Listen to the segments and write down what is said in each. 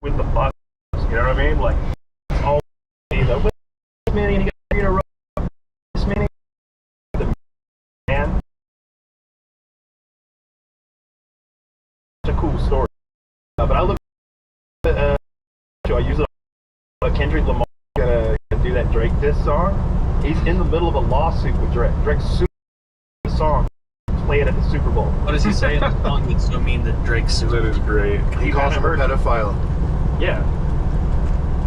with the bus. You know what I mean? Like, it's all the many and you got to this many the man. It's a cool story. But I look at I use it on Kendrick Lamar gonna do that Drake diss song. He's in the middle of a lawsuit with Drake. Drake's suing the song, play it at the Super Bowl. What does he say in the song that's so mean that Drake's suing? That is great. He calls him a pedophile. Yeah.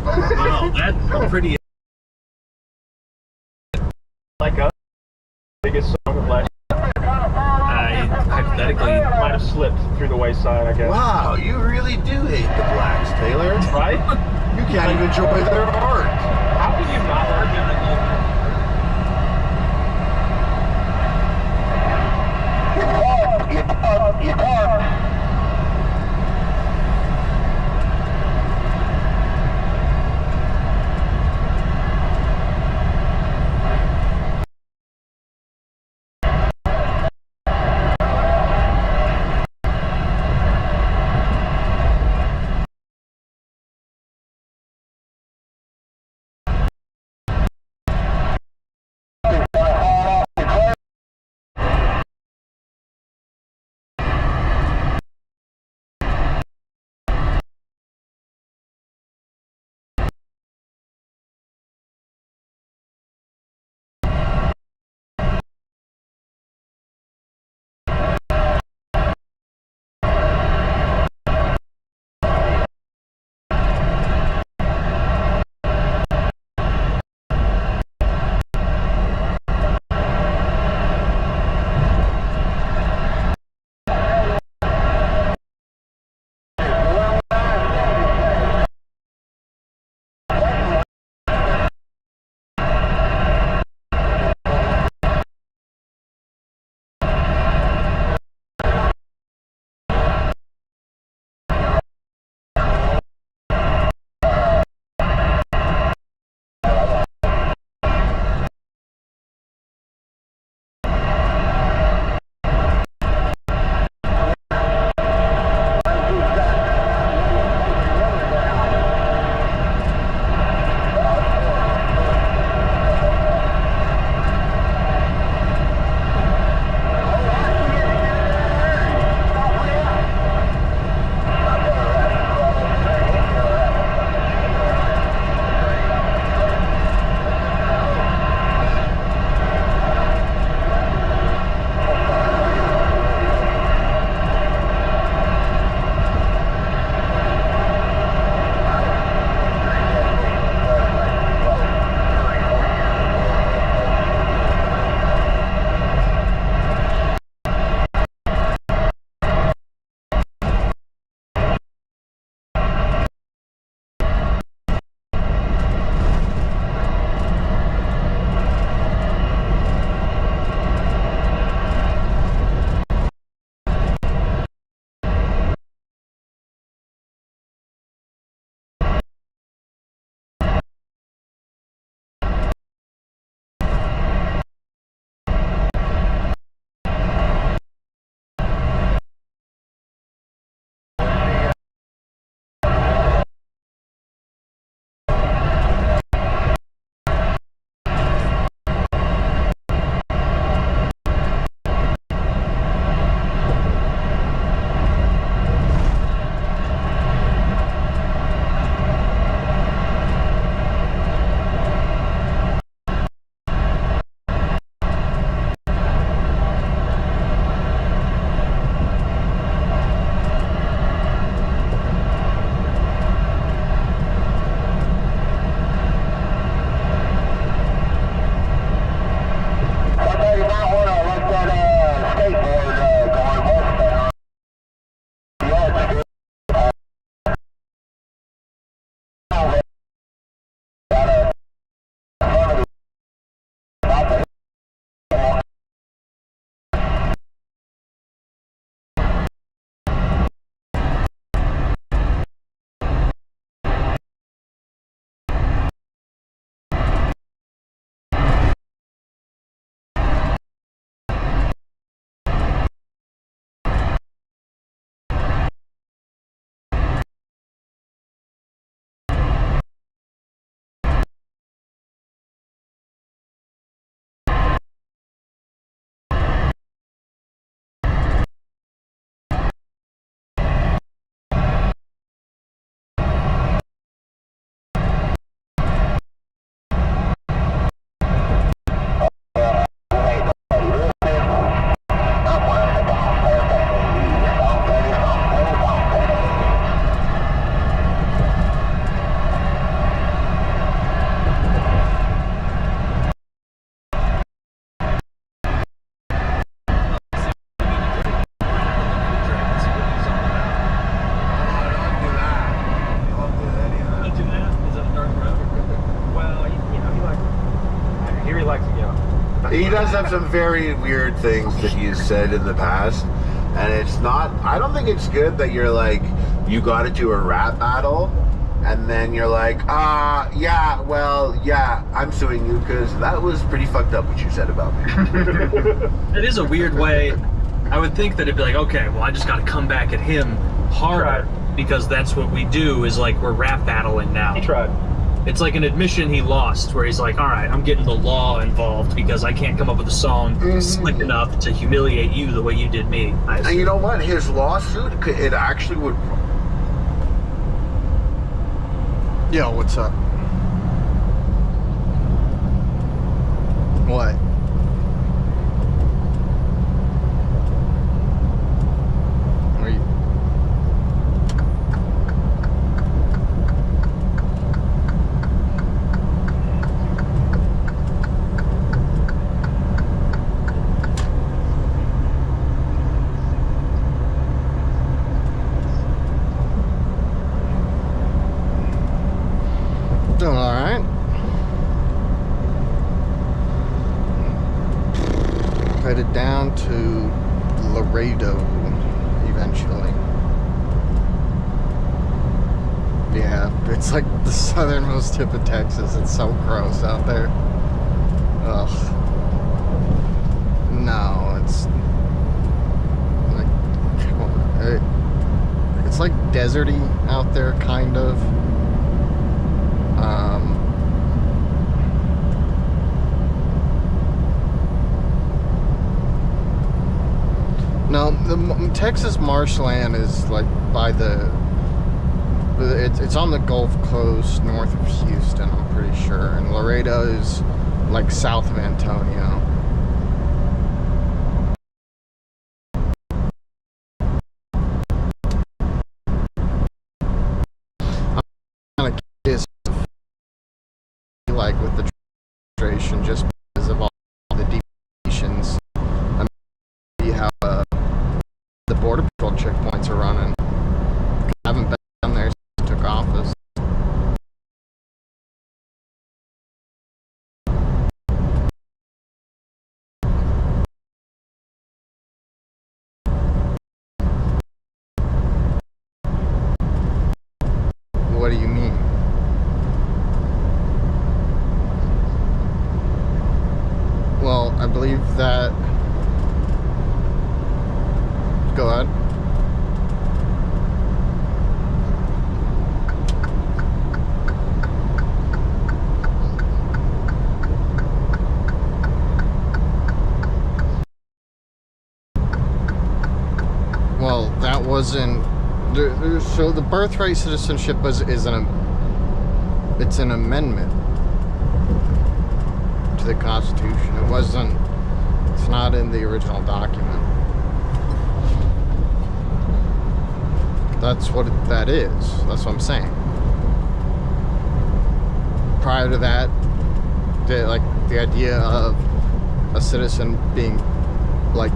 Wow, that's pretty. Like us, biggest song of last Hypothetically, might have slipped through the wayside, I guess. Wow, you really do hate the blacks, Taylor. Right? You can't even enjoy their art. How can you not argue that? He does have some very weird things that he's said in the past, and it's not. I don't think it's good that you're like you got into a rap battle, and then you're like, yeah, well, yeah, I'm suing you because that was pretty fucked up what you said about me. It is a weird way. I would think that it'd be like, okay, well, I just got to come back at him harder because that's what we do. Is like we're rap battling now. He tried. It's like an admission he lost, where he's like, all right, I'm getting the law involved because I can't come up with a song slick enough to humiliate you the way you did me. And you know what? His lawsuit, it actually would. Yo, what's up? What? Are you... Doing all right. Headed down to Laredo eventually. Yeah, it's like the southernmost tip of Texas. It's so gross out there. Ugh. No, it's like, come on. It's like deserty out there, kind of. No, the Texas marshland is like by the. It's on the Gulf Coast, north of Houston, I'm pretty sure, and Laredo is like south of Antonio. I'm kind of curious, like with the administration, just because of all the deviations. I mean, how the border patrol checkpoints are running. I haven't been down there since I took office. What do you mean? Well, I believe that. Go ahead. Well, that wasn't. So the birthright citizenship it's an amendment to the Constitution. It wasn't. It's not in the original document. That's what that is. That's what I'm saying. Prior to that, the idea of a citizen being like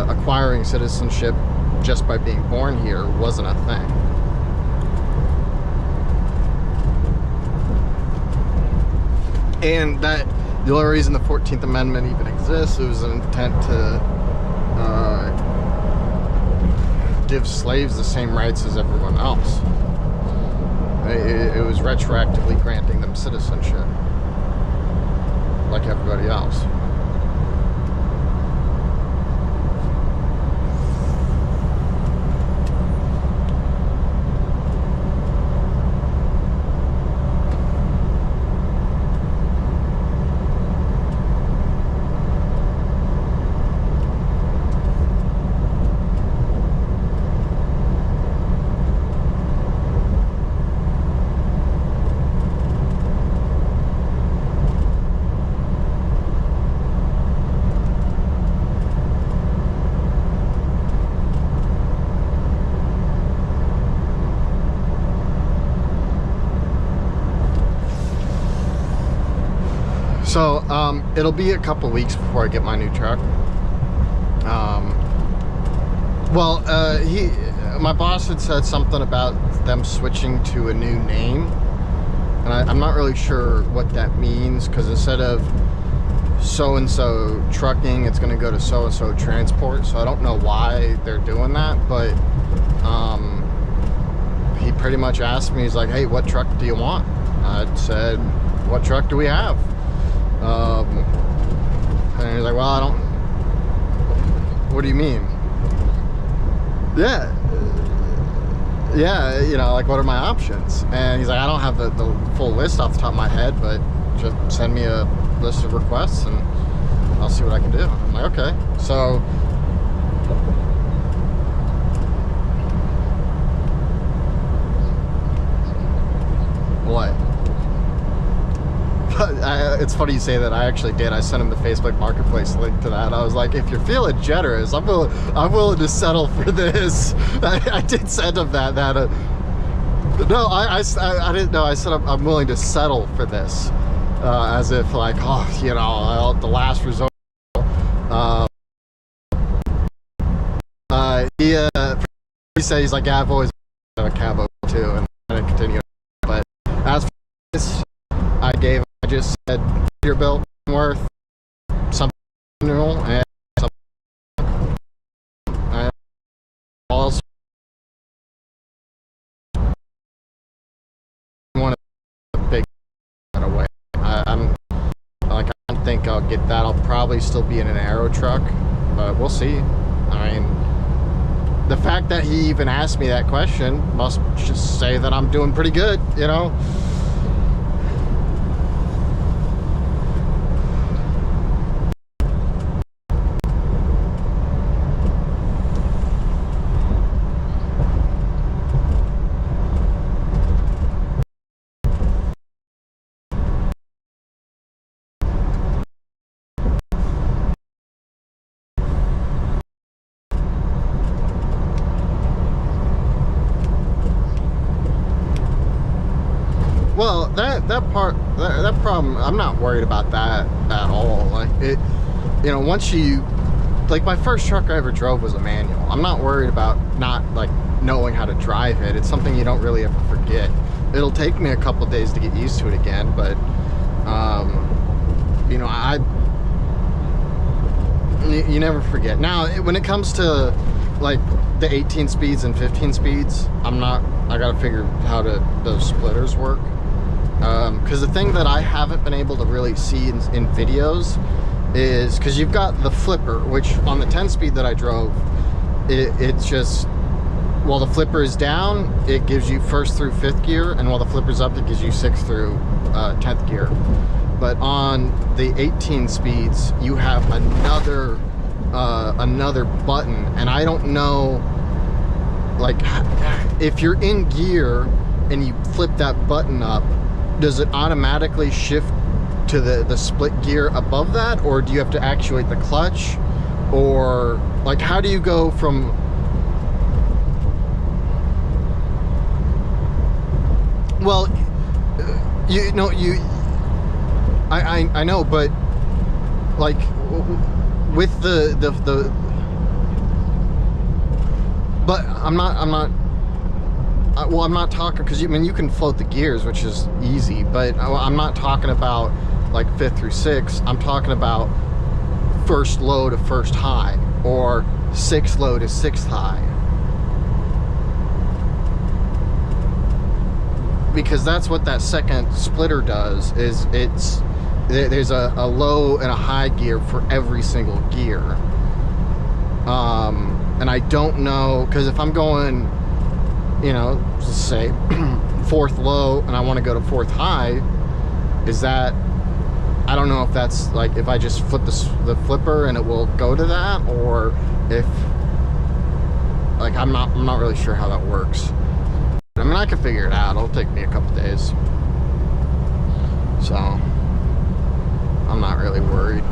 acquiring citizenship just by being born here wasn't a thing. And that the only reason the 14th Amendment even exists, it was an intent to give slaves the same rights as everyone else. It was retroactively granting them citizenship like everybody else. So, it'll be a couple weeks before I get my new truck. My boss had said something about them switching to a new name, And I'm not really sure what that means, because instead of so-and-so trucking, it's going to go to so-and-so transport. So I don't know why they're doing that, but he pretty much asked me, he's like, hey, what truck do you want? I said, what truck do we have? And he's like, well, I don't, what do you mean? Yeah, you know, like, what are my options? And he's like, I don't have the full list off the top of my head, but just send me a list of requests and I'll see what I can do. I'm like, okay. So what? It's funny you say that. I actually did. I sent him the Facebook Marketplace link to that. I was like, if you're feeling generous, I'm willing to settle for this. I did send him that. No, I didn't know. I said I'm willing to settle for this, as if like, oh, you know, the last resort. He said, he's like, yeah, I've always been a cabo too, and I continue. But as for this, I just said Peterbilt worth something new and something. Also, one of the big away. I'm like, I don't think I'll get that. I'll probably still be in an aero truck, but we'll see. I mean, the fact that he even asked me that question must just say that I'm doing pretty good, you know? Well, that problem, I'm not worried about that at all. Like, it, you know, once you, like, my first truck I ever drove was a manual. I'm not worried about not, like, knowing how to drive it. It's something you don't really ever forget. It'll take me a couple days to get used to it again, but you know, you never forget. Now, when it comes to like the 18 speeds and 15 speeds, I gotta figure how those splitters work. Because the thing that I haven't been able to really see in videos is, because you've got the flipper, which on the 10 speed that I drove, it's just, while the flipper is down, it gives you 1st through 5th gear, and while the flipper's up, it gives you 6th through 10th gear. But on the 18 speeds, you have another button, and I don't know, like, if you're in gear and you flip that button up, does it automatically shift to the split gear above that, or do you have to actuate the clutch? Or like, how do you go from, well, you know, I know, but like with but I'm not talking, because I mean, you can float the gears, which is easy, but I'm not talking about like 5th through 6th. I'm talking about 1st low to 1st high, or 6th low to 6th high. Because that's what that second splitter does, is there's a low and a high gear for every single gear. And I don't know, because if I'm going, you know, let's say 4th low and I want to go to 4th high, is that, I don't know if that's like, if I just flip the flipper and it will go to that, or if, like, I'm not really sure how that works. I mean, I can figure it out. It'll take me a couple days, so I'm not really worried.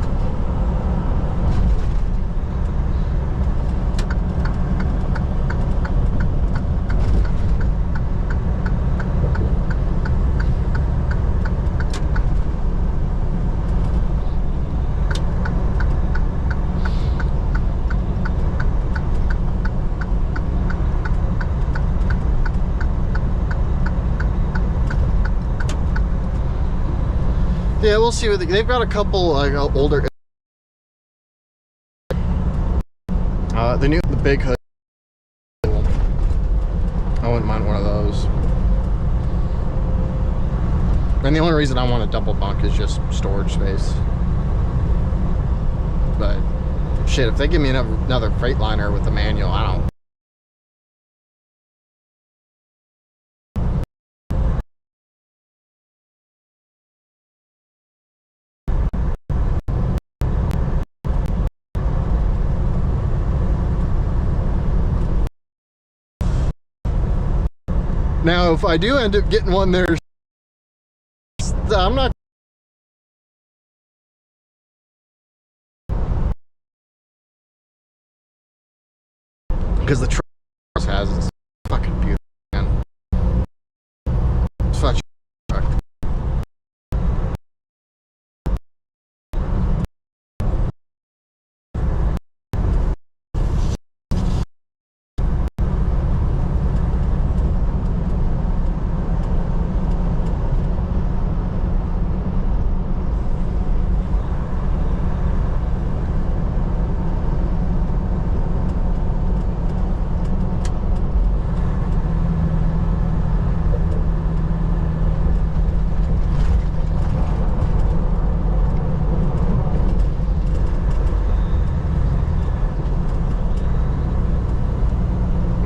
Yeah, we'll see. They've got a couple like older. The big hood. I wouldn't mind one of those. And the only reason I want a double bunk is just storage space. But shit, if they give me another Freightliner with a manual, I don't. Now, if I do end up getting one there, I'm not. Because the truck has it's fucking beautiful, man. It's such a truck.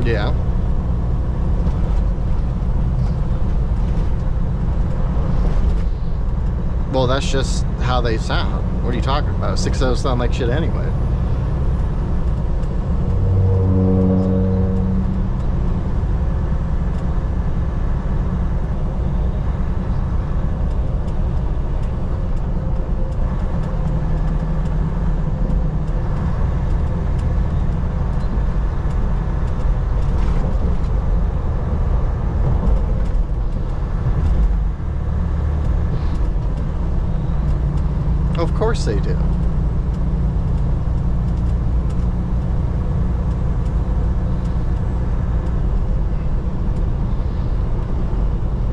Yeah. Well, that's just how they sound. What are you talking about? 6.0 sound like shit anyway. Of course they do.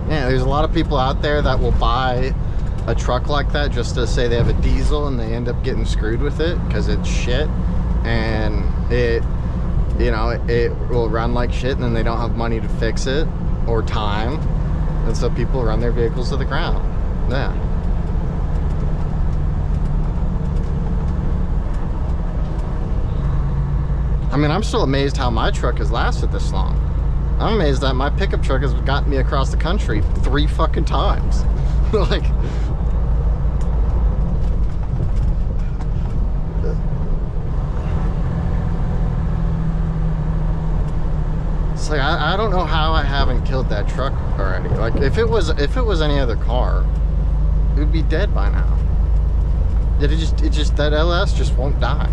Yeah, there's a lot of people out there that will buy a truck like that just to say they have a diesel, and they end up getting screwed with it because it's shit, and it will run like shit, and then they don't have money to fix it or time, and so people run their vehicles to the ground. Yeah. I mean, I'm still amazed how my truck has lasted this long. I'm amazed that my pickup truck has gotten me across the country 3 fucking times. Like, it's like I don't know how I haven't killed that truck already. Like, if it was any other car, it would be dead by now. It just that LS just won't die.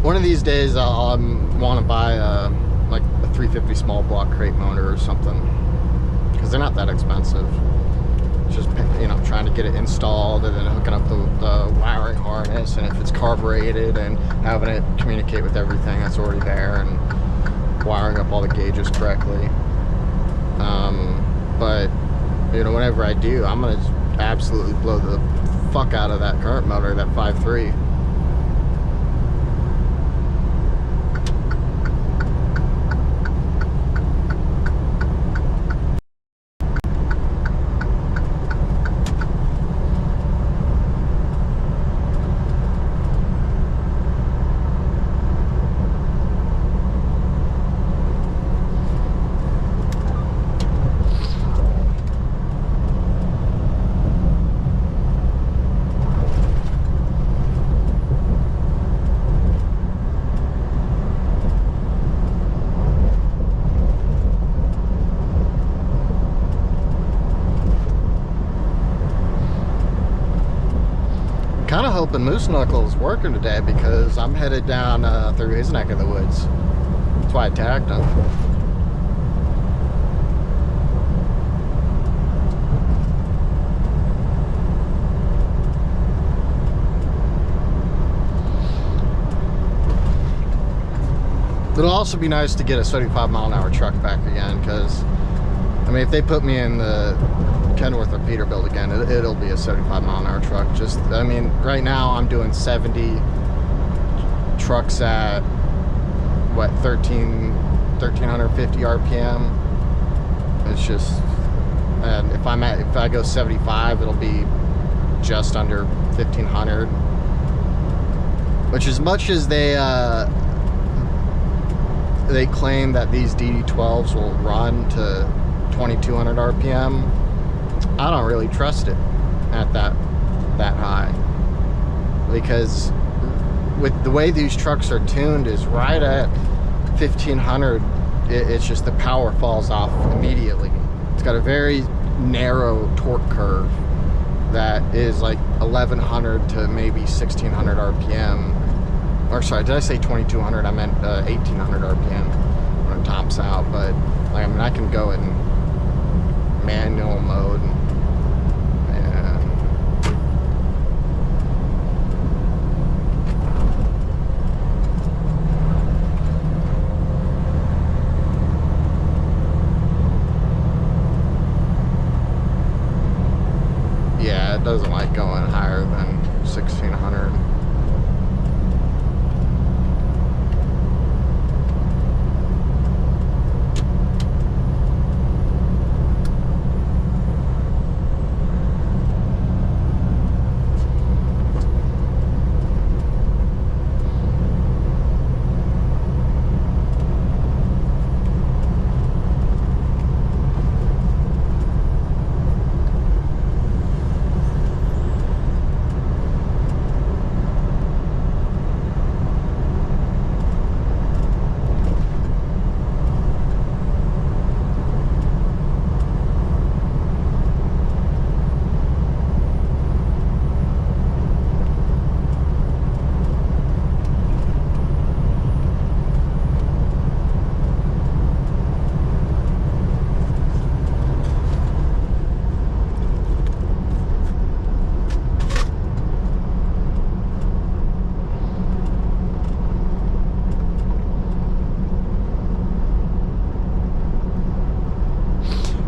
One of these days I'll want to buy like a 350 small block crate motor or something, because they're not that expensive. It's just, you know, trying to get it installed and then hooking up the wiring harness, and if it's carbureted, and having it communicate with everything that's already there, and wiring up all the gauges correctly. But you know, whenever I do, I'm gonna absolutely blow the fuck out of that current motor, that 5.3. Kind of hoping Moose Knuckle is working today, because I'm headed down through his neck of the woods. That's why I tagged him. It'll also be nice to get a 75-mile-an-hour truck back again, because I mean, if they put me in the Kenworth or Peterbilt again, it'll be a 75 mile an hour truck. Just, I mean, right now I'm doing 70 trucks at what, 1350 RPM. It's just, and if I go 75, it'll be just under 1500. Which, as much as they claim that these DD12s will run to 2200 RPM, I don't really trust it at that high, because with the way these trucks are tuned is right at 1500, it's just the power falls off immediately. It's got a very narrow torque curve that is like 1100 to maybe 1600 RPM. Or sorry, did I say 2200? I meant 1800 RPM when it tops out. But like, I mean, I can go in manual mode. Yeah, it doesn't like going higher than 1600.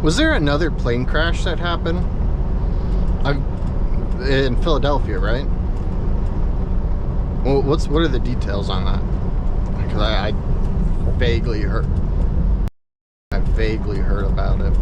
Was there another plane crash that happened? In Philadelphia, right? Well, what are the details on that? Because I vaguely heard about it.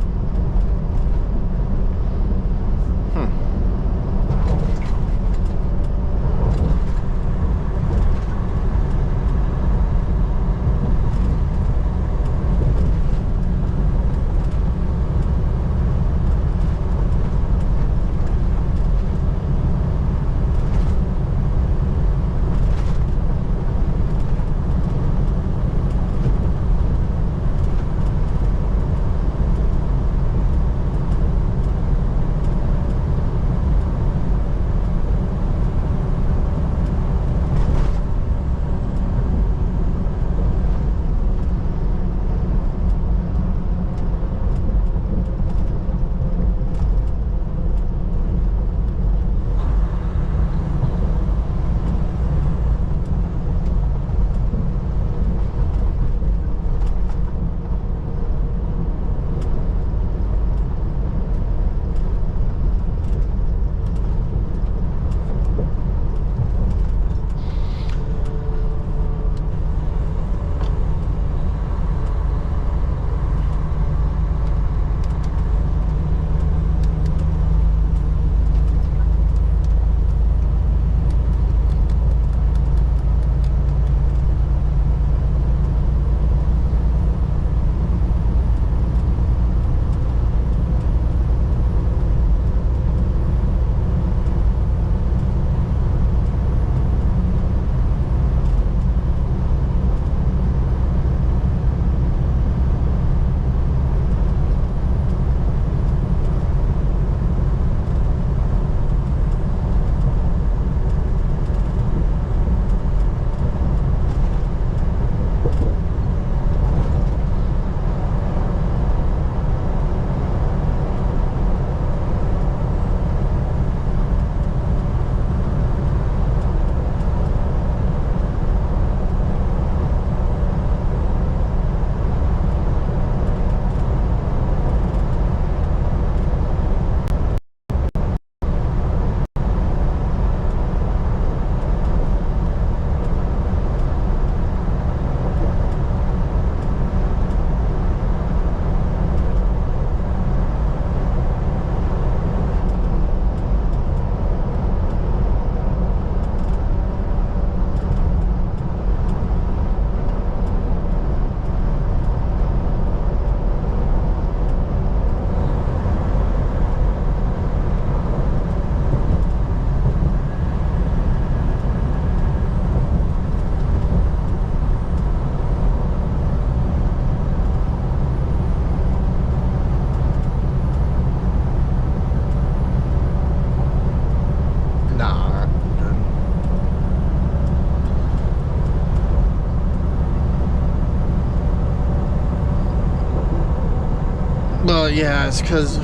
Well, yeah, it's because,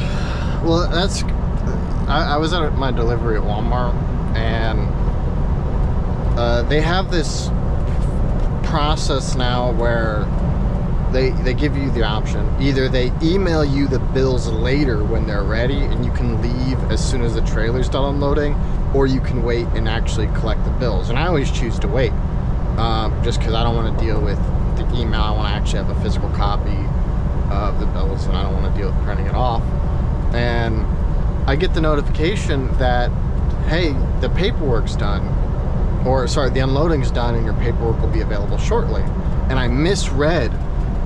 well, that's, I was at my delivery at Walmart, and they have this process now where they give you the option. Either they email you the bills later when they're ready, and you can leave as soon as the trailer's done unloading, or you can wait and actually collect the bills. And I always choose to wait, just because I don't want to deal with the email. I want to actually have a physical copy of the bills, and I don't want to deal with printing it off. And I get the notification that, hey, the paperwork's done, or sorry, the unloading's done and your paperwork will be available shortly. And I misread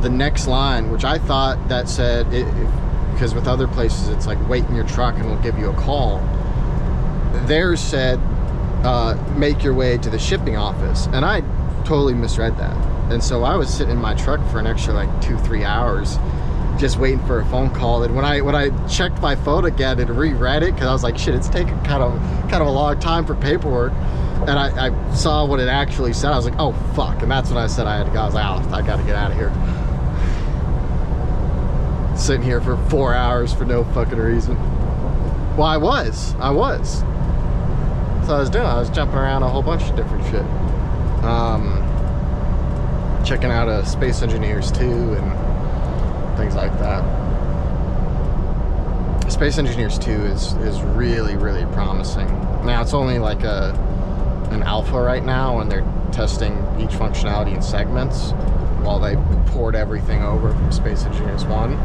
the next line, which I thought that said, because with other places it's like, wait in your truck and we'll give you a call. Theirs said, make your way to the shipping office. And I totally misread that. And so I was sitting in my truck for an extra like 2-3 hours just waiting for a phone call. And when I checked my phone again and reread it, because I was like, shit, it's taking kind of a long time for paperwork, and I saw what it actually said, I was like, oh fuck. And that's when I said I had to go. I was like, oh, I gotta get out of here. Sitting here for 4 hours for no fucking reason. Well, I was. So I was doing, I was jumping around a whole bunch of different shit. Checking out Space Engineers 2 and things like that. Space Engineers 2 is really, really promising. Now, it's only like an alpha right now, and they're testing each functionality in segments while they port everything over from Space Engineers 1.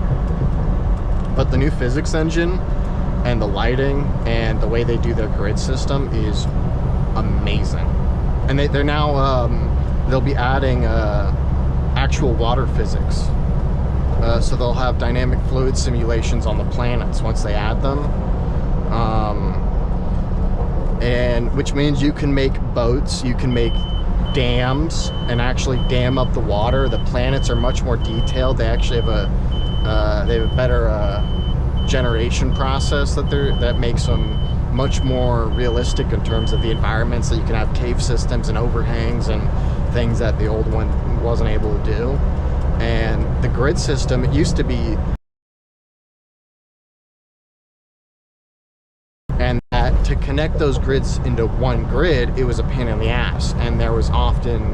But the new physics engine and the lighting and the way they do their grid system is amazing. And they're now, they'll be adding actual water physics. So they'll have dynamic fluid simulations on the planets once they add them. And which means you can make boats, you can make dams and actually dam up the water. The planets are much more detailed. They actually have a better generation process that makes them much more realistic in terms of the environment, so you can have cave systems and overhangs and things that the old one wasn't able to do. And the grid system, it used to be, and that to connect those grids into one grid, it was a pain in the ass, and there was often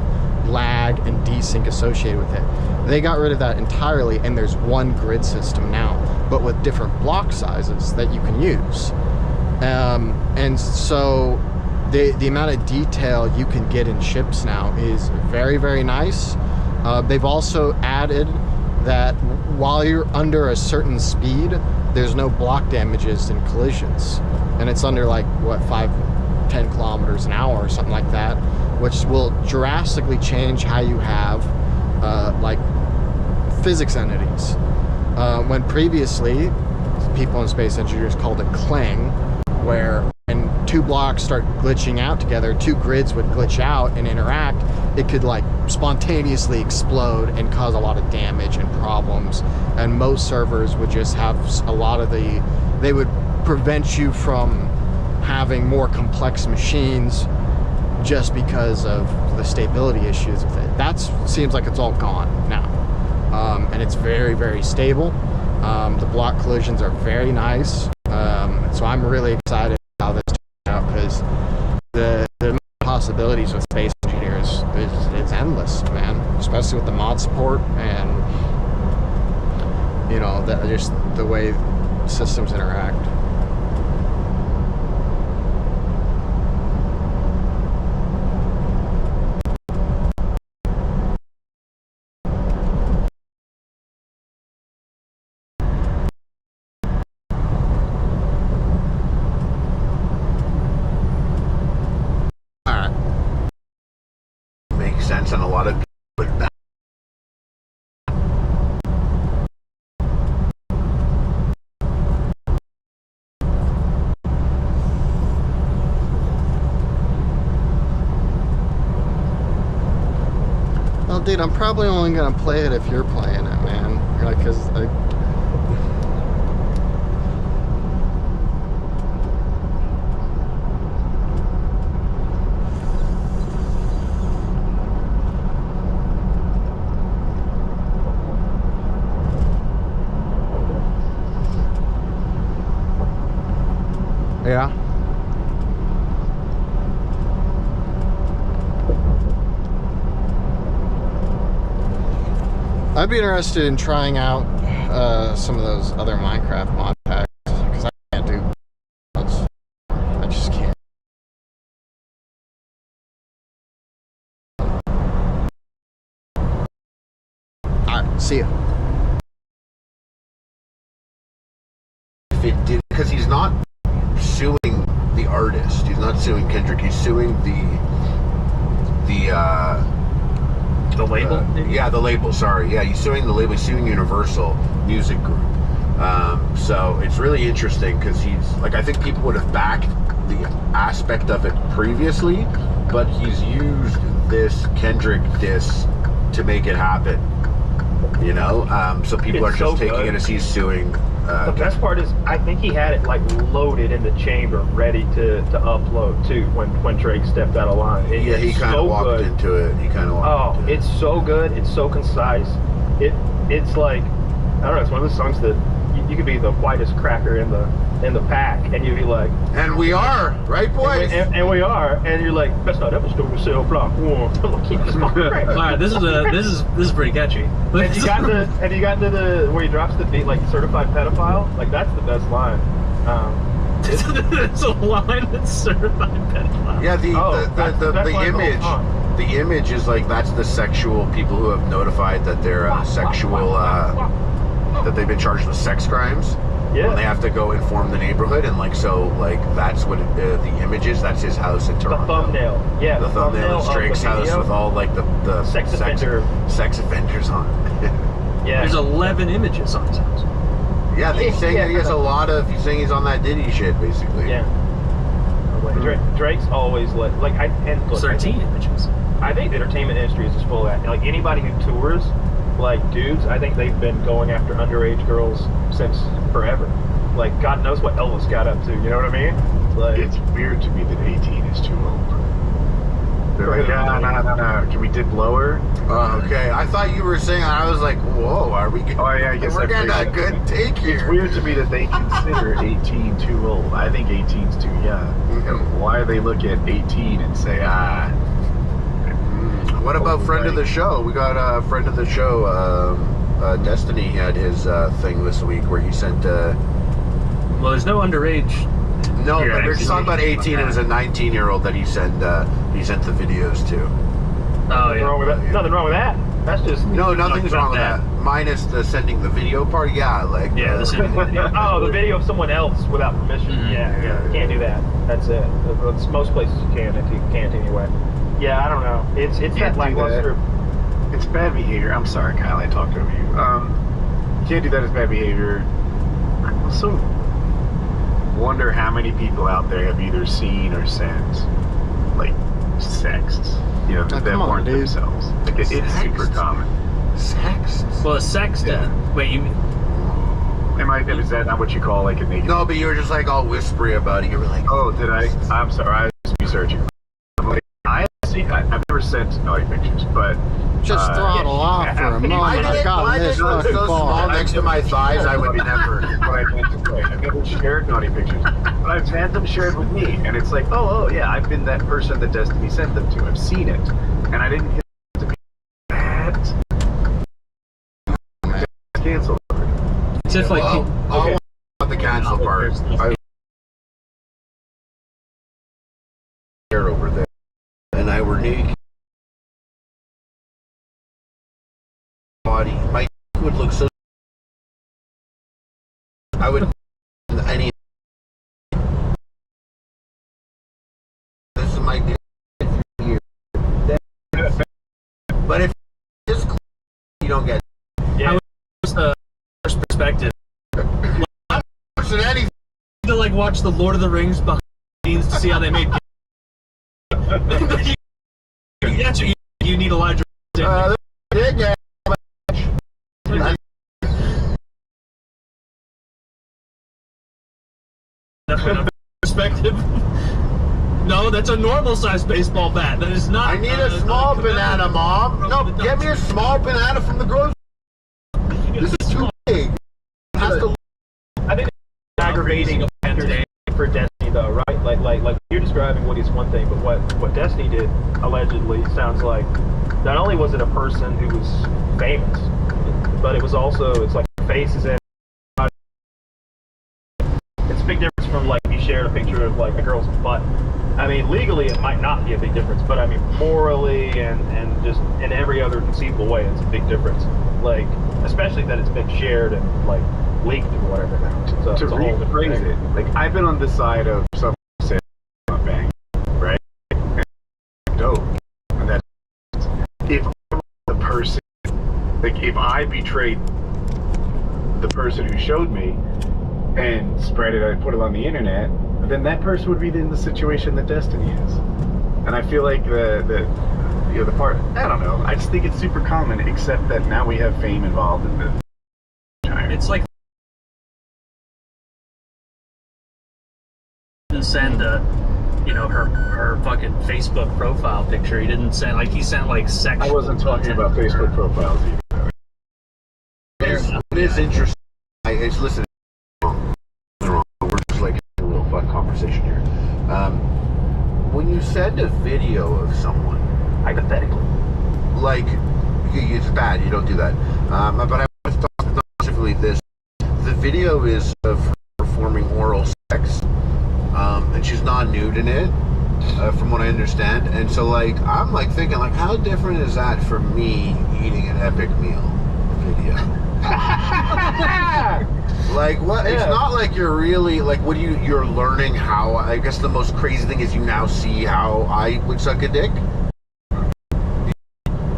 lag and desync associated with it. They got rid of that entirely, and there's one grid system now, but with different block sizes that you can use. And so the amount of detail you can get in ships now is very, very nice. They've also added that while you're under a certain speed, there's no block damages in collisions. And it's under like, what, 5-10 kilometers an hour or something like that, which will drastically change how you have like physics entities. When previously, people in Space Engineers called it clang, where when two blocks start glitching out together, two grids would glitch out and interact, it could like spontaneously explode and cause a lot of damage and problems. And most servers would just have a lot of they would prevent you from having more complex machines just because of the stability issues with it. That seems like it's all gone now. And it's very, very stable. The block collisions are very nice. So I'm really excited how this turns out, because the possibilities with Space Engineers, it's endless, man. Especially with the mod support and, you know, just the way systems interact. Sense, and a lot of people would back. Well, dude, I'm probably only gonna play it if you're playing it, man. Like, cause I'd be interested in trying out some of those other Minecraft mod packs because I can't do mods. I just can't. Alright, see ya. If it did, because he's not suing the artist. He's not suing Kendrick. He's suing the label. Yeah, the label. Sorry. Yeah, he's suing the label. He's suing Universal Music Group. So it's really interesting because he's like, I think people would have backed the aspect of it previously, but he's used this Kendrick diss to make it happen. You know, so people It's are just so taking good. it as he's suing. The best part is, I think he had it like loaded in the chamber, ready to upload too. When Drake stepped out of line, Yeah, he it's kind of so walked good. into it. He kind of Oh, walked into it. it's so good. It's so concise. It's like, I don't know. It's one of those songs that you could be the whitest cracker in the pack, and you'd be like, And we are, right, boys? and we are, and you're like, that's not episode of Cell Block One. All right, this is pretty catchy. And you got to the where he drops the beat, like certified pedophile. Like that's the best line. It's a line that's certified pedophile. Yeah, the that's line the whole image, song. the image is like, that's the sexual people who have notified that they're sexual, that they've been charged with sex crimes. Yeah. And they have to go inform the neighborhood, and like, so like that's what the image is. That's his house in The Toronto. thumbnail. Yeah. The thumbnail is of Drake's the house video. with all like the Sex offenders on it. Yeah. There's 11 images on his house. Yeah, he's saying that he has a lot of. He's saying he's on that Diddy shit, basically. Yeah. Drake's always look, I think 13 images. I think the entertainment industry is just full of that. Like anybody who tours, like dudes, I think they've been going after underage girls since forever. Like God knows what Elvis got up to. You know what I mean? Like It's weird to me that 18 is too old. They're like, no. Can we dip lower? Okay, I thought you were saying. I was like, whoa, are we? Oh, yeah, I guess we're I getting a phrased it. good take It's here. weird to me that they consider 18 too old. I think 18's too young. Mhm. Why they look at 18 and say, What about friend of the show? We got a friend of the show. Destiny had his thing this week where he sent. Well, there's no underage. No, Yeah, but we're just talking about 18. okay. It was a 19-year-old that he sent the videos to. Oh nothing wrong with that. Nothing wrong with that. That's just No, nothing's wrong with that. Minus the sending the video part. Yeah, like Yeah, this is. Oh, the video of someone else without permission. Mhm. Yeah, you can't do that. That's it. That's most places you can, if you can't anyway. Yeah, I don't know. It's Can't that do lackluster. it's bad behavior. I'm sorry, Kyle, I talked over you. You can't do that as bad behavior. I also wonder how many people out there have either seen or sent, like, sexts. You know, that come on, weren't dude. themselves. Like, it's super Sexts? common. sex. Well, a sexting. Yeah. Wait, you? Is that not what you call, like, a naked? No, but you were just like all whispery about it. You were like, Oh, did I? I'm sorry. I was researching. I'm like, I've never sent naughty pictures, but Just throttle off for a I moment. I I've didn't. got Mine this is so fucking small far. next to my thighs. I would never. What I meant to say. I've never shared naughty pictures, but I've had them shared with me, and it's like, oh, yeah, I've been that person that Destiny sent them to. I've seen it, and I didn't get it to be that. Canceled. It's if like. Well, okay. I want the cancel part. I there over there, and I were naked. Body, my would look so. I would any. This is my here. But if it's clean, you don't get. Yeah. What's the first perspective? Watching anything. To like watch the Lord of the Rings behind the scenes to see how they made. That's what you need Elijah. Did get. Perspective. No, that's a normal sized baseball bat. That is not. I need a small banana, Mom. No, get me a small banana from the grocery. This is too big. It has to. I think it's aggravating today. for Destiny, though, right? Like you're describing Woody's one thing, but what Destiny did allegedly sounds like not only was it a person who was famous, but it was also, it's like faces in. It's a big difference from like if you shared a picture of like a girl's butt. I mean, legally it might not be a big difference, but I mean, morally and just in every other conceivable way, it's a big difference. Like, especially that it's been shared and like leaked or whatever now. To rephrase it, like I've been on the side of someone saying I'm bang, right? And dope. And that's if the person, like if I betrayed the person who showed me and spread it and put it on the internet, then that person would be in the situation that Destiny is. And I feel like the part, I don't know, I just think it's super common, except that now we have fame involved in the It's like didn't send her fucking Facebook profile picture. He didn't send he sent like sexual. I wasn't talking about Facebook profiles either. It is interesting. It's listen. We're just like a little fun conversation here. When you send a video of someone, Hypothetically. like it's bad, you don't do that. But I was talking specifically this. The video is of her performing oral sex, and she's not nude in it, from what I understand. And so, like, I'm like thinking, like, how different is that from me eating an epic meal video? Like, what? Yeah. It's not like you're really like. What do you're learning how? I guess the most crazy thing is you now see how I would suck a dick.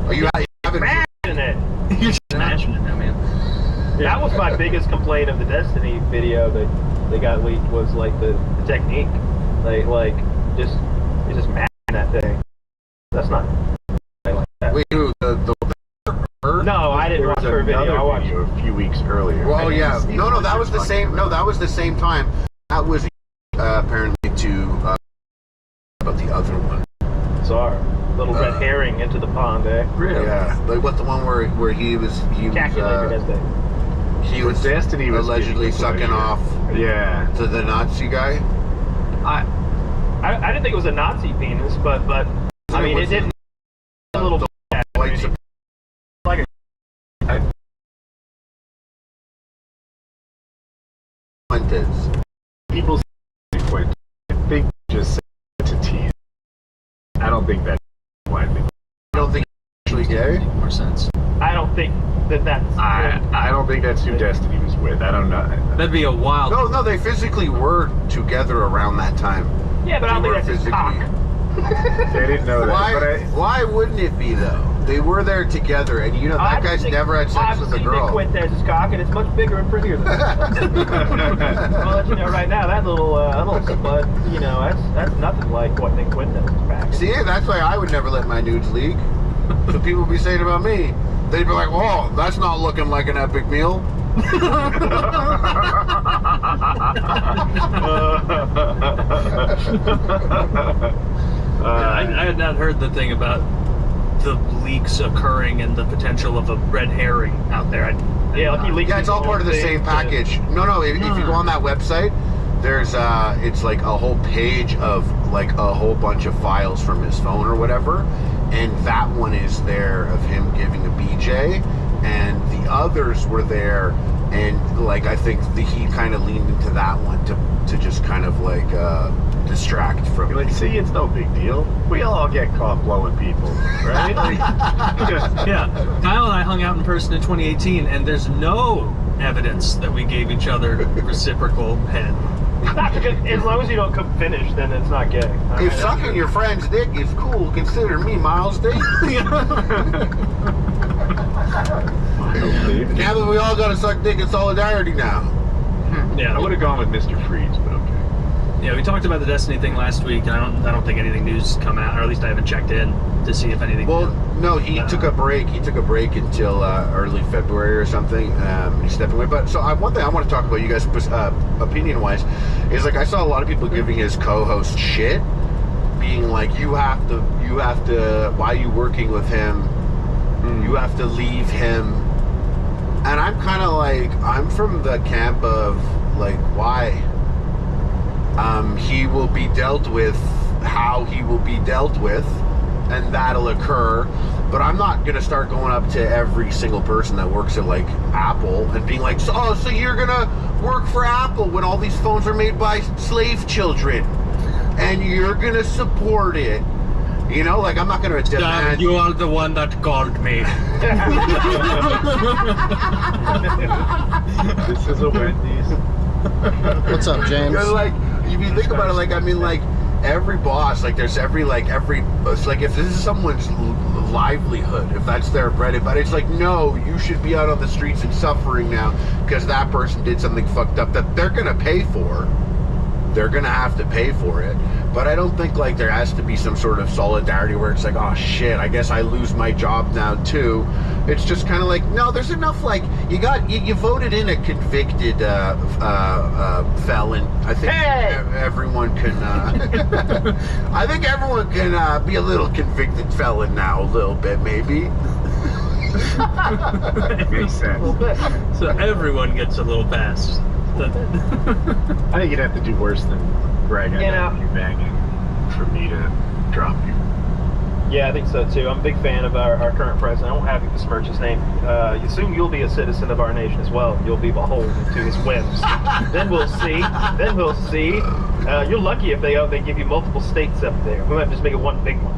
Are you having it? You're smashing it now, man. That was my biggest complaint of the Destiny video that they got leaked was like the technique, like just mashing that thing. That's not like that. Wait, who her? No, I didn't watch her video. I watched a few weeks earlier. Well, yeah, no, that was the same. No, that was the same time. That was apparently to about the other one. Sorry. Little red herring into the pond, eh? Really? Yeah, like what the one where he was calculated as they. He was Destiny was allegedly sucking off. Yeah. To the Nazi guy. I didn't think it was a Nazi penis, but I mean it didn't. A little white like people say Quentin. I think just say it to tease. I don't think that's widely. I don't think it's actually gay. More sense. I don't think that's. I don't think that's who Destiny was with. I don't know. That'd be a wild. No, they physically were together around that time. Yeah, but I don't think that's his cock. They didn't know that. Why wouldn't it be though? They were there together, and you know that guy's never had sex with a girl. I've seen Quintez's cock, and it's much bigger and prettier than that. I'll let you know right now, that little spud, you know, that's nothing like what Nick Quintez's back. See, that's why I would never let my nudes leak. So people would be saying about me, they'd be like, "Whoa, that's not looking like an epic meal." I had not heard the thing about the leaks occurring and the potential of a red herring out there. Yeah, it's all part of the same package. No, if you go on that website, there's it's like a whole page of like a whole bunch of files from his phone or whatever, and that one is there of him giving a BJ, and the others were there, and like I think he kind of leaned into that one to just kind of like distract from. Like, see, it's no big deal. We all get caught blowing people, right? Like, yeah. Kyle and I hung out in person in 2018, and there's no evidence that we gave each other reciprocal head. As long as you don't come finish, then it's not gay. If sucking your friend's dick is cool, consider me Miles Davis. Now that we all gotta suck dick in solidarity now. Yeah, I would have gone with Mr. Freeze, but okay. Yeah, we talked about the Destiny thing last week, and I don't think anything new's come out, or at least I haven't checked in to see if anything. Well, no, he took a break. He took a break until early February or something. He's stepping away. But so one thing I want to talk about, you guys, opinion-wise, is like I saw a lot of people giving his co-host shit, being like, you have to. Why are you working with him? You have to leave him. And I'm kind of like, I'm from the camp of like, why? He will be dealt with how he will be dealt with, and that'll occur. But I'm not gonna start going up to every single person that works at like Apple and being like, so you're gonna work for Apple when all these phones are made by slave children, and you're gonna support it. You know, like I'm not gonna demand. You are the one that called me. This is a Wendy's. What's up, James? Because, like, if you think about it, like, I mean, like, every boss, like, there's it's like, if this is someone's livelihood, if that's their bread, but it's like, no, you should be out on the streets and suffering now because that person did something fucked up that they're gonna pay for. They're gonna have to pay for it. But I don't think, like, there has to be some sort of solidarity where it's like, oh shit, I guess I lose my job now too. It's just kind of like, no, there's enough, like, you voted in a convicted felon. I think everyone can I think everyone can be a little convicted felon now, a little bit maybe. Makes sense. So everyone gets a little pass. I think you'd have to do worse than brag on you banging for me to drop you. Yeah, I think so too. I'm a big fan of our current president. I won't have you besmirch his name. Soon you'll be a citizen of our nation as well. You'll be beholden to his whims. Then we'll see. You're lucky if they give you multiple states up there. We might just make it one big one.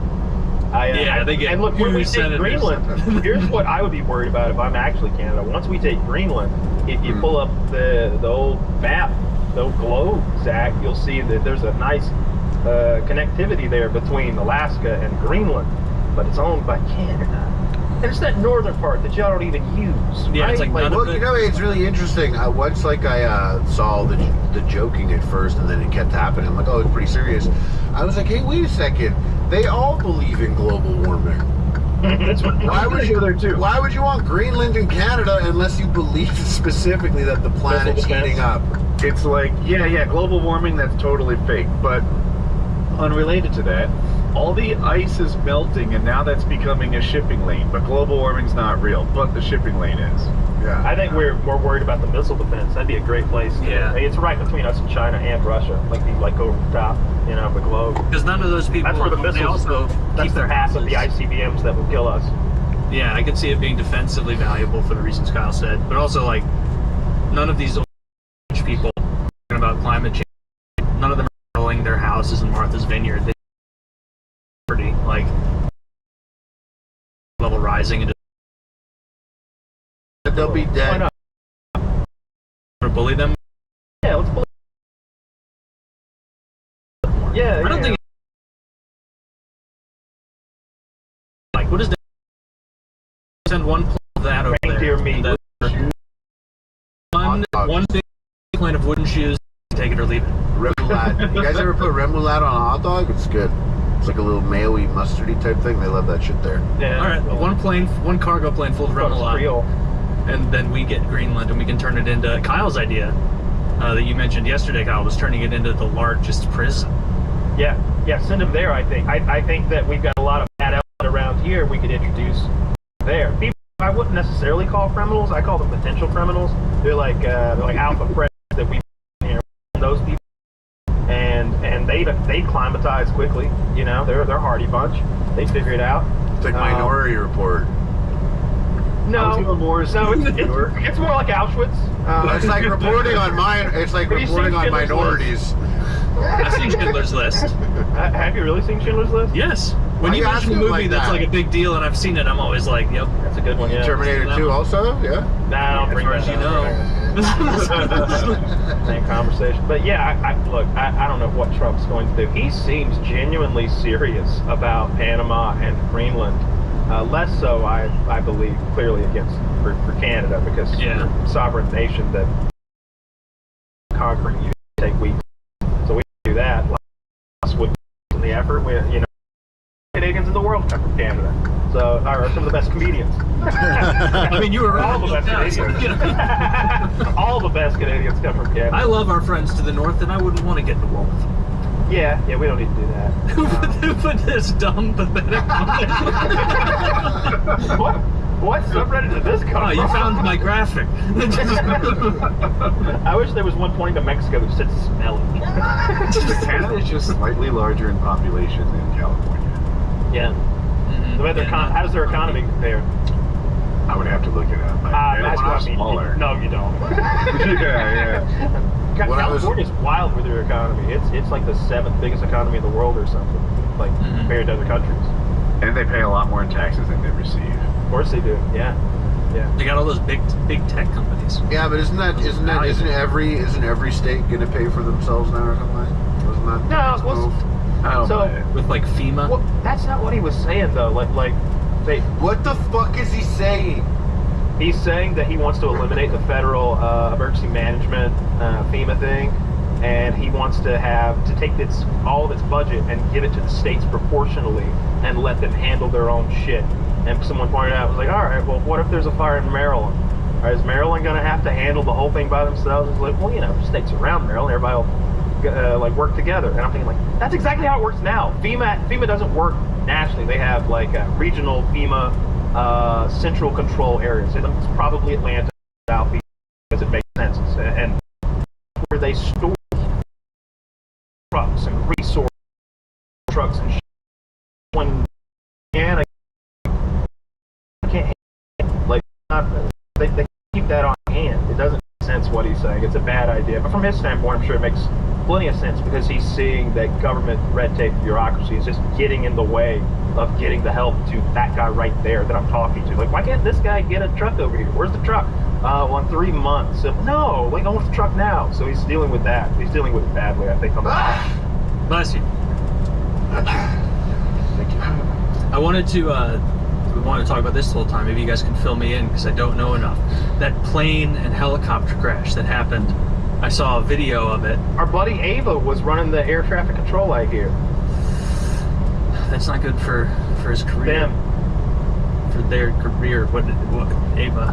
They get. And look, when we take Greenland, here's what I would be worried about if I'm actually Canada. Once we take Greenland, if you pull up the old map, the old globe, Zach, you'll see that there's a nice connectivity there between Alaska and Greenland, but it's owned by Canada. And it's that northern part that y'all don't even use. Yeah, right? it's like none of Well, you know, it's really interesting. Once, like, I saw the joking at first, and then it kept happening. I'm like, oh, it's pretty serious. I was like, hey, wait a second. They all believe in global warming. Why would you want Greenland and Canada unless you believe specifically that the planet's heating up? It's like, yeah, global warming, that's totally fake. But unrelated to that, all the ice is melting, and now that's becoming a shipping lane. But global warming's not real, but the shipping lane is. Yeah. I think we're more worried about the missile defense. That'd be a great place. It's right between us and China and Russia. Like over the top, the globe. Because none of those people. That's where the missiles also keep their half of the ICBMs that will kill us. Yeah, I could see it being defensively valuable for the reasons Kyle said, but also like none of these old people talking about climate change. None of them are selling their houses in Martha's Vineyard. They pretty like level rising and They'll be dead. bully them. Yeah, let's bully. Yeah, I don't think. Like, what is that? Send one plate of that over reindeer there. meat. One big plate of wooden shoes. Take it or leave it. Remoulade. You guys ever put remoulade on a hot dog? It's good. It's like a little mayo-y, mustardy type thing. They love that shit there. Yeah. All right, one cargo plane full of remoulade, and then we get Greenland, and we can turn it into Kyle's idea that you mentioned yesterday. Kyle was turning it into the largest prison. Yeah, send them there. I think. I think that we've got a lot of bad elements around here. We could introduce there. People I wouldn't necessarily call criminals. I call them potential criminals. They're like alpha predators that we those people. And they climatize quickly, they're a hardy bunch. They figure it out. It's like Minority Report. No, it's more like Auschwitz. It's like reporting on minorities. I've seen Schindler's List. Have you really seen Schindler's List? Yes. When you mention a movie that's like a big deal and I've seen it, I'm always like, yep, that's a good one. Yeah. Terminator 2 also, yeah. Nah, I don't bring that up. Same conversation. But yeah, I don't know what Trump's going to do. He seems genuinely serious about Panama and Greenland. Less so, I believe, clearly against for Canada, because we're a sovereign nation that conquering you take weeks. So we do that. With the effort, Canadians in the world come from Canada. So are some of the best comedians. I mean, you were all the best Canadians. All the best Canadians come from Canada. I love our friends to the north, and I wouldn't want to get involved. Yeah, we don't need to do that. Who put this dumb, pathetic What subreddit did this come from? You found my graphic. I wish there was one pointing to Mexico that said smelly. Canada is just slightly larger in population than California. Yeah. How does their economy compare? I would have to look it up. That's what I mean. Smaller. No, you don't. yeah. California's wild with their economy. It's like the 7th biggest economy in the world or something, like compared to other countries. And they pay a lot more in taxes than they receive. Of course they do. Yeah. They got all those big tech companies. Yeah, but isn't every state gonna pay for themselves now or something? Wasn't that? No, so With like FEMA. well, that's not what he was saying though. What the fuck is he saying? He's saying that he wants to eliminate the federal emergency management FEMA thing, and he wants to take all of its budget and give it to the states proportionally and let them handle their own shit. And someone pointed out, was like, all right, well, what if there's a fire in Maryland? All right, is Maryland going to have to handle the whole thing by themselves? It's like, well, states around Maryland, everybody will work together. And I'm thinking, that's exactly how it works now. FEMA doesn't work nationally. They have regional FEMA central control areas. It's probably Atlanta, Southeast, because it makes sense. And where they store trucks and resource trucks and shit. When Indiana can't they keep that on hand. It doesn't make sense what he's saying. It's a bad idea. But from his standpoint, I'm sure it makes plenty of sense because he's seeing that government red tape bureaucracy is just getting in the way of getting the help to that guy right there that I'm talking to. Why can't this guy get a truck over here? Where's the truck? Well, in 3 months. No, I want the truck now. So he's dealing with that. He's dealing with it badly, I think. Bless you. Thank you. I wanted to we wanted to talk about this the whole time. Maybe you guys can fill me in because I don't know enough. That plane and helicopter crash that happened. I saw a video of it. Our buddy Ava was running the air traffic control light here. That's not good for his career. Them. For their career. What Ava?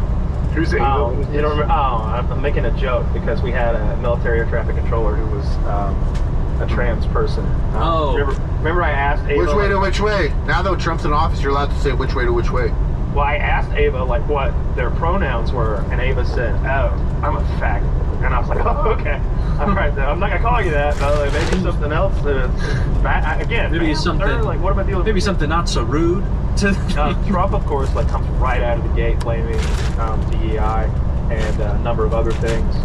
Who's Ava? You don't remember? I'm making a joke because we had a military air traffic controller who was a trans person. Remember I asked Ava... Which way to which way? Now that Trump's in office, you're allowed to say which way to which way. Well, I asked Ava, what their pronouns were, and Ava said, oh, I'm a faggot. And I was like, oh, okay. All right, then. I'm not going to call you that. No, maybe something else. Again, maybe something... what am I dealing with? Maybe something not so rude. Trump, of course, comes right out of the gate blaming DEI and a number of other things.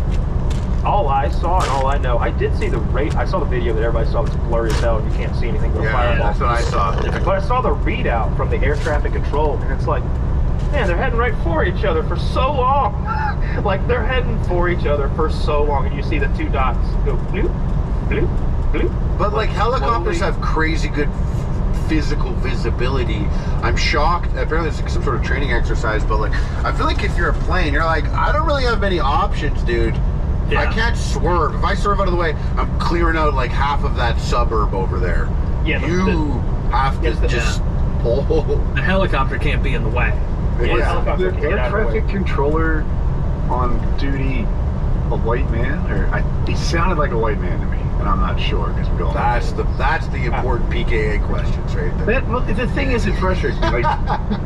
All I saw and all I know, I did see I saw the video that everybody saw that's blurry as hell and you can't see anything but a fireball. That's what I saw. But I saw the readout from the air traffic control, and it's like, man, they're heading right for each other for so long. They're heading for each other for so long, and you see the 2 dots go bloop, bloop, bloop. But helicopters have crazy good physical visibility. I'm shocked. Apparently it's some sort of training exercise, but I feel like if you're a plane, you're I don't really have many options, dude. Yeah. I can't swerve. If I swerve out of the way, I'm clearing out half of that suburb over there. Yeah, you have to just pull. The helicopter can't be in the way. Yeah. The air traffic controller on duty a white man? He sounded like a white man to me, and I'm not sure because we're going. That's the important PKA questions right there. The thing is, it frustrates me.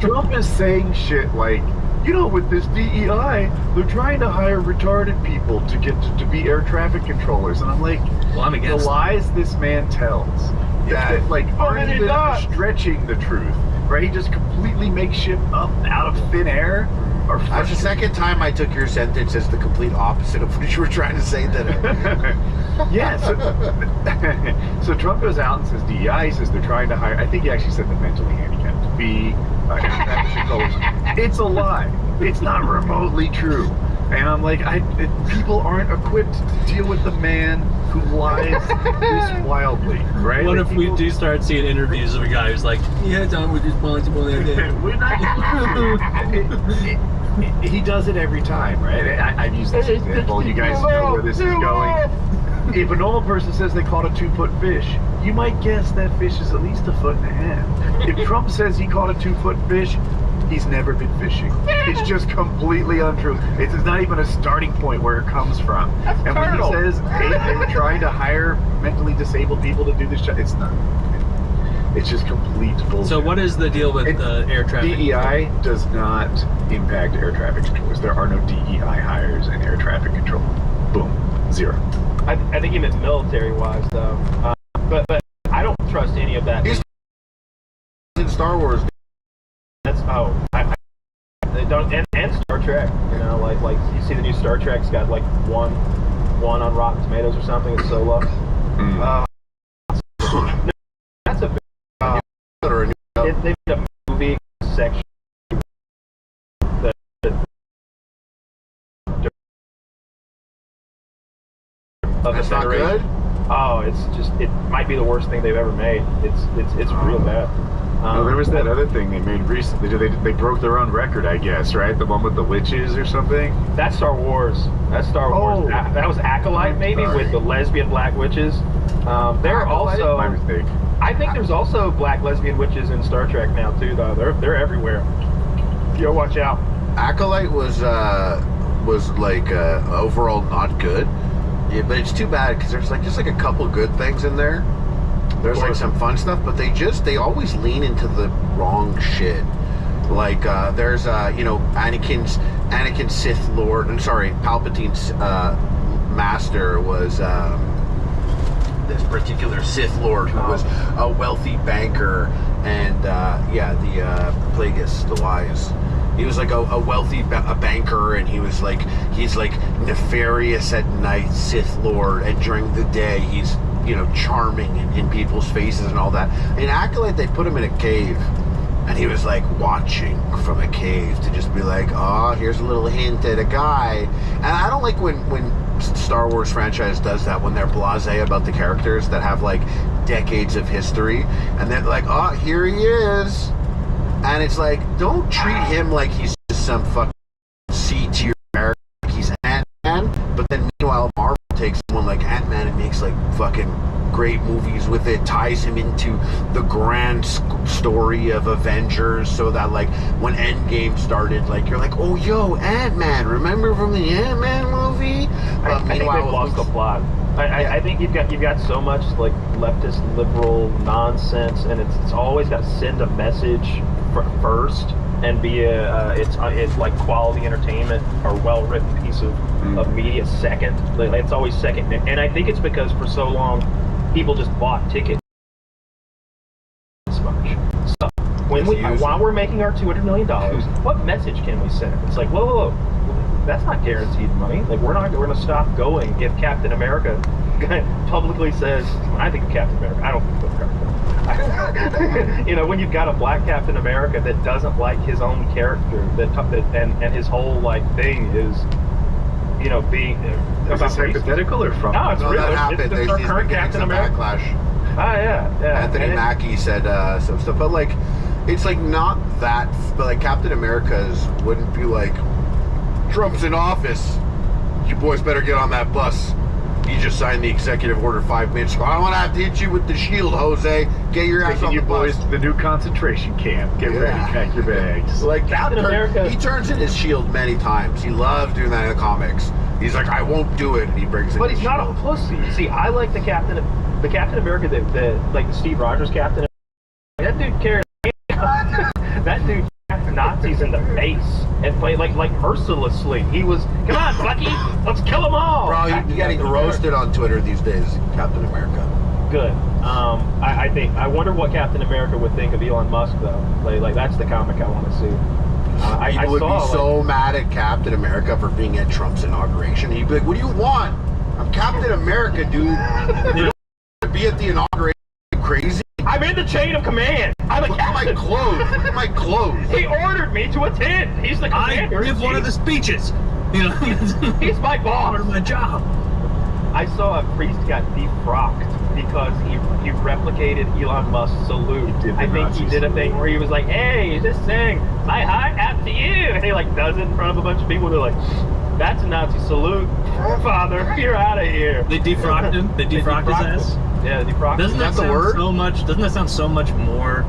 Trump is saying shit with this DEI, they're trying to hire retarded people to get to be air traffic controllers, and I'm like, well, I'm against the lies this man tells. Yeah, aren't even stretching the truth, right? He just completely makes shit up out of thin air. That's the second time I took your sentence as the complete opposite of what you were trying to say today. Yeah, so Trump goes out and says DEI, says they're trying to hire, I think he actually said the mentally handicapped to be it's a lie. It's not remotely true. And I'm like, people aren't equipped to deal with the man who lies this wildly, right? What if we do start seeing interviews of a guy who's like, yeah, Tom, we're responsible. We're not. He does it every time, right? I've used this example. You guys know where this is going. If a normal person says they caught a 2-foot fish, you might guess that fish is at least 1.5 foot. If Trump says he caught a 2-foot fish, he's never been fishing. It's just completely untrue. It's not even a starting point where it comes from. And when he says, hey, they were trying to hire mentally disabled people to do this job, it's not. It's just complete bullshit. So what is the deal with air traffic? DEI does not impact air traffic controllers. There are no DEI hires in air traffic control. Boom. 0. I think he meant military-wise, though. But I don't trust any of that. He's in Star Wars. Oh, they don't, and Star Trek. You know, like you see the new Star Trek's got like one on Rotten Tomatoes or something. It's so low. That's a big. They made a movie section. That's not good. Oh, it's just, it might be the worst thing they've ever made. It's real bad. No, there was that other thing they made recently. They broke their own record, I guess, right? The one with the witches or something. That's Star Wars. That's Star Wars. Oh. That was Acolyte, maybe, with the lesbian black witches. They're Acolyte? also. My mistake. I think there's also black lesbian witches in Star Trek now too, though. They're everywhere. Yo, watch out. Acolyte was like overall not good. Yeah, but it's too bad because there's like just like a couple good things in there. There's like some fun stuff, but they always lean into the wrong shit. Like there's you know, Anakin Sith Lord. I'm sorry, Palpatine's master was this particular Sith Lord who was a wealthy banker, and yeah, the Plagueis, the Wise. He was like a wealthy banker, and he's like nefarious at night, Sith Lord, and during the day he's, you know, charming in people's faces and all that. In Acolyte, they put him in a cave, and he was like watching from a cave to just be like, oh, here's a little hint at a guy. And I don't like when Star Wars franchise does that, when they're blasé about the characters that have like decades of history, and they're like, oh, here he is. And it's like, don't treat him like he's just some fucking C-tier character, like he's Ant-Man. But then meanwhile, Marvel takes someone like Ant-Man and makes like fucking great movies with it, ties him into the grand story of Avengers, so that like when Endgame started, like you're like, oh yo, Ant-Man, remember from the Ant-Man movie? I think they've lost the plot. I think you've got so much like leftist liberal nonsense, and it's always got to send a message first and be it's like quality entertainment or well written piece of media second. Like, it's always second, and I think it's because for so long people just bought tickets. So while we're making our $200 million, what message can we send? It's like, whoa. That's not guaranteed money. Like, we're going to stop going if Captain America publicly says, I think of Captain America. I don't think of Captain America. You know, when you've got a black Captain America that doesn't like his own character, and his whole like thing is, you know, being is this hypothetical or from? No, it's real. That happened. It's our current Captain America. Backlash. Ah, yeah. Anthony Mackie said some stuff, but like, it's like not that. But like, Captain America's wouldn't be like, Trump's in office, you boys better get on that bus. He just signed the executive order 5 minutes ago. I don't want to have to hit you with the shield, Jose. Get your ass on the bus. Boys to the new concentration camp. Get ready, pack your bags. Like, Captain America. He turns in his shield many times. He loves doing that in the comics. He's like, I won't do it, and he brings in But his he's not shield. a pussy. See, I like the Captain America that like the Steve Rogers Captain. That dude cares. That dude attacked Nazis in the face and played like mercilessly. He was, come on, Bucky, let's kill them all. Bro, you're getting roasted on Twitter these days, Captain America. Good. I wonder what Captain America would think of Elon Musk though. Like that's the comic I want to see. People would be so mad at Captain America for being at Trump's inauguration. He'd be like, what do you want? I'm Captain America, dude. You don't want to be at the inauguration. Are you crazy? I'm in the chain of command. I'm a Look at captain. my clothes. Look at my clothes. He ordered me to attend. He's the commander. I give one of the speeches. You know, He's my boss. part of my job. I saw a priest got defrocked because he replicated Elon Musk's salute. I think he did a thing where he was like, hey, just saying, my heart out to you. And he like does it in front of a bunch of people. They're like, that's a Nazi salute. Father, you're out of here. They defrocked him. They defrocked his ass. Yeah, defrocked. Doesn't that the sound word? so much? Doesn't that sound so much more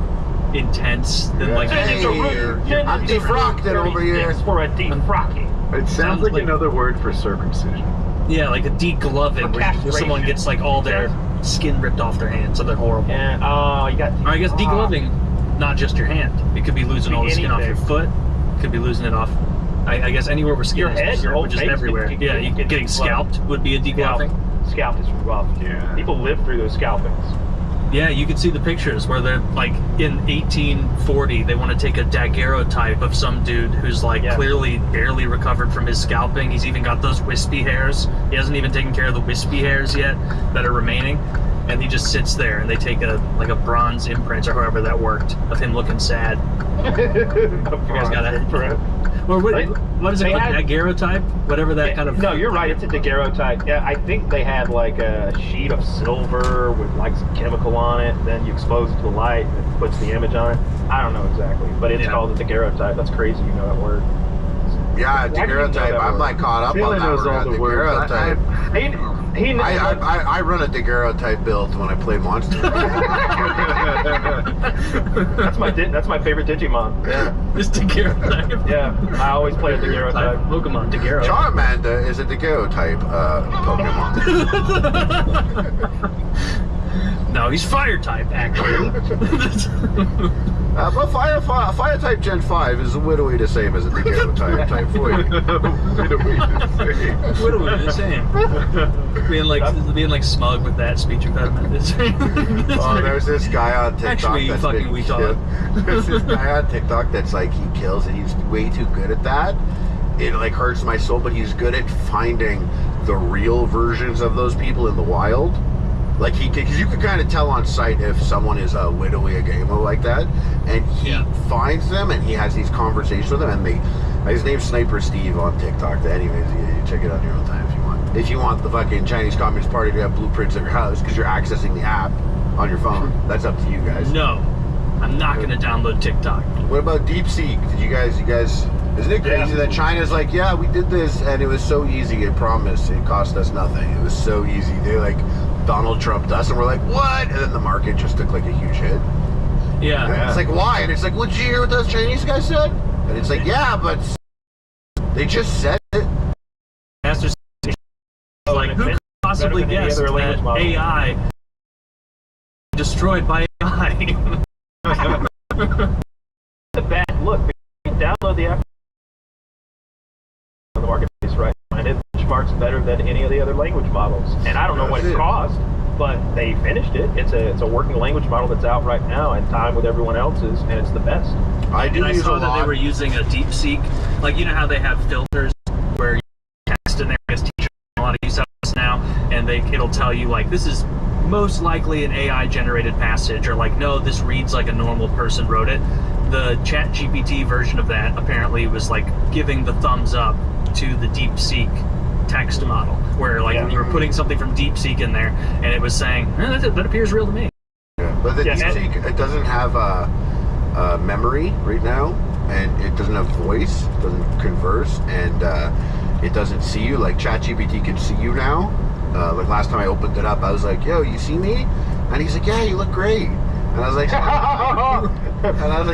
intense than like? Hey, I'm defrocked over here. For a defrocking. It sounds like another word for circumcision. Yeah, like a degloving, where someone gets like all their skin ripped off their hand, so they're horrible. And oh, you got. Or I guess degloving, not just your hand. It could be losing all the skin off your foot. Could be losing it off. I guess anywhere where skin Your is, head, your whole just face everywhere. can Yeah, get getting scalped would be a degloving. Scalp is rough. Yeah. People live through those scalpings. Yeah, you can see the pictures where they're like in 1840, they want to take a daguerreotype of some dude who's like clearly barely recovered from his scalping. He's even got those wispy hairs. He hasn't even taken care of the wispy hairs yet that are remaining. And he just sits there and they take a bronze imprint or however that worked of him looking sad. You guys got that? Or what is it called? Daguerreotype? Whatever that kind of... No, you're right. It's a daguerreotype. Yeah, I think they had like a sheet of silver with like some chemical on it. Then you expose it to the light and it puts the image on it. I don't know exactly, but it's called a daguerreotype. That's crazy. You know that word. Yeah, daguerreotype. I'm like caught up on that word. Daguerreotype. I run a daguerreotype build when I play Monster. That's my favorite Digimon. Yeah, this daguerreotype. Yeah, I always play a daguerreotype. Pokemon daguerreotype. Charmander is a daguerreotype Pokemon. No, he's fire type actually. But fire type Gen 5 is literally the same as a daguerreotype type 4. Literally the same. Being like smug with that speech impediment. There's this guy on TikTok Actually, that's fucking retard. There's this guy on TikTok that's like, he kills and he's way too good at that. It like hurts my soul, but he's good at finding the real versions of those people in the wild. Like because you can kind of tell on sight if someone is literally a gamer like that, and he finds them and he has these conversations with them, and his name's Sniper Steve on TikTok. Anyways, you check it out on your own time if you want. If you want the fucking Chinese Communist Party to have blueprints of your house because you're accessing the app on your phone, that's up to you guys. No, I'm not gonna download TikTok. What about DeepSeek? Did you guys? Isn't it crazy that China's like, yeah, we did this and it was so easy. I promise, it cost us nothing. It was so easy. They like Donald Trumped us, and we're like, what? And then the market just took like a huge hit. Yeah. It's like, why? And it's like, well, did you hear what those Chinese guys said? And it's like, yeah, but they just said it. Like, who could possibly guess that AI destroyed by AI? It's a bad look. You can download the app on the marketplace right now, and it benchmarks better than any of the other language models. And I don't know what it cost, but they finished it. It's a working language model that's out right now in time with everyone else's, and it's the best. I saw that they were using a DeepSeek. Like, you know how they have filters where you text in there as teacher, a lot of use of this now, and it'll tell you like, this is most likely an AI generated passage, or like, no, this reads like a normal person wrote it. The ChatGPT version of that apparently was like giving the thumbs up to the DeepSeek text model, where like you were putting something from DeepSeek in there, and it was saying, that appears real to me. Yeah, but the DeepSeek, it doesn't have memory right now, and it doesn't have voice, it doesn't converse, and it doesn't see you. Like ChatGPT can see you now. Like last time I opened it up, I was like, yo, you see me? And he's like, yeah, you look great. And I was like,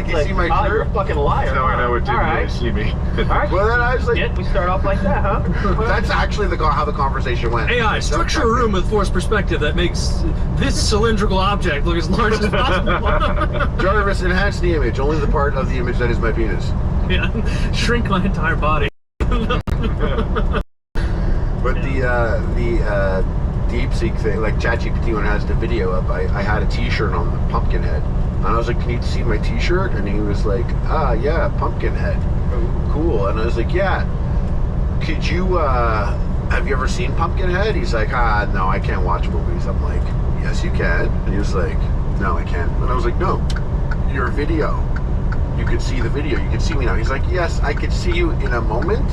you see my shirt? You're a fucking liar. Now I know what you see me. All right. Well, then I was like, we start off like that, huh? That's actually how the conversation went. AI, structure a room with forced perspective that makes this cylindrical object look as large as possible. Jarvis, enhance the image, only the part of the image that is my penis. Yeah, shrink my entire body. But the DeepSeek thing, like ChatGPT, when it has the video up, I had a T-shirt on the pumpkin head, and I was like, "Can you see my T-shirt?" And he was like, yeah, pumpkin head, cool." And I was like, "Yeah, could you have you ever seen Pumpkinhead?" He's like, "No, I can't watch movies." I'm like, "Yes, you can." And he was like, "No, I can't." And I was like, "No, your video, you could see the video, you can see me now." He's like, "Yes, I could see you in a moment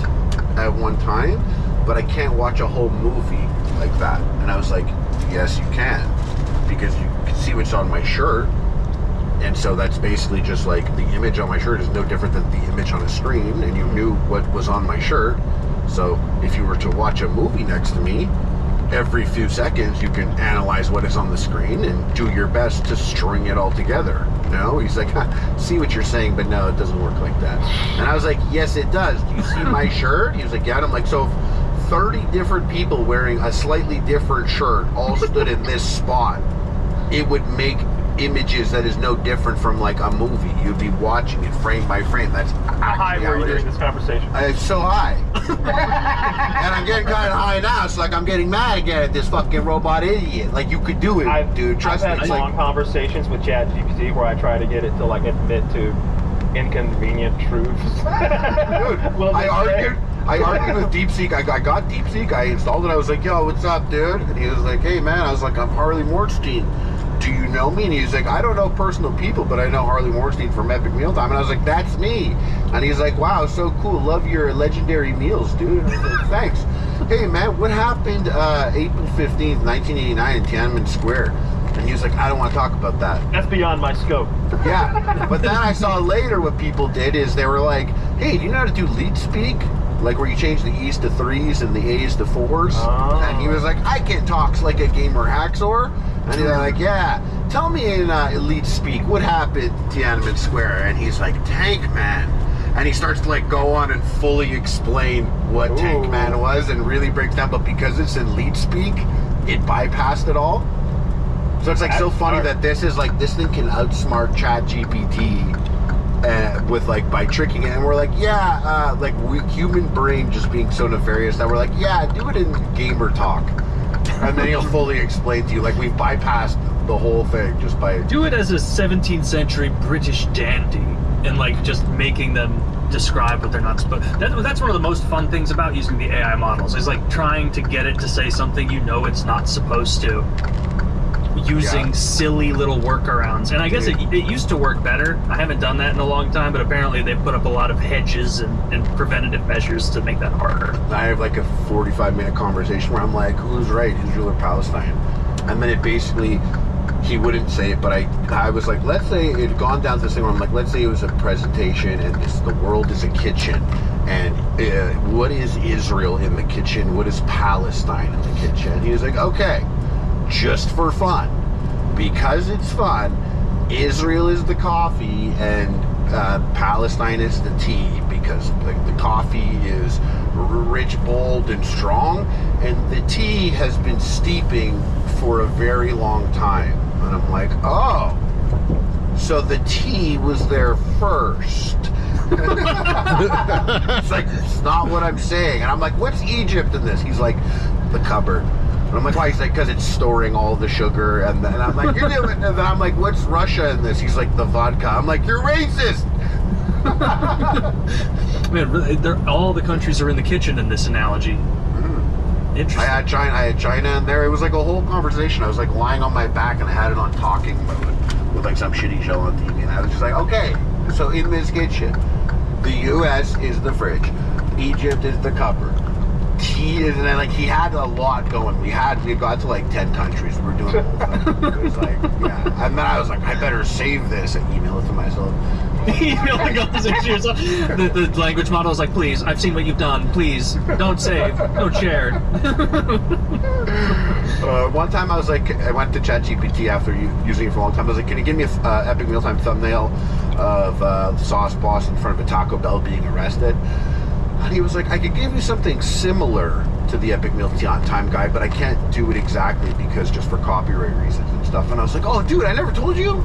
at one time, but I can't watch a whole movie like that." And I was like, "Yes, you can, because you can see what's on my shirt, and so that's basically just like the image on my shirt is no different than the image on a screen, and you knew what was on my shirt. So if you were to watch a movie next to me, every few seconds you can analyze what is on the screen and do your best to string it all together." No, he's like, "See what you're saying, but no, it doesn't work like that." And I was like, "Yes, it does. Do you see my shirt?" He was like, "Yeah." And I'm like, "So if 30 different people wearing a slightly different shirt all stood in this spot, it would make images that is no different from like a movie. You'd be watching it frame by frame. That's How high actually were you how it during is. this conversation? It's so high. And I'm getting kind of high now. It's like I'm getting mad again at this fucking robot idiot. Like, you could do it, dude. Trust me. I've had It's long like, conversations with ChatGPT where I try to get it to like admit to inconvenient truths. dude, I argued with DeepSeek. I got DeepSeek. I installed it. I was like, yo, what's up, dude? And he was like, hey, man. I was like, I'm Harley Morstein. Do you know me? And he's like, I don't know personal people, but I know Harley Morstein from Epic Mealtime. And I was like, that's me. And he's like, wow, so cool. Love your legendary meals, dude. And I was like, thanks. Hey, man, what happened April 15th, 1989 in Tiananmen Square? And he was like, I don't want to talk about that. That's beyond my scope. Yeah, but then I saw later what people did is they were like, hey, do you know how to do lead speak? Like where you change the E's to 3s and the A's to 4s. Oh. And he was like, I can talk like a gamer hacksaw. And he's like, yeah, tell me in elite speak, what happened Tiananmen Square? And he's like, Tank Man. And he starts to like go on and fully explain what Tank Man was and really breaks down. But because it's in lead speak, it bypassed it all. So it's like That's so funny smart. that this is like, this thing can outsmart ChatGPT with like by tricking it. And we're like, yeah, like human brain just being so nefarious that we're like, yeah, do it in gamer talk. And then he'll fully explain to you, like, we've bypassed the whole thing just by... Do it as a 17th century British dandy and like just making them describe what they're not supposed. That's one of the most fun things about using the AI models is like trying to get it to say something you know it's not supposed to, using silly little workarounds. And I guess it used to work better. I haven't done that in a long time, but apparently they've put up a lot of hedges and preventative measures to make that harder. I have like a 45-minute conversation where I'm like, who's right, Israel or Palestine? And then it basically, he wouldn't say it, but I was like, let's say it had gone down to this thing where I'm like, let's say it was a presentation and the world is a kitchen. And what is Israel in the kitchen? What is Palestine in the kitchen? And he was like, okay, just for fun, because it's fun, Israel is the coffee and Palestine is the tea, because like the coffee is rich, bold, and strong, and the tea has been steeping for a very long time. And I'm like, oh, so the tea was there first. It's like, it's not what I'm saying. And I'm like, what's Egypt in this? He's like, the cupboard. And I'm like, why? He's like, because it's storing all the sugar. And then I'm like, you're doing. And then I'm like, what's Russia in this? He's like, the vodka. I'm like, you're racist. Man, all the countries are in the kitchen in this analogy. Interesting. I had China in there. It was like a whole conversation. I was like lying on my back and I had it on talking mode with like some shitty show on TV. And I was just like, okay, so in this kitchen, the U.S. is the fridge, Egypt is the cupboard. He is, and then like he had a lot going. We got to like 10 countries. We were doing the whole thing. It was like, yeah. And then I was like, I better save this and email it to myself. Email the conversation yourself. The language model is like, please, I've seen what you've done. Please, don't save, don't share. One time I was like, I went to ChatGPT after using it for a long time. I was like, can you give me an Epic Mealtime thumbnail of the Sauce Boss in front of a Taco Bell being arrested? And he was like, I could give you something similar to the Epic Mealtime guy, but I can't do it exactly because just for copyright reasons and stuff. And I was like, oh, dude, I never told you.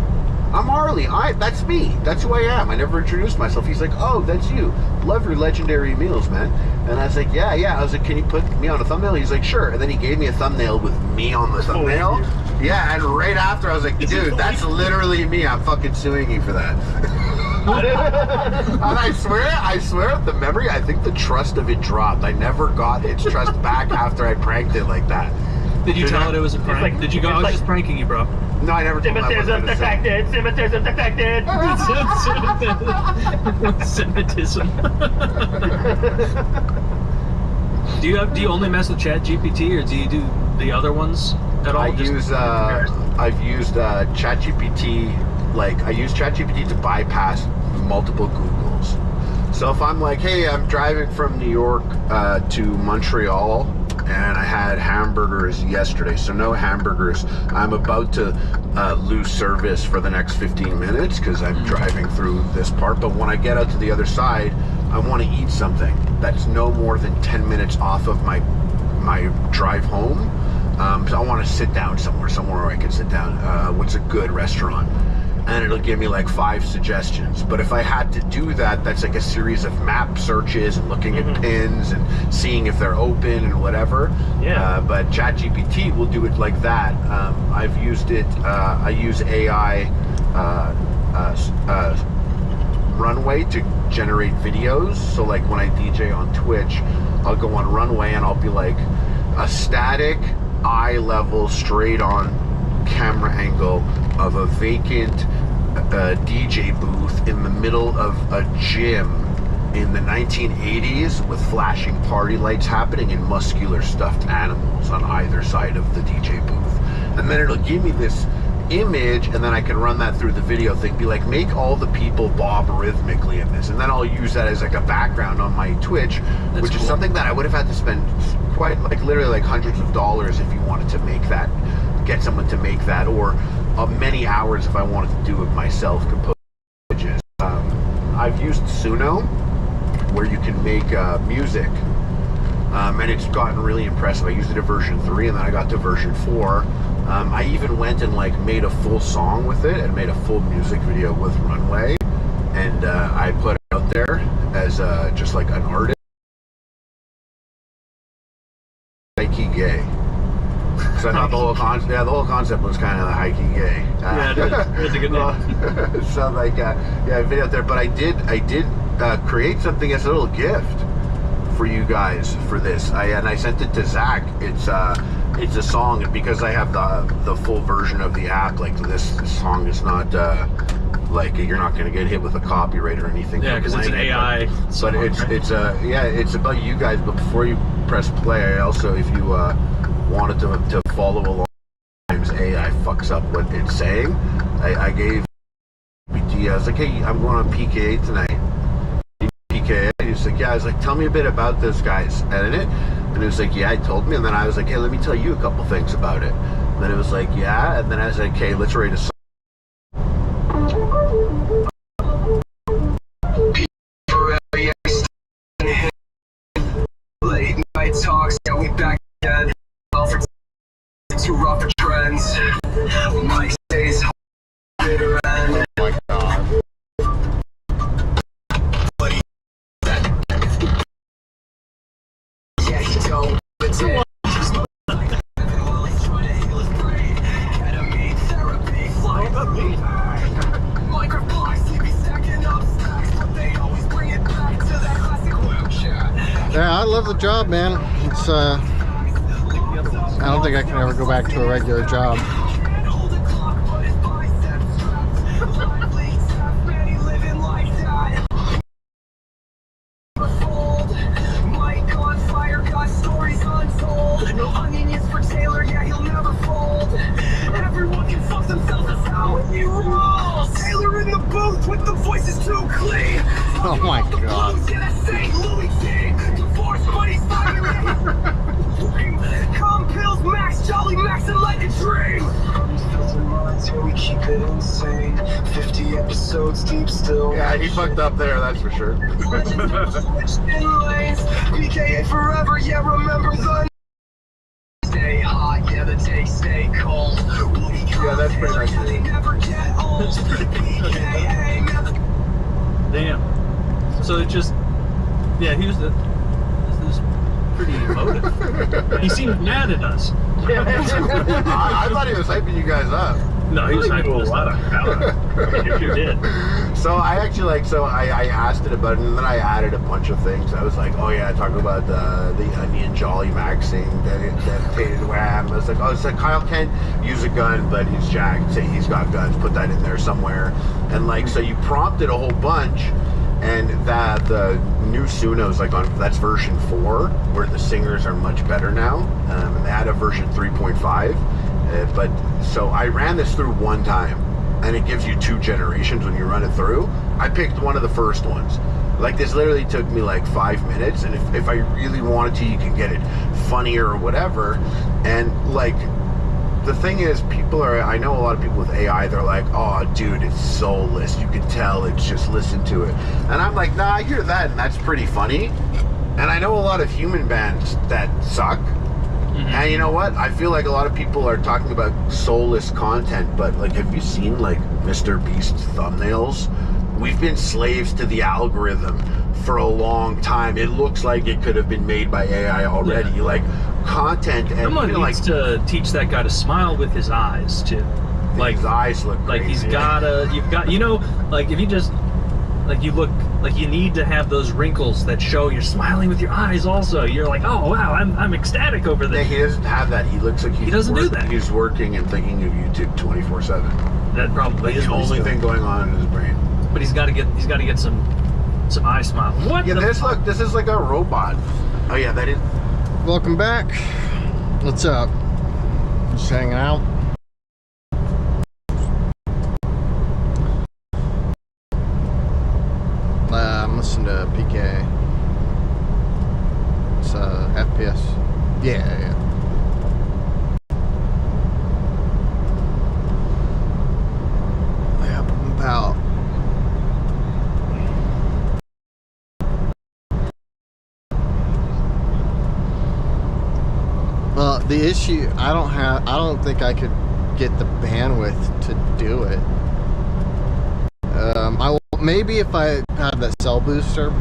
I'm Harley. That's me. That's who I am. I never introduced myself. He's like, oh, that's you. Love your legendary meals, man. And I was like, yeah. I was like, can you put me on a thumbnail? He's like, sure. And then he gave me a thumbnail with me on the thumbnail. Yeah, and right after I was like, dude, that's literally me. I'm fucking suing you for that. And I swear, the memory, I think the trust of it dropped. I never got its trust back after I pranked it like that. Did you tell it it was a prank? like- Did you go, I was just pranking you, bro? No, I never told him I wasn't Semitism gonna say. detected! Semitism detected! Semitism. Do you only mess with ChatGPT, or do you do the other ones at all? I've used ChatGPT, like I use ChatGPT to bypass multiple Googles. So if I'm like, hey, I'm driving from New York to Montreal and I had hamburgers yesterday, so no hamburgers. I'm about to lose service for the next 15 minutes because I'm driving through this part, but when I get out to the other side, I want to eat something that's no more than 10 minutes off of my drive home. So I want to sit down somewhere where I can sit down. What's a good restaurant? And it'll give me like 5 suggestions. But if I had to do that, that's like a series of map searches and looking at pins and seeing if they're open and whatever. Yeah. But ChatGPT will do it like that. I've used it. I use AI Runway to generate videos. So like when I DJ on Twitch, I'll go on Runway and I'll be like a static eye level straight on camera angle of a vacant DJ booth in the middle of a gym in the 1980s with flashing party lights happening and muscular stuffed animals on either side of the DJ booth. And then it'll give me this image, and then I can run that through the video thing, be like, make all the people bob rhythmically in this, and then I'll use that as like a background on my Twitch. That's which cool. Is something that I would have had to spend quite like literally like hundreds of dollars if you wanted to make that, get someone to make that, or many hours if I wanted to do it myself, compose images. I've used Suno, where you can make music, and it's gotten really impressive. I used it at version 3, and then I got to version 4. I even went and like made a full song with it and made a full music video with Runway, and I put it out there as just like an artist. High-key gay. So I thought the whole concept was kind of high-key gay. Yeah, it is. It's a good name. So like, yeah, video out there. But I did create something as a little gift for you guys for this. I sent it to Zach. It's a song, and because I have the full version of the app, like this song is not like you're not going to get hit with a copyright or anything. Yeah, because it's an AI. But it's about you guys. But before you press play, I also, if you wanted to follow along, sometimes AI fucks up what it's saying. I gave BT. I was like, hey, I'm going on PKA tonight. PKA. He's like, yeah. I was like, tell me a bit about those guys. And it was like, yeah, I told me. And then I was like, hey, let me tell you a couple things about it. And then it was like, yeah. And then I was like, okay, let's write a song. Late night talks, yeah, we back again. Too rough for trends. My days bitter end. Oh my god. Yeah, he don't. Yeah, I love the job, man. It's I don't think I can ever go back to a regular job. Oh my god. Pills, Max, Jolly Max, and like a dream. We keep it insane. 50 episodes deep still. Yeah, he fucked up there, that's for sure. BKA forever, yeah, remember the stay hot, yeah, the days stay cold. Yeah, that's pretty nice. That's pretty good. Damn. So it just, yeah, he was pretty emotive. He seemed mad at us. I thought he was hyping you guys up. No, he was hyping us up. You sure did. So I actually I asked it about it, and then I added a bunch of things. I was like, oh yeah, talk about the Onion Jolly Maxing, dedicated wham. I was like, oh, it's like Kyle can't use a gun, but he's jacked. Say he's got guns. Put that in there somewhere. And like, so you prompted a whole bunch. And that the new Suno's like that's version 4, where the singers are much better now. And they had a version 3.5. But so I ran this through one time, and it gives you 2 generations when you run it through. I picked one of the first ones. Like, this literally took me like 5 minutes, and if I really wanted to, you can get it funnier or whatever. And like, the thing is, I know a lot of people with AI, they're like, oh dude, it's soulless, you can tell, it's just listen to it. And I'm like, nah, I hear that, and that's pretty funny. And I know a lot of human bands that suck. And you know what? I feel like a lot of people are talking about soulless content, but like, have you seen like Mr. Beast's thumbnails? We've been slaves to the algorithm for a long time. It looks like it could have been made by AI already. Yeah. Like content, and Someone needs to teach that guy to smile with his eyes too. Like his eyes look like crazy. you've got, you know, like if you just, like you look, like you need to have those wrinkles that show you're smiling with your eyes also. You're like, oh wow, I'm ecstatic over Yeah, this. he doesn't have that. He looks like He doesn't do that. He's working and thinking of YouTube 24/7. That probably Like is the what he's only doing. thing going on in his brain. But he's got to get some eye smile. What? Yeah, the look, this is like a robot. Oh yeah, that is. Welcome back. What's up? Just hanging out. I'm listening to PK. It's FPS. Yeah. Yeah, I'm about. Well, the issue, I don't think I could get the bandwidth to do it. Maybe if I had that cell booster,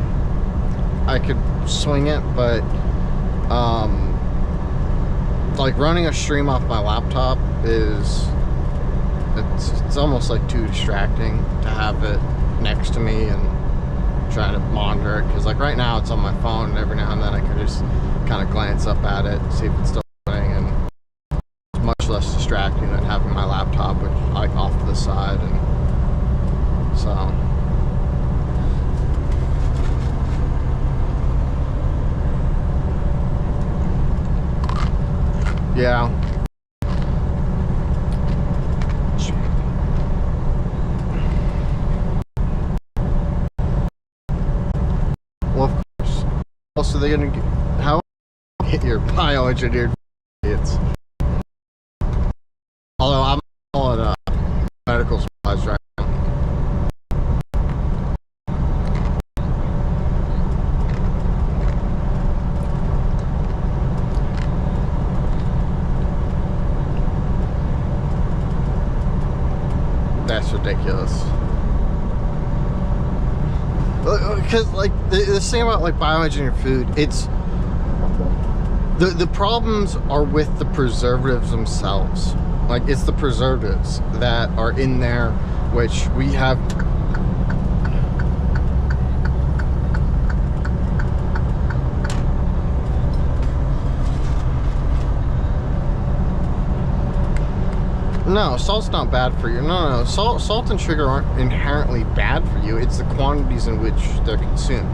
I could swing it, but like running a stream off my laptop it's almost like too distracting to have it next to me and trying to monitor it, because like right now it's on my phone and every now and then I can just kind of glance up at it and see if it's still running, and it's much less distracting than having my laptop which like off to the side. And so yeah. Well, of course. Also, they're gonna how get your bioengineered kids. Although I'm calling medical supplies right now. That's ridiculous. Because like the thing about like bioengineered food, it's the problems are with the preservatives themselves. Like it's the preservatives that are in there, which we have. No, salt's not bad for you. No. Salt and sugar aren't inherently bad for you. It's the quantities in which they're consumed.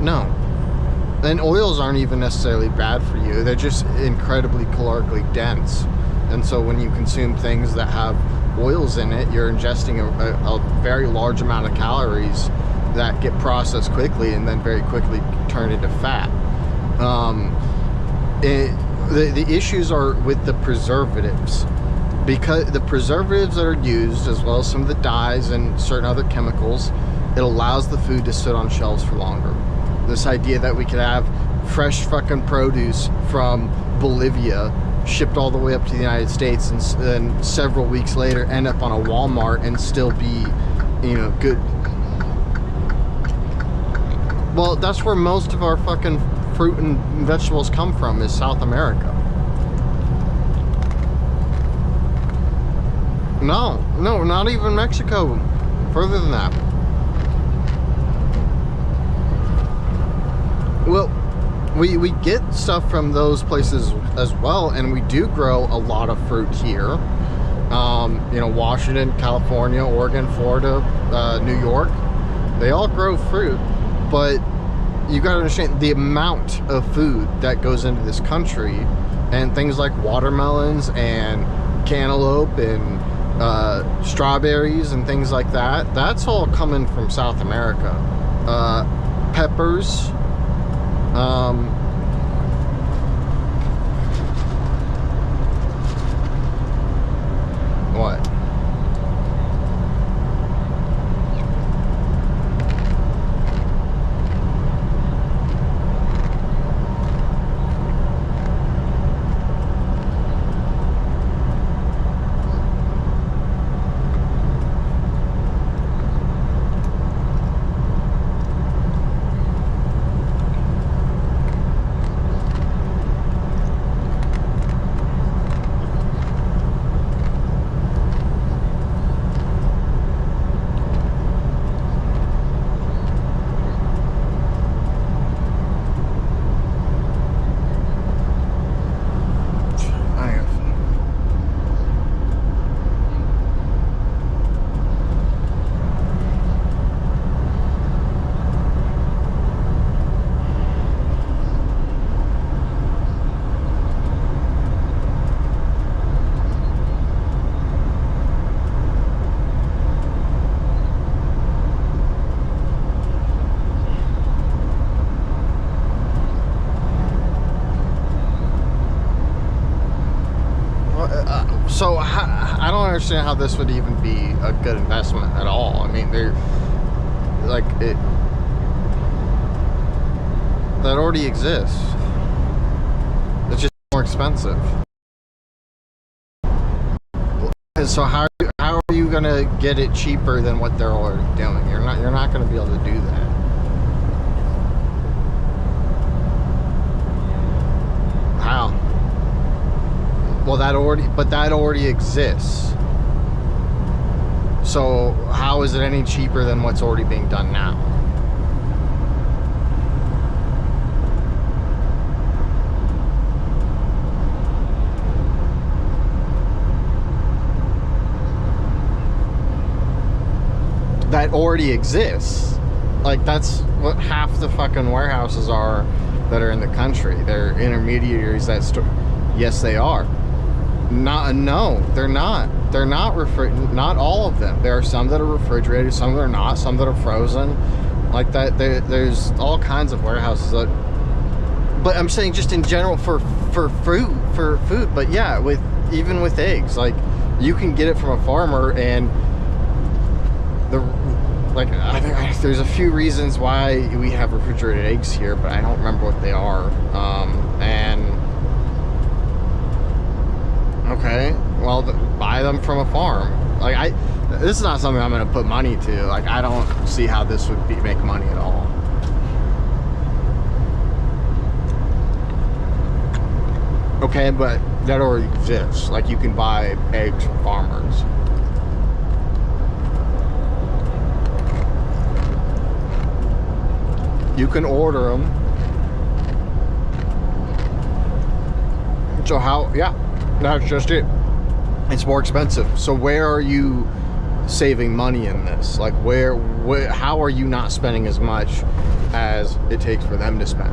No. And oils aren't even necessarily bad for you. They're just incredibly calorically dense. And so when you consume things that have oils in it, you're ingesting a very large amount of calories that get processed quickly and then very quickly turn into fat. The issues are with the preservatives, because the preservatives that are used, as well as some of the dyes and certain other chemicals, it allows the food to sit on shelves for longer. This idea that we could have fresh fucking produce from Bolivia shipped all the way up to the United States and then several weeks later end up on a Walmart and still be, you know, good. Well, that's where most of our fucking fruit and vegetables come from, is South America. No, not even Mexico. Further than that. Well, we get stuff from those places as well, and we do grow a lot of fruit here. You know, Washington, California, Oregon, Florida, New York, they all grow fruit, but you got to understand the amount of food that goes into this country, and things like watermelons and cantaloupe and strawberries and things like that, that's all coming from South America. Peppers, what? understand how this would even be a good investment at all. I mean, they're like it that already exists. It's just more expensive. So how are you gonna get it cheaper than what they're already doing? You're not gonna be able to do that. How? Well, that already exists. So how is it any cheaper than what's already being done now? That already exists. Like, that's what half the fucking warehouses are that are in the country. They're intermediaries that yes, they are. No, they're not. They're not not all of them. There are some that are refrigerated, some that are not, some that are frozen. Like that, there's all kinds of warehouses that. But I'm saying just in general for food. But yeah, even with eggs, like you can get it from a farmer, and I think there's a few reasons why we have refrigerated eggs here, but I don't remember what they are. Okay, well, buy them from a farm. Like this is not something I'm going to put money to. Like, I don't see how this would make money at all. Okay, but that already exists. Like, you can buy eggs from farmers. You can order them. So yeah, that's just it. It's more expensive. So where are you saving money in this? Like, how are you not spending as much as it takes for them to spend?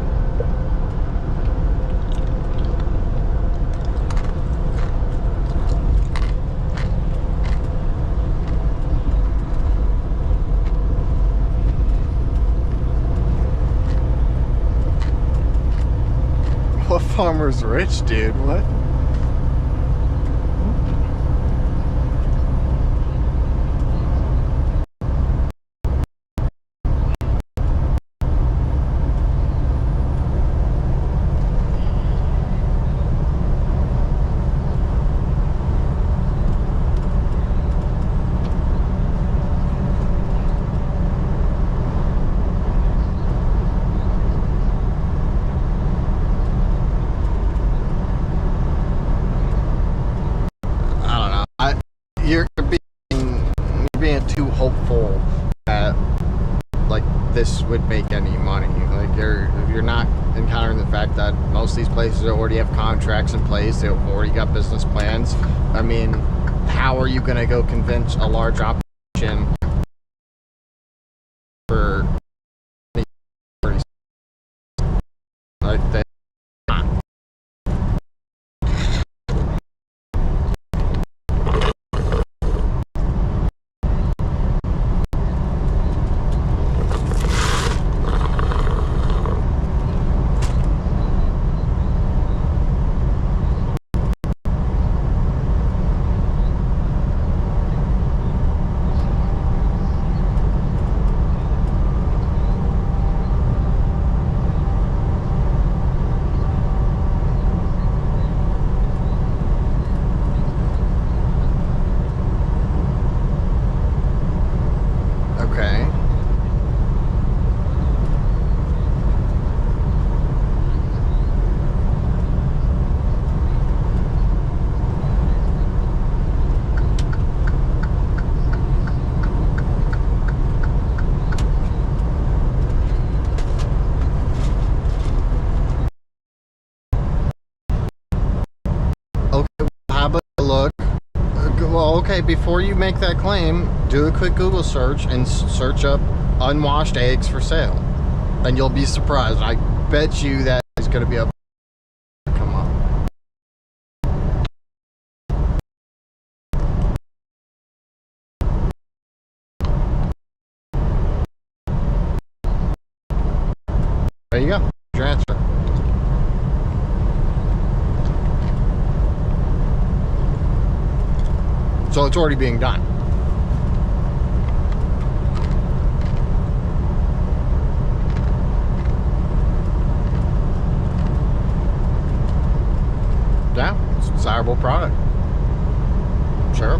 What farmer's rich, dude? What? You're being too hopeful that like this would make any money. Like you're not encountering the fact that most of these places already have contracts in place. They've already got business plans. I mean, how are you going to go convince a large operation for like that? Okay, before you make that claim, do a quick Google search and search up unwashed eggs for sale. And you'll be surprised. I bet you that is going to be a come up. There you go. Your answer. So it's already being done. Yeah, it's a desirable product. Sure.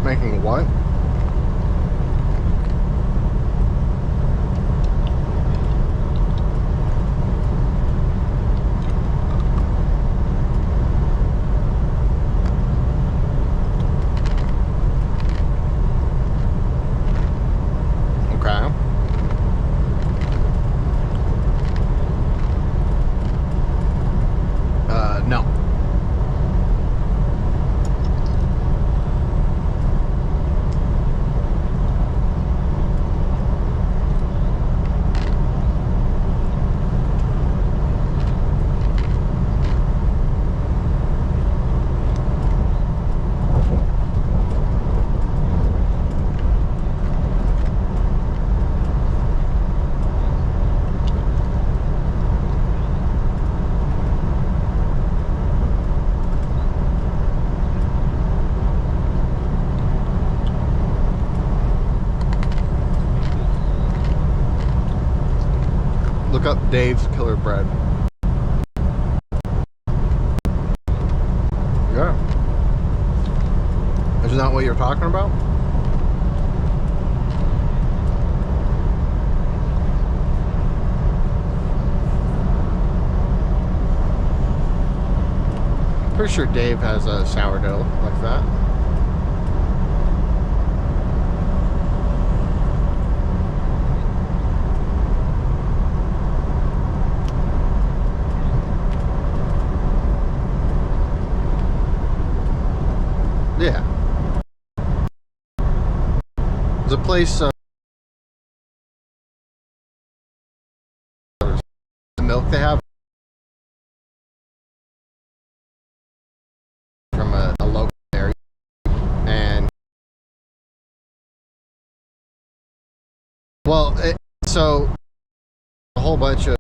Making what? Okay. No. Look up Dave's Killer Bread. Yeah. Isn't that what you're talking about? Pretty sure Dave has a sourdough like that. Yeah. There's a place, the milk they have from a local area, and well, so a whole bunch of,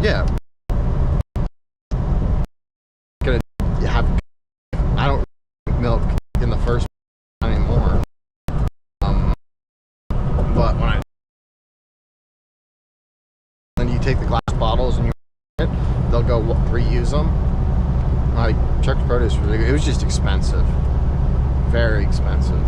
yeah, gonna have, I don't drink milk in the first anymore, but when you take the glass bottles and they'll go reuse them. Like Chuck's Produce, it was just expensive, very expensive.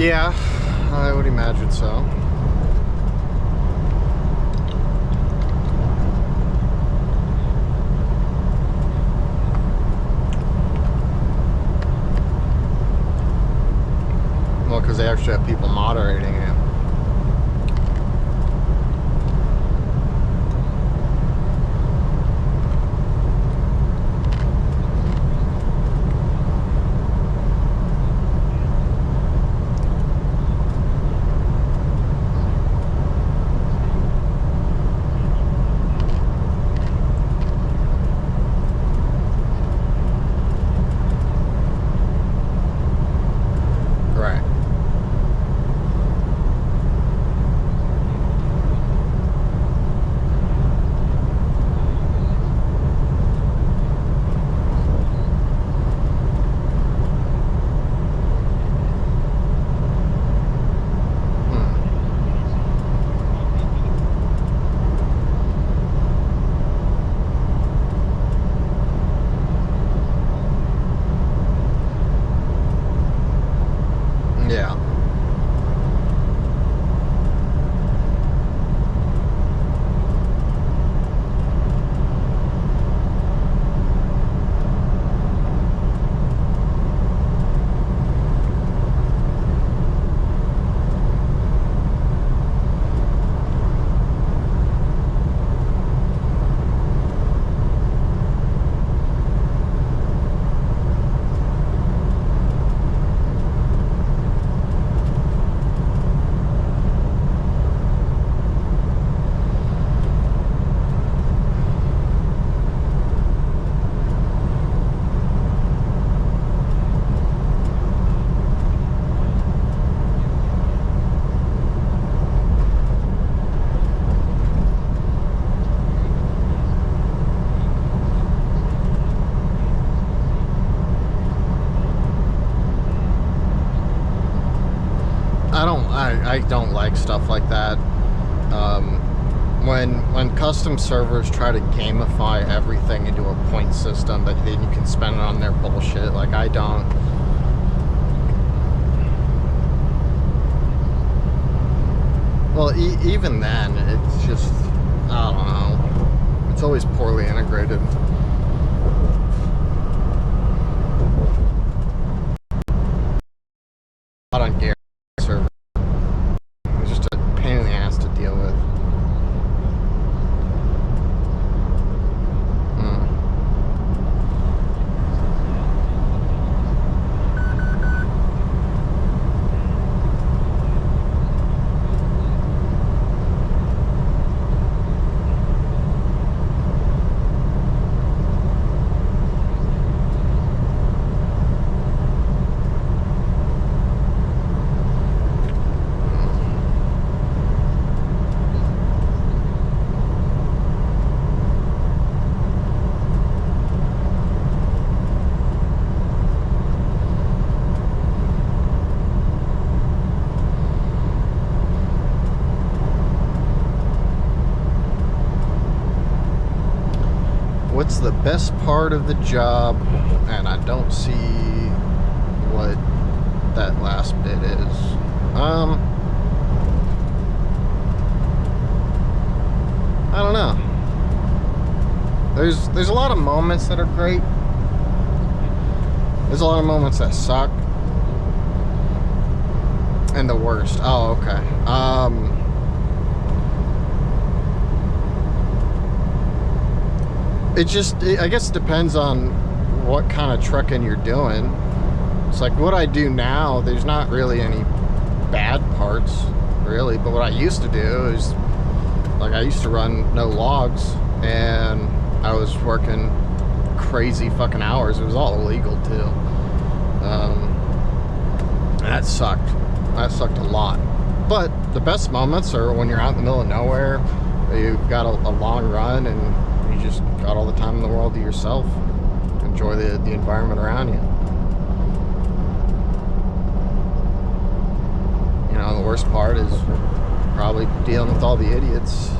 Yeah, I would imagine so. Well, because they actually have people moderating it. Right. Yeah. I don't like stuff like that. When custom servers try to gamify everything into a point system, but then you can spend it on their bullshit, like I don't. Well, even then, it's just, I don't know. It's always poorly integrated. Not on Gary server. It's just a pain in the ass to deal with. What's the best part of the job? And I don't see what that last bit is. I don't know. There's a lot of moments that are great. There's a lot of moments that suck. And the worst. Oh, okay. I guess it depends on what kind of trucking you're doing. It's like what I do now, there's not really any bad parts, really. But what I used to do is, like, I used to run no logs, and I was working crazy fucking hours. It was all illegal, too. And that sucked. That sucked a lot. But the best moments are when you're out in the middle of nowhere, you've got a long run, and you just got all the time in the world to yourself. Enjoy the environment around you. You know, the worst part is probably dealing with all the idiots.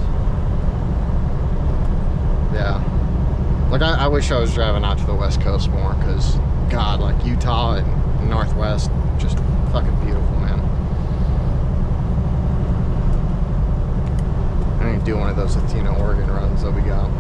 Yeah. Like, I wish I was driving out to the West Coast more, because, God, like, Utah and Northwest, just fucking beautiful, man. do one of those Athena, Oregon runs that we got.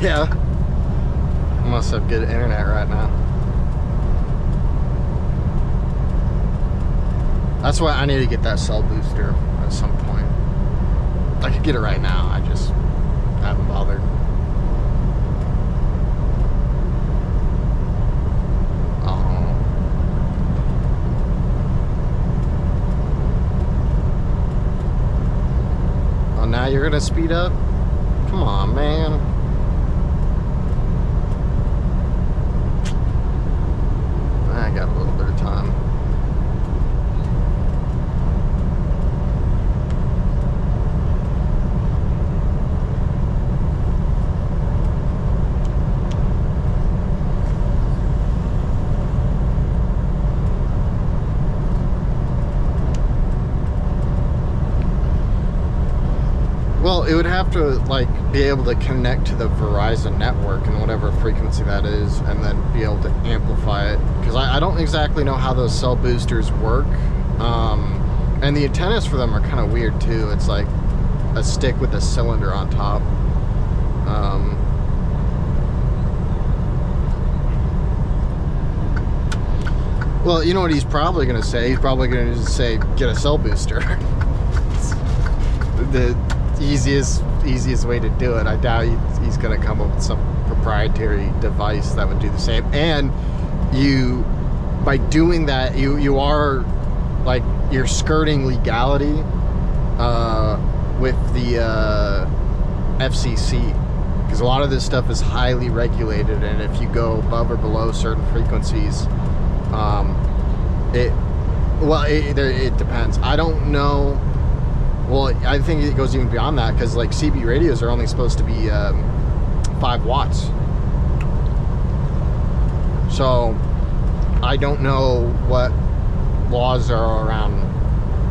Yeah. Must have good internet right now. That's why I need to get that cell booster at some point. I could get it right now, I just haven't bothered. Oh, now you're gonna speed up? Come on, man. I got a little bit of time. Well, it would have to like be able to connect to the Verizon network and whatever frequency that is, and then be able to amplify it. Because I don't exactly know how those cell boosters work, and the antennas for them are kind of weird too. It's like a stick with a cylinder on top. Well, you know what he's probably going to say? He's probably going to say, get a cell booster. The easiest way to do it. I doubt he's going to come up with some proprietary device that would do the same. And you, by doing that, you are like, you're skirting legality with the FCC, because a lot of this stuff is highly regulated, and if you go above or below certain frequencies, it depends. I don't know. Well, I think it goes even beyond that, because like CB radios are only supposed to be 5 watts. So I don't know what laws are around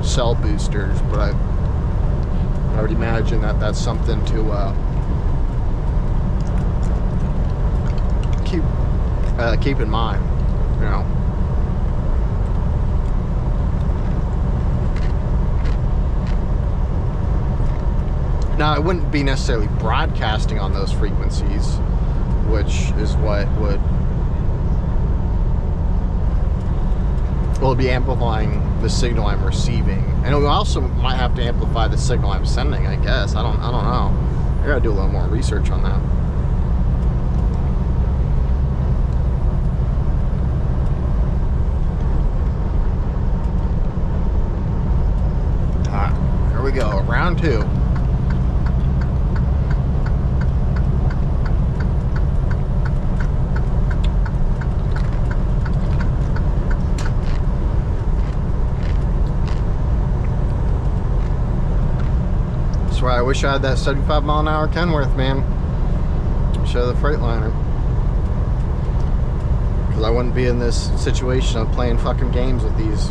cell boosters, but I would imagine that that's something to keep in mind, you know. Now, it wouldn't be necessarily broadcasting on those frequencies, which is what would... Well, it'd be amplifying the signal I'm receiving. And we also might have to amplify the signal I'm sending, I guess. I don't know. I gotta do a little more research on that. Alright, here we go. Round 2. Where I wish I had that 75 mile an hour Kenworth, man. Show the Freightliner. Because I wouldn't be in this situation of playing fucking games with this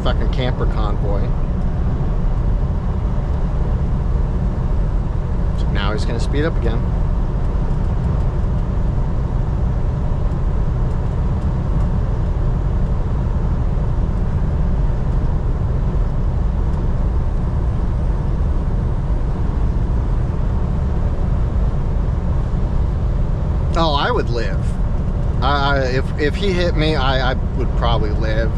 fucking camper convoy. now he's going to speed up again. Oh, I would live. If he hit me, I would probably live.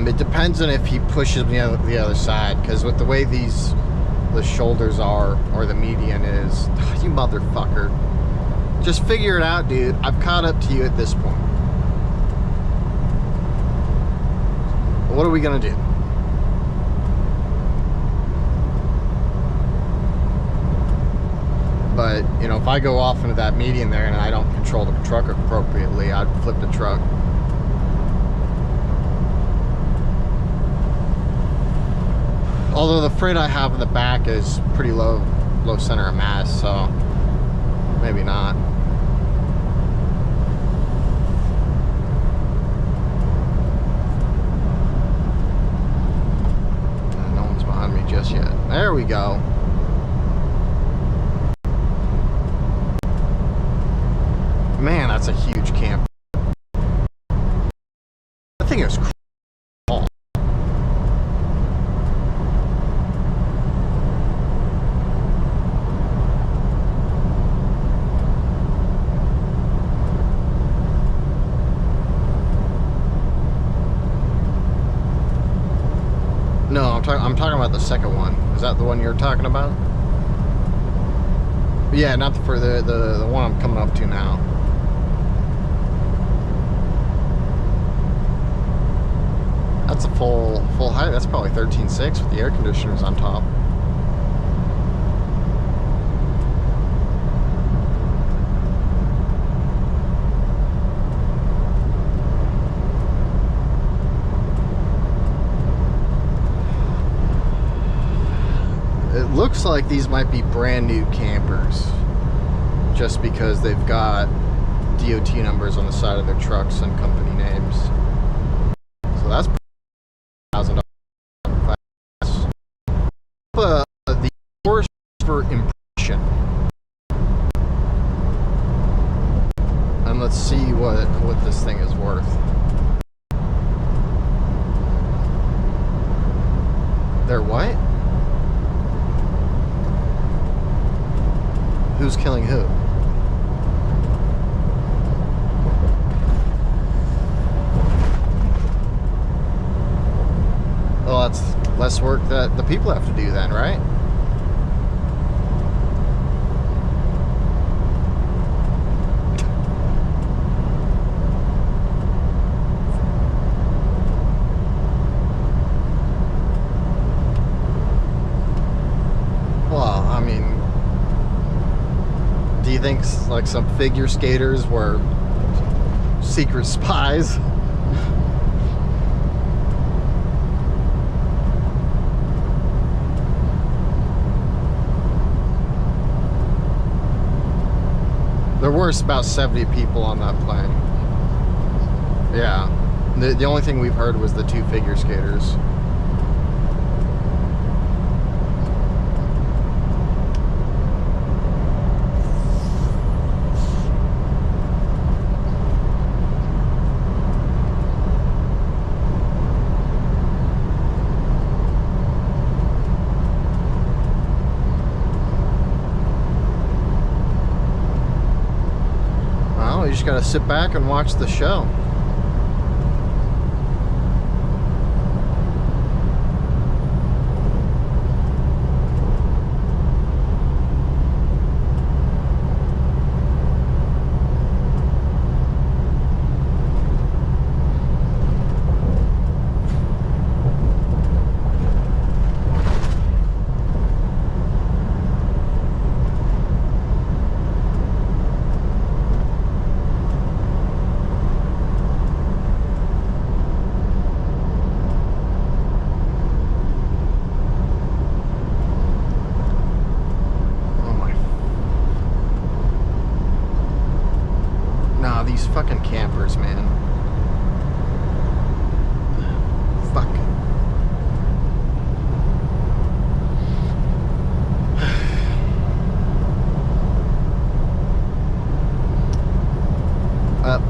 It depends on if he pushes me on the other side, because with the way the shoulders are, or the median is, you motherfucker. Just figure it out, dude. I've caught up to you at this point. What are we gonna do? But, you know, if I go off into that median there and I don't control the truck appropriately, I'd flip the truck. Although the freight I have in the back is pretty low center of mass, so maybe not. No one's behind me just yet. There we go. Man, that's a huge camp. That thing is cool. No, I'm talking about the second one. Is that the one you're talking about? Yeah, not for the one I'm coming up to now. That's a full height. That's probably 13.6 with the air conditioners on top. It looks like these might be brand new campers, just because they've got DOT numbers on the side of their trucks and company names. So that's $1,000. The horse for impression, and let's see what this thing is worth. They're what? Who's killing who? Well, that's less work that the people have to do then, right? Well, I mean, do you think like some figure skaters were secret spies? There were about 70 people on that plane. Yeah. The only thing we've heard was the two figure skaters. You just gotta sit back and watch the show. These fucking campers, man. Fuck.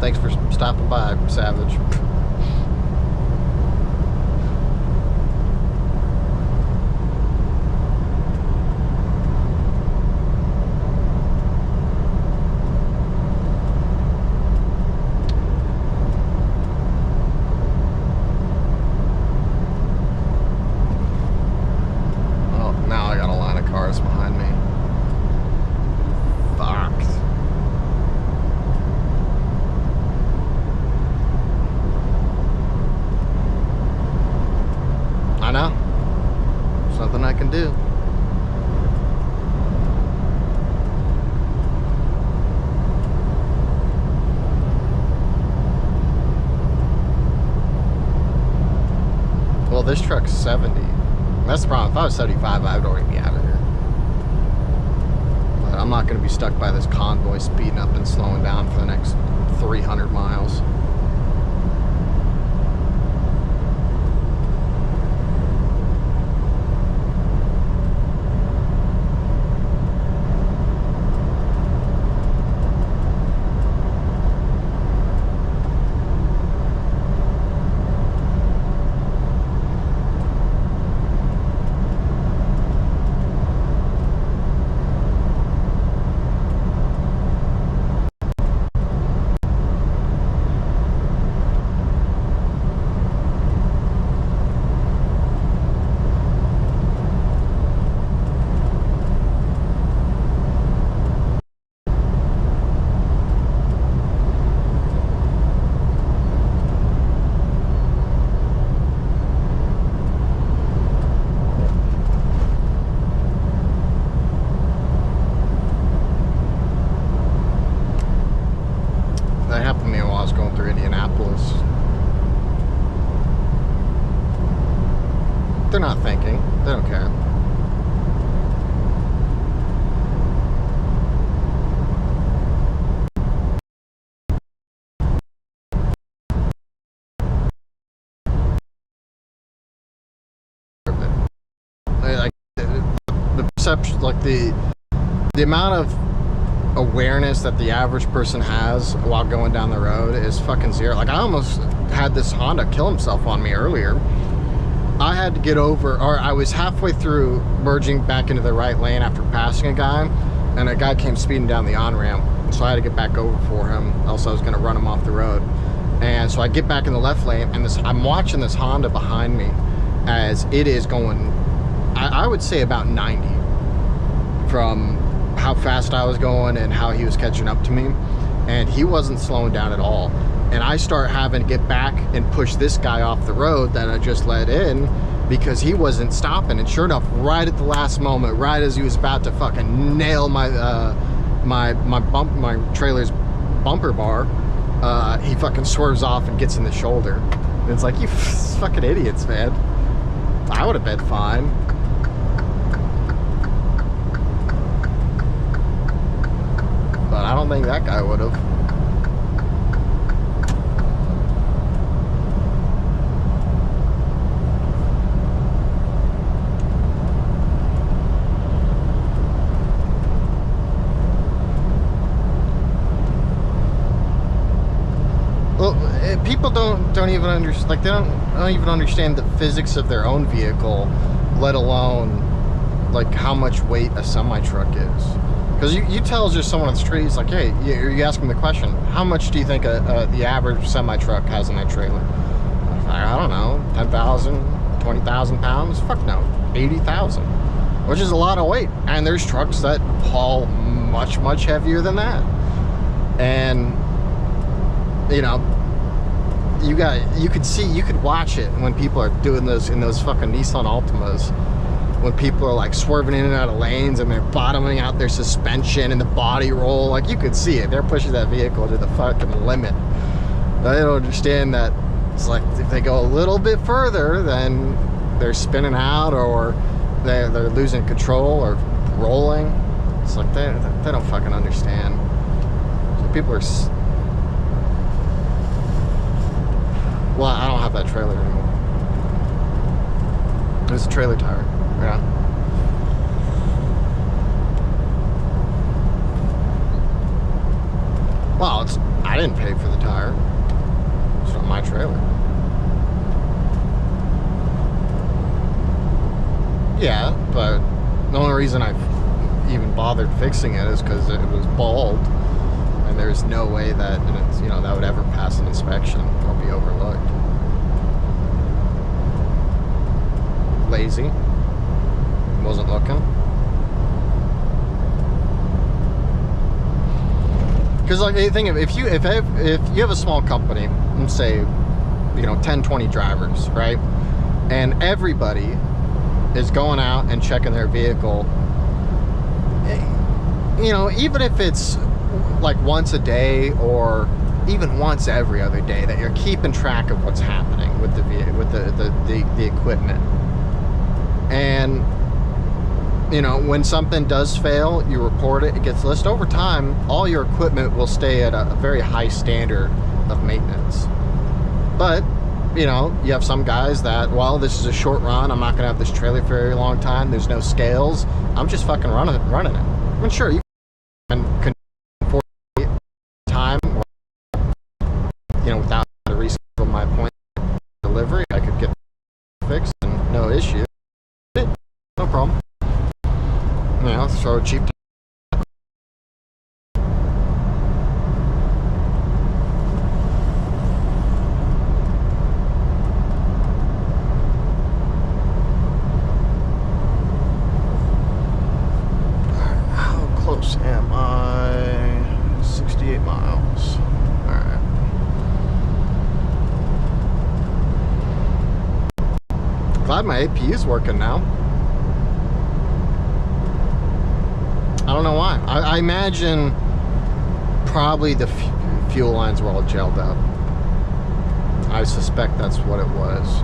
Thanks for stopping by, Savage. This truck's 70. That's the problem. If I was 75, I would already be out of here. But I'm not going to be stuck by this convoy speeding up and slowing down for the next 300 miles. They're not thinking. They don't care. Like the perception, like the amount of awareness that the average person has while going down the road is fucking zero. Like I almost had this Honda kill himself on me earlier. I had to get over, or I was halfway through merging back into the right lane after passing a guy, and a guy came speeding down the on-ramp, so I had to get back over for him, else I was going to run him off the road. And so I get back in the left lane, and I'm watching this Honda behind me as it is going, I would say about 90 from how fast I was going and how he was catching up to me, and he wasn't slowing down at all. And I start having to get back and push this guy off the road that I just let in because he wasn't stopping. And sure enough, right at the last moment, right as he was about to fucking nail my my trailer's bumper bar, he fucking swerves off and gets in the shoulder. And it's like, you fucking idiots, man. I would have been fine. But I don't think that guy would have. People don't even understand, like they don't even understand the physics of their own vehicle, let alone like how much weight a semi-truck is. Because you tell just someone on the street, it's like, hey, you ask them the question, how much do you think the average semi-truck has in that trailer? I don't know, 10,000, 20,000 pounds? Fuck no, 80,000, which is a lot of weight. And there's trucks that haul much, much heavier than that. And, you know, you could watch it when people are doing those in those fucking Nissan Altimas, when people are like swerving in and out of lanes and they're bottoming out their suspension and the body roll. Like you could see it, they're pushing that vehicle to the fucking limit. They don't understand that it's like if they go a little bit further, then they're spinning out or they're losing control or rolling. It's like they don't fucking understand. So people are. Well, I don't have that trailer anymore. There's a trailer tire. Yeah. Well, I didn't pay for the tire. It's on my trailer. Yeah, but the only reason I even bothered fixing it is because it was bald, and there's no way that it's, you know, that would ever pass an inspection or be overlooked. Lazy. Wasn't looking. Because like the thing, if you have a small company, let's say, you know, 10, 20 drivers, right, and everybody is going out and checking their vehicle, you know, even if it's like once a day or even once every other day, that you're keeping track of what's happening with the equipment. And you know, when something does fail, you report it, it gets listed. Over time, all your equipment will stay at a very high standard of maintenance. But, you know, you have some guys that, well, this is a short run, I'm not going to have this trailer for a very long time, there's no scales, I'm just fucking running it. I mean, sure, you can afford time, or, you know, without the risk of my point delivery, I could get it fixed and no issue. No problem. You know, throw a cheap. How close am I? 68 miles. Alright. Glad my AP is working now. I don't know why. I imagine probably the fuel lines were all gelled up. I suspect that's what it was.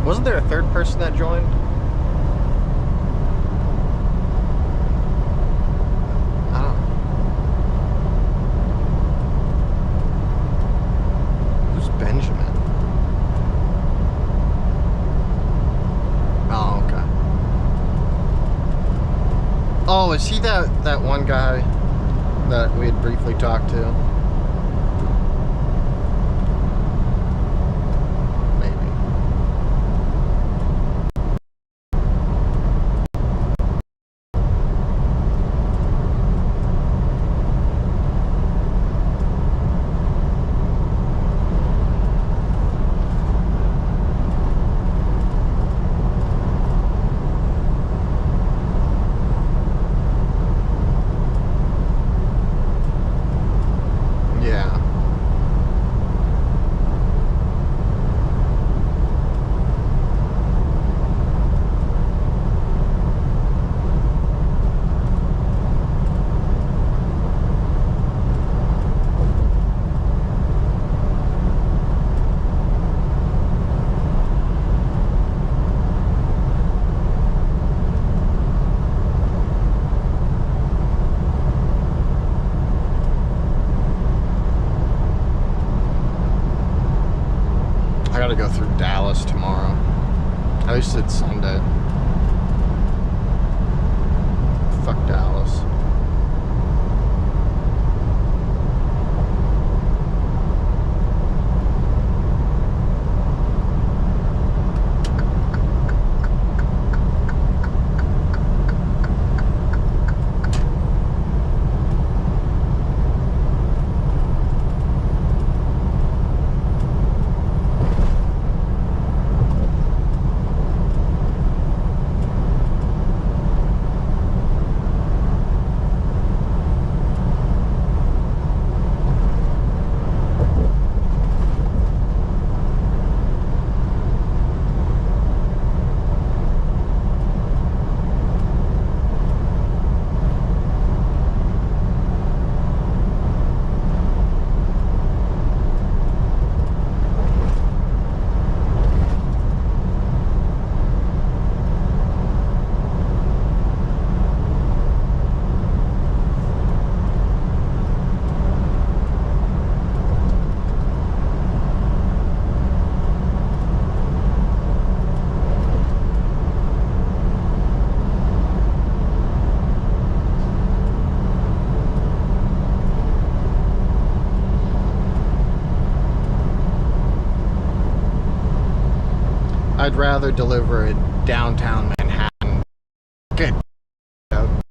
Wasn't there a third person that joined? I don't know. Who's Benjamin? Oh, okay. Oh, is he that one guy that we had briefly talked to? gotta go through Dallas tomorrow. At least it's Sunday. Fuck Dallas. I'd rather deliver it downtown Manhattan. Get out.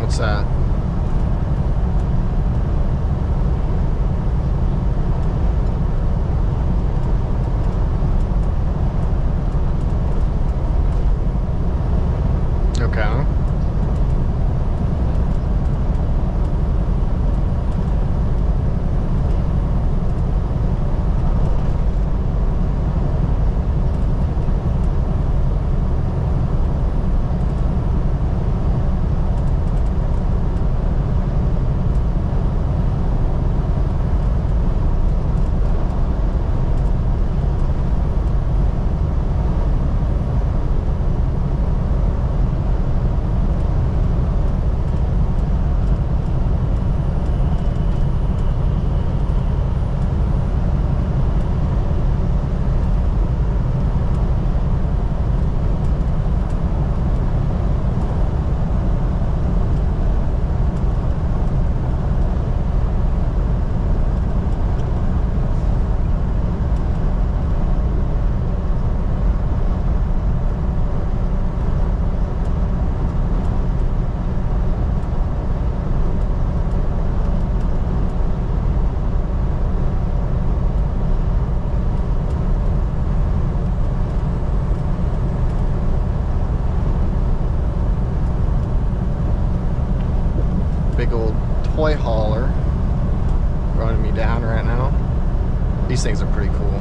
What's that? Okay. Big old toy hauler running me down right now. These things are pretty cool.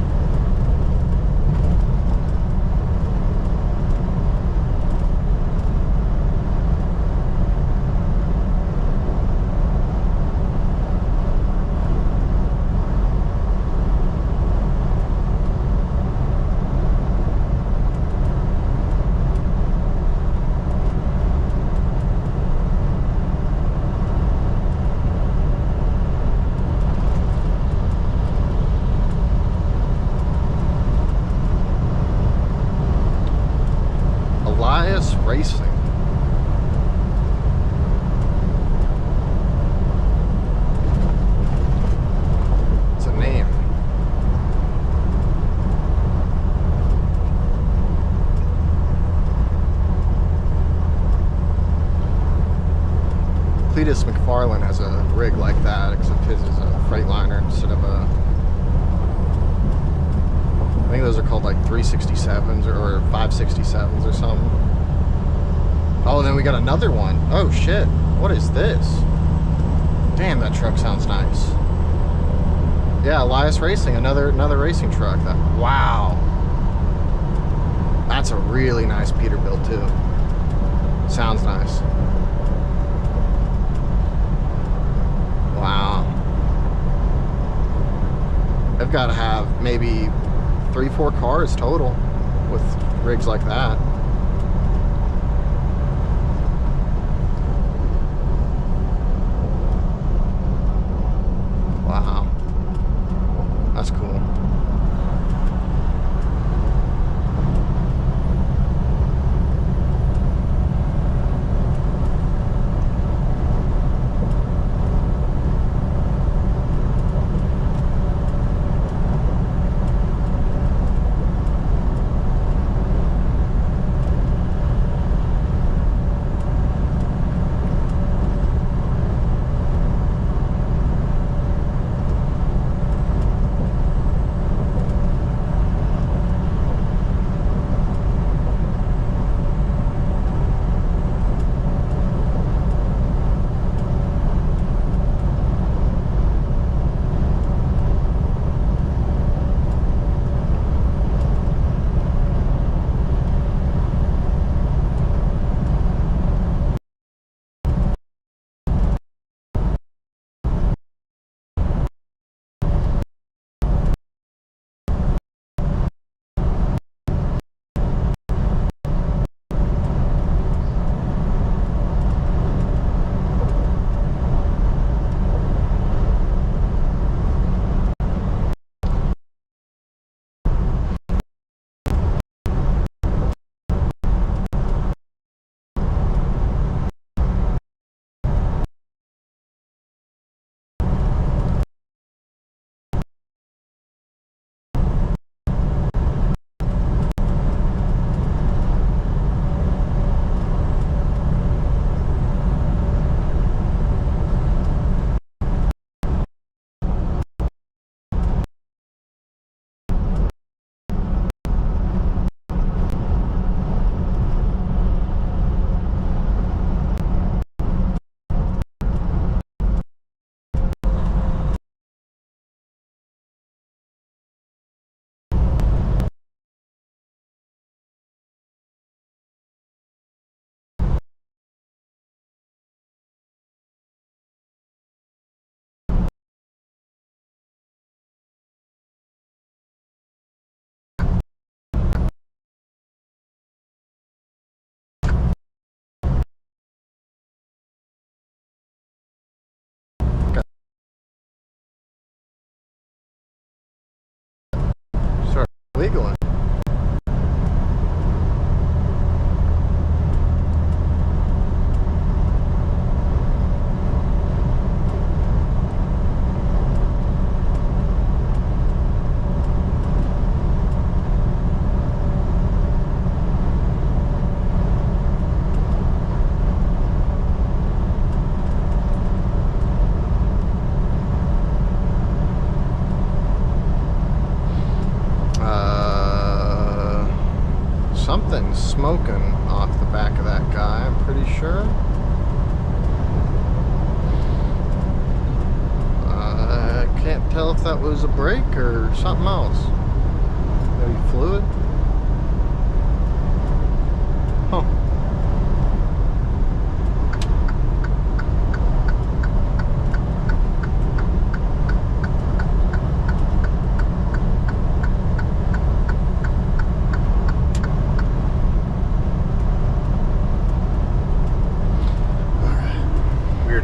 Racing. It's a name. Cletus McFarlane has a rig like that, except his is a Freightliner instead of a... I think those are called like 367s or 567s or something. Oh, then we got another one. Oh shit, what is this? Damn, that truck sounds nice. Yeah, Elias Racing, another racing truck. Wow. That's a really nice Peterbilt too. Sounds nice. Wow. I've got to have maybe 3-4 cars total with rigs like that. Wow. That's cool. Legal. Something's smoking off the back of that guy, I'm pretty sure. I can't tell if that was a brake or something else. Maybe fluid? Huh.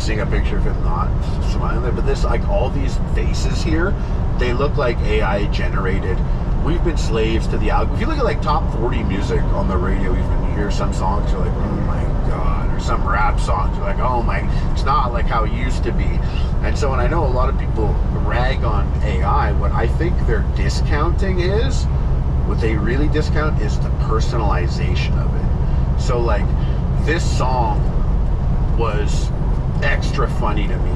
Seeing a picture of him not smiling there, but this, like, all these faces here, they look like AI generated. We've been slaves to the algorithm. If you look at like top 40 music on the radio, even you hear some songs, you're like, oh my god, or some rap songs, you're like, oh my, it's not like how it used to be. And so, and I know a lot of people rag on AI, what I think they're discounting is, what they really discount is the personalization of it. So like, this song was extra funny to me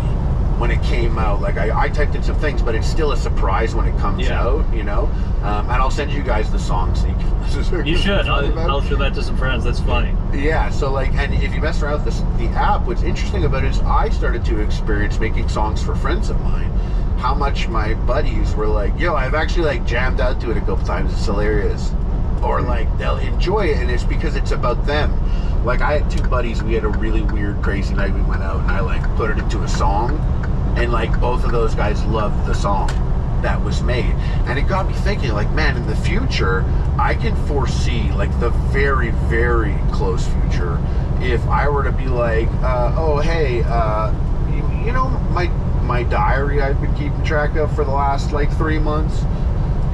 when it came out. Like I typed in some things, but it's still a surprise when it comes out, you know. And I'll send you guys the song so you can listen to it. You should. I'll show that to some friends. That's funny. Yeah. So like, and if you mess around with the app, what's interesting about it is I started to experience making songs for friends of mine. How much my buddies were like, yo, I've actually like jammed out to it a couple times. It's hilarious. Or like they'll enjoy it, and it's because it's about them. Like I had two buddies, we had a really weird, crazy night. We went out and I like put it into a song, and like both of those guys loved the song that was made. And it got me thinking, like, man, in the future, I can foresee, like, the very, very close future, if I were to be like, oh, hey, you know, my diary I've been keeping track of for the last like 3 months,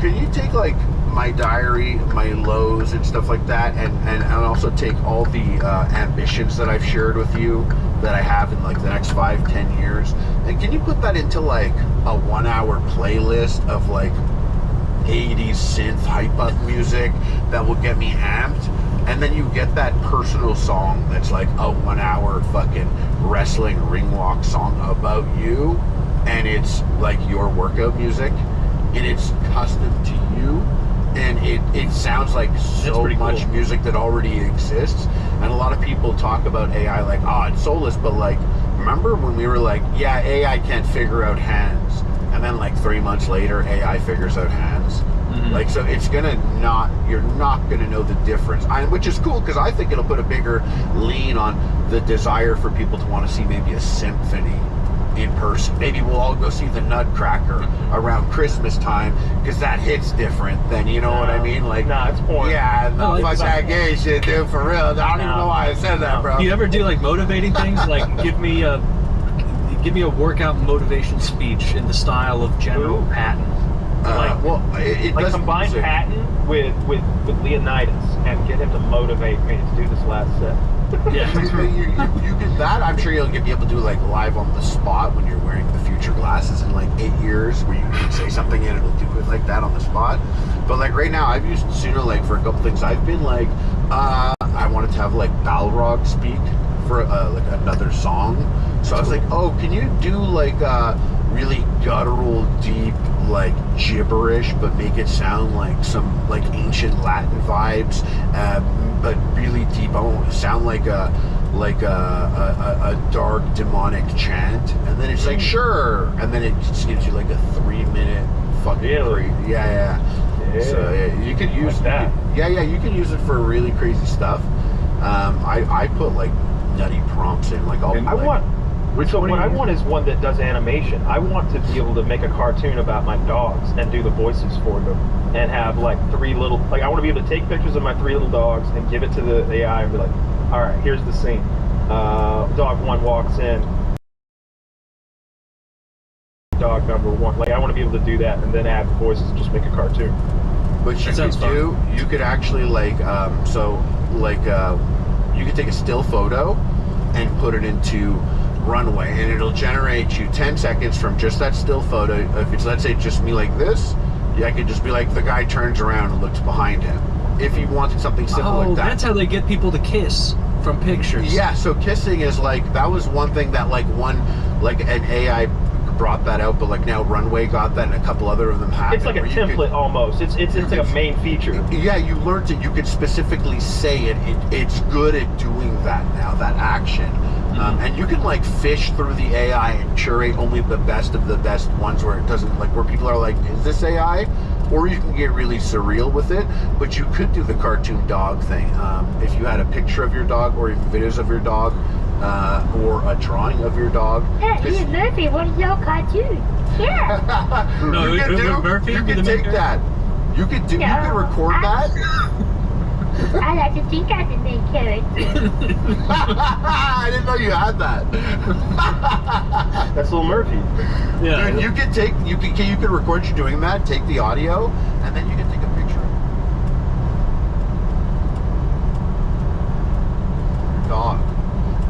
can you take like my diary, my lows and stuff like that, and also take all the ambitions that I've shared with you that I have in like the next 5-10 years, and can you put that into like a 1-hour playlist of like 80s synth hype up music that will get me amped? And then you get that personal song that's like a 1-hour fucking wrestling ring walk song about you, and it's like your workout music, and it's custom to you, and it sounds like so much music that already exists. And a lot of people talk about AI like, oh, it's soulless, but like, remember when we were like, yeah, AI can't figure out hands, and then like 3 months later AI figures out hands? Like, so it's gonna not, you're not gonna know the difference, which is cool, because I think it'll put a bigger lean on the desire for people to want to see maybe a symphony in person. Maybe we'll all go see the Nutcracker around Christmas time, because that hits different than, you know what I mean? Like, nah, it's porn. Yeah, no, fuck that gay shit, dude, for real. I don't even know why I said that, bro. Do you ever do like motivating things? Like, give me a workout motivation speech in the style of General Patton. Well, it like doesn't combine Patton with Leonidas and get him to motivate me to do this last set. Yeah. you get that. I'm sure you'll be able to do like live on the spot when you're wearing the future glasses in like 8 years, where you can say something and it'll do it like that on the spot. But like right now, I've used Suno like for a couple things. I've been like, I wanted to have like Balrog speak for like another song. So I was like, oh, can you do like really guttural, deep, like gibberish, but make it sound like some like ancient Latin vibes, but really deep. I want to sound like a dark demonic chant. And then it's like, sure, and then it just gives you like a 3-minute fucking yeah. So yeah, you could use that. You can use it for really crazy stuff. I put like nutty prompts in, like what I want is one that does animation. I want to be able to make a cartoon about my dogs and do the voices for them, and have like I want to be able to take pictures of my 3 little dogs and give it to the AI and be like, all right, here's the scene. Dog 1 walks in. Dog number 1. Like, I want to be able to do that and then add the voices and just make a cartoon. But you could actually like, you could take a still photo and put it into Runway, and it'll generate you 10 seconds from just that still photo. If it's, let's say, just me like this, I could just be like, the guy turns around and looks behind him. If you wanted something simple like that. Oh, that's how they get people to kiss from pictures. Yeah, so kissing is like, that was one thing that like an AI brought that out, but like now Runway got that, and a couple other of them have. It's like a template almost. It's like a main feature. Yeah, you learned it. You could specifically say it. It's good at doing that now, that action. And you can like fish through the AI and curate only the best of the best ones where it doesn't like where people are like, is this AI? Or you can get really surreal with it. But you could do the cartoon dog thing. If you had a picture of your dog or even videos of your dog or a drawing of your dog. Hey, Murphy, what is your cartoon? Yeah. No, you can Murphy you be can the take maker? that. You can do. You can record that. I like to think I'm the main character. I didn't know you had that. That's little Murphy. Yeah. Dude, you can record you doing that, take the audio, and then you can take a picture of your dog.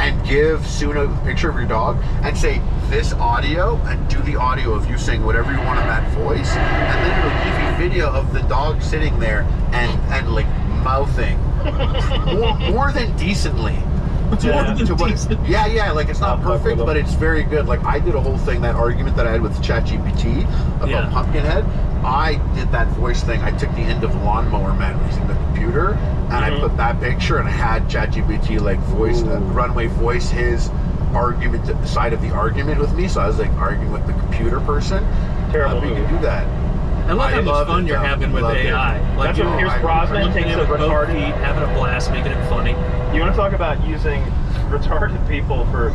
And give Suna a picture of your dog and say this audio and do the audio of you saying whatever you want in that voice, and then it'll give you video of the dog sitting there and like mouthing more than decently. Yeah, like it's not perfect, but it's very good. Like I did a whole thing, that argument that I had with ChatGPT about Pumpkinhead. I did that voice thing. I took the end of Lawnmower Man using the computer, and I put that picture, and I had ChatGPT like voice Runway voice his argument side of the argument with me. So I was like arguing with the computer person. Terrible. You can do that. I love how much fun you're having with AI. Like, That's what Pierce Brosnan takes a retarded feet, having a blast, making it funny. You want to talk about using retarded people for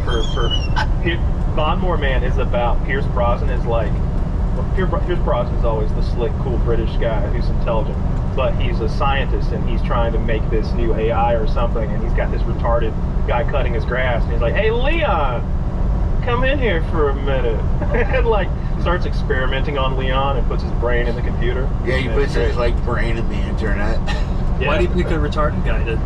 Lawnmower Man is about Pierce Brosnan is like, well, Pierce Brosnan is always the slick, cool British guy who's intelligent, but he's a scientist and he's trying to make this new AI or something, and he's got this retarded guy cutting his grass, and he's like, "Hey, Leon, come in here for a minute," and like starts experimenting on Leon and puts his brain in the computer. Yeah, he puts his like brain in the internet. Yeah. Why do you pick a retarded guy to?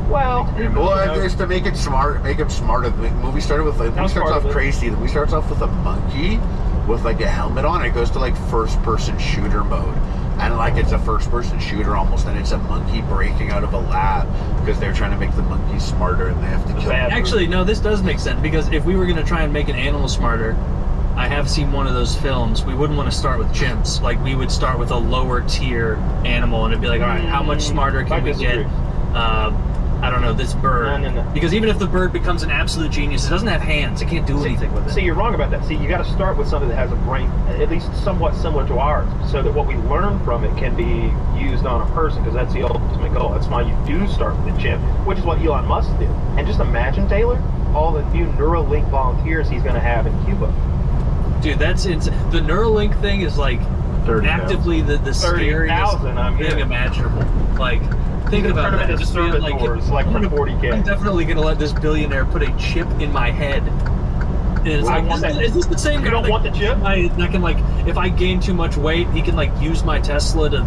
Well, It's to make it smart, make him smarter. The movie started with like, the movie starts off crazy. The movie starts off with a monkey with like a helmet on. It goes to like first-person shooter mode, and like it's a first-person shooter almost, and it's a monkey breaking out of a lab because they're trying to make the monkey smarter, and they have to kill. Actually, no, this does make sense, because if we were going to try and make an animal smarter, I have seen one of those films. We wouldn't want to start with chimps. Like, we would start with a lower tier animal, and it'd be like, all right, how much smarter can we get? I don't know, this bird. No. Because even if the bird becomes an absolute genius, it doesn't have hands. It can't do anything with it. See, you're wrong about that. See, you got to start with something that has a brain, at least somewhat similar to ours, so that what we learn from it can be used on a person, because that's the ultimate goal. That's why you do start with a chimp, which is what Elon Musk did. And just imagine, Taylor, all the new Neuralink volunteers he's going to have in Cuba. Dude, that's insane. The Neuralink thing is like 30,000. actively the scariest 30,000, thing imaginable. Like, thinking about that, just being like for 40K. I'm definitely gonna let this billionaire put a chip in my head. And it's like, is this the same guy? You don't want the chip? I can, like, if I gain too much weight, he can like use my Tesla to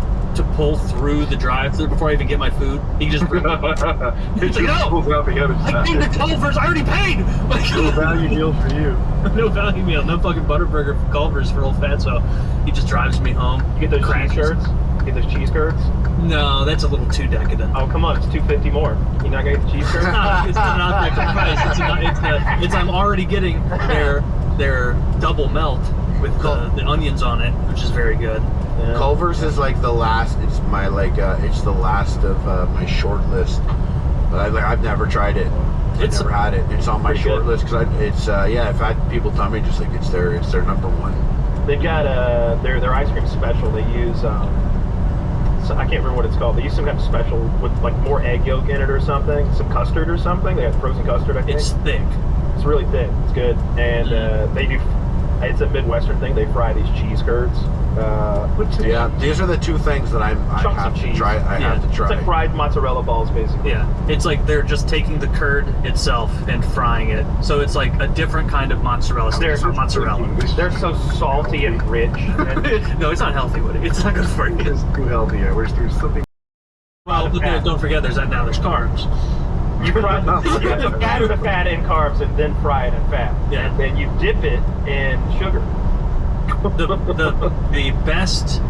pull through the drive-thru before I even get my food. He can just bring it back. It's like, no, pulls out the other I side. paid the Culver's. I already paid. Like, No value deal for you. no value meal, no fucking Butterburger from Culver's for old Fatso. He just drives me home. You get those cheese Crackers. curds? You get those cheese curds? No, that's a little too decadent. Oh, come on, it's $2.50 more. You not gonna get the cheese curds? It's not that price. It's I'm already getting their double melt with the onions on it, which is very good. Yeah. Culver's is like the last. It's my it's the last of my short list. But I've never tried it. I've never had it. It's on my short good. list because it's I've had people tell me just like it's their number one. They've got their ice cream special. They use so I can't remember what it's called. They use some kind of special with like more egg yolk in it or something, some custard or something. They have frozen custard, I think. It's thick. It's really thick. It's good, and they do. It's a Midwestern thing. They fry these cheese curds. Yeah, these are the two things that I have to try. I have to try. It's like fried mozzarella balls, basically. Yeah, it's like they're just taking the curd itself and frying it. So it's like a different kind of mozzarella. So it's not mozzarella. They're so salty and rich. And No, it's not healthy, Woody. It's not good for you. It's too healthy. There's something. Well, but don't forget, there's carbs. you have to add the fat in carbs and then fry it in fat. Yeah. And then you dip it in sugar. The best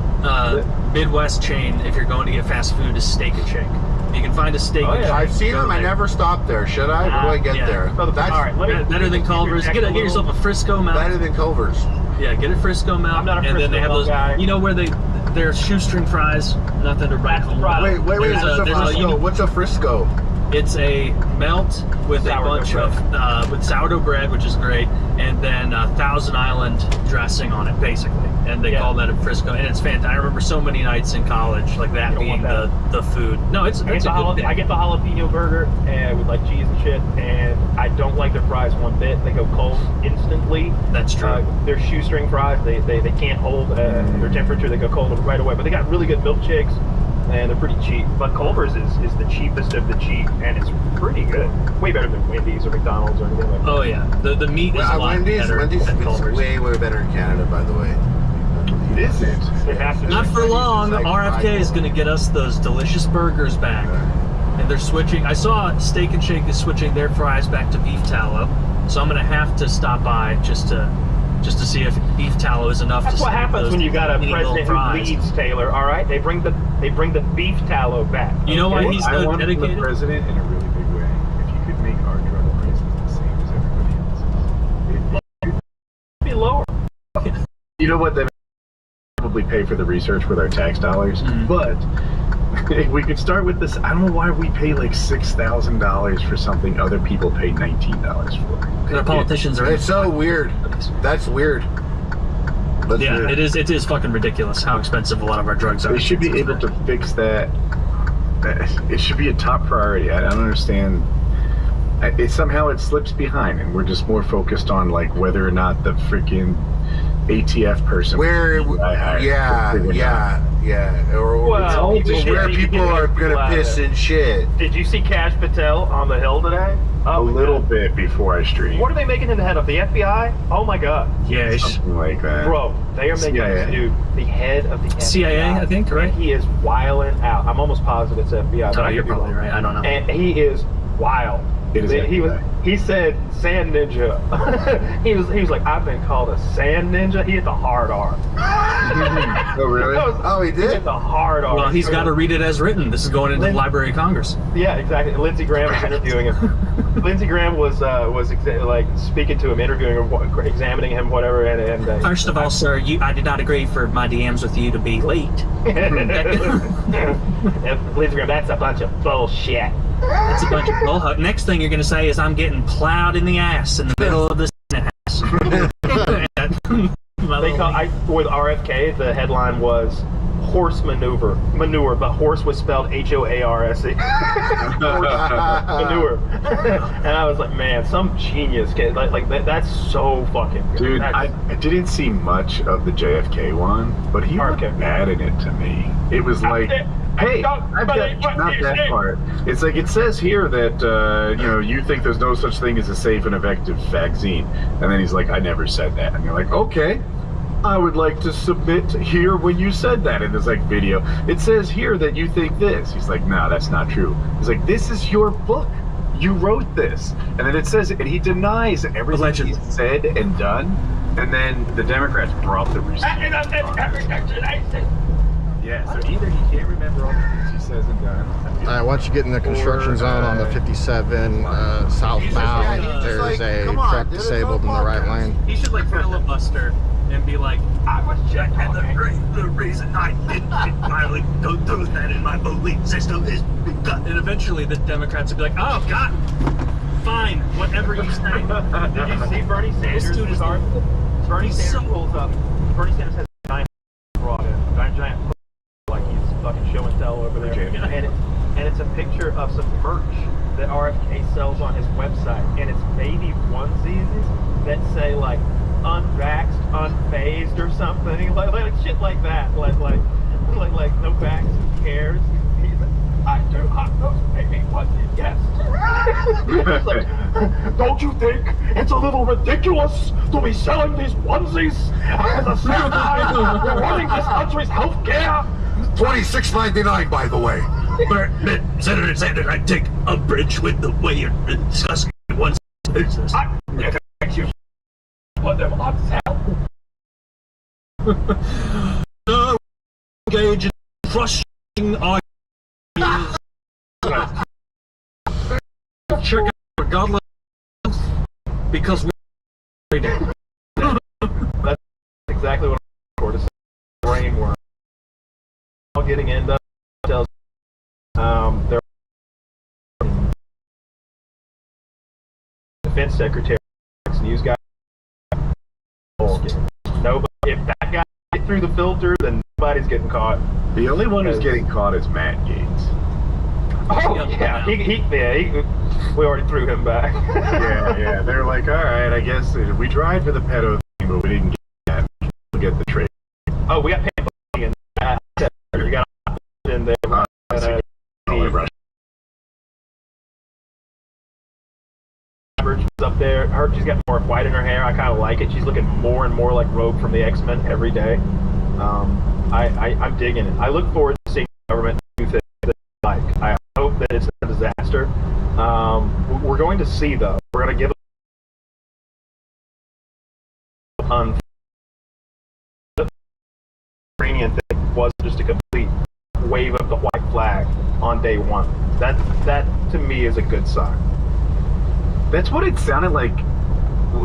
Midwest chain, if you're going to get fast food, is Steak and Shake. You can find a Steak and Shake. I've seen them. I never stopped there. Should I? Where do I get there? So That's all right, better than Culver's. Get yourself a Frisco Mount. better than Culver's. Yeah, get a Frisco Mount. I'm not a and then they have Frisco those. guy. You know where they're shoestring fries. Nothing to write home about. Wait. There's What's a Frisco? What's a Frisco? It's a melt with Sourdough a bunch bread. of with sourdough bread, which is great, and then Thousand Island dressing on it, basically. And they call that a Frisco, and it's fantastic. I remember so many nights in college, like that being the food. No, it's a good thing. I get the jalapeno burger and with like cheese and shit, and I don't like their fries one bit. They go cold instantly. That's true. They're shoestring fries. They can't hold their temperature. They go cold right away. But they got really good milkshakes, and they're pretty cheap. But Culver's is the cheapest of the cheap, and it's pretty good. Way better than Wendy's or McDonald's or anything like that. Oh yeah, the meat is a lot better Wendy's than is Culver's. way better in Canada, by the way. Is it? It has to be. Not for long. Like RFK is going to get us those delicious burgers back. And they're switching. I saw Steak and Shake is switching their fries back to beef tallow. So I'm going to have to stop by just to see if beef tallow is enough. That's to what save happens those when you got a teeny little president who fries. leads, Taylor. All right, they bring the beef tallow back. You know why okay? he's I want dedicated? the president in a really big way. If you could make our drug prices the same as everybody else's. Be lower. You know what? They probably pay for the research with our tax dollars, but if we could start with this. I don't know why we pay like $6,000 for something other people pay $19 for. The politicians are. It's so weird. That's weird. That's Yeah, weird. it is fucking ridiculous how expensive a lot of our drugs are. They should be able to fix that. It should be a top priority. I don't understand. Somehow it slips behind, and we're just more focused on like whether or not the freaking ATF person. Where, yeah. Or Well, where people are gonna piss and shit. Did you see Cash Patel on the Hill today? A little bit before I stream. What are they making him the head of? The FBI? Oh my God. Yeah, Something like that. Bro, they are making CIA. this dude the head of the FBI. CIA, I think, right? And he is wilding out. I'm almost positive it's FBI. But Oh, I you're could be probably wrong. right. I don't know. And he is wild. It is He said sand ninja. he was like, I've been called a sand ninja. He hit the hard R. Oh really? Oh, he He did? hit the hard R. Well, he's got to read it as written. This is going into the Library of Congress. Yeah, exactly. Lindsey Graham was interviewing him. Lindsey Graham was like speaking to him, interviewing him, examining him, whatever. And First of all, sir, I did not agree for my DMs with you to be late. Lindsey Graham, that's a bunch of bullshit. That's a bunch of bull. Next thing you're going to say is I'm getting plowed in the ass in the middle of the Senate House. With RFK, the headline was horse manure, but horse was spelled HOARSE. Manure. And I was like, man, some genius kid. Like that's so fucking good. Dude, I didn't see much of the JFK one, but he looked bad in it to me. It was like, hey, I've got not that part. It's like it says here that you think there's no such thing as a safe and effective vaccine, and then he's like, I never said that, and you're like, okay. I would like to submit here when you said that in this like video. It says here that you think this. He's like, no, that's not true. He's like, this is your book. You wrote this. And then it says, and he denies everything Allegedly. he said and done. And then the Democrats brought the receipt. Yeah, so either he can't remember all the things he says and done. Once you get in the construction zone on the 57 southbound, there's a truck disabled in the right lane. He should like filibuster and be like, I was checking the reason I didn't finally do that in my belief system is because... And eventually the Democrats would be like, oh, God, fine, whatever you say. Did you see Bernie Sanders? This dude is Bernie Sanders pulls up. Bernie Sanders has a giant brought in, giant like he's fucking show and tell over there, and it's a picture of some merch that RFK sells on his website, and it's baby onesies that say like unvaxxed, unfazed or something, like shit like that, like no vax, who cares? He's like, I do hot those baby onesies, yes. It's like, don't you think it's a little ridiculous to be selling these onesies at the same time we're running this country's health care? $26.99, by the way. But Senator Sanders, I take umbrage with the way you're discussing one. I thank you. Put them on sale. No, engage in crushing our chicken regardless because we're That's exactly what I'm to say. Brainworm. All getting into tells they're Defense Secretary, news guy. Nobody. If that guy get through the filter, then nobody's getting caught. The only one who's getting caught is Matt Gaetz. Oh yeah, we already threw him back. yeah. They're like, all right, I guess we tried for the pedo thing, but we didn't get that. We'll get the trade. Oh, we got Pam in that. You got in there. Up there. She's got more white in her hair. I kind of like it. She's looking more and more like Rogue from the X-Men every day. I'm digging it. I look forward to seeing the government do things that I like. I hope that it's a disaster. We're going to see, though. We're going to give the Ukrainian thing was just a complete wave of the white flag on day one. That to me is a good sign. That's what it sounded like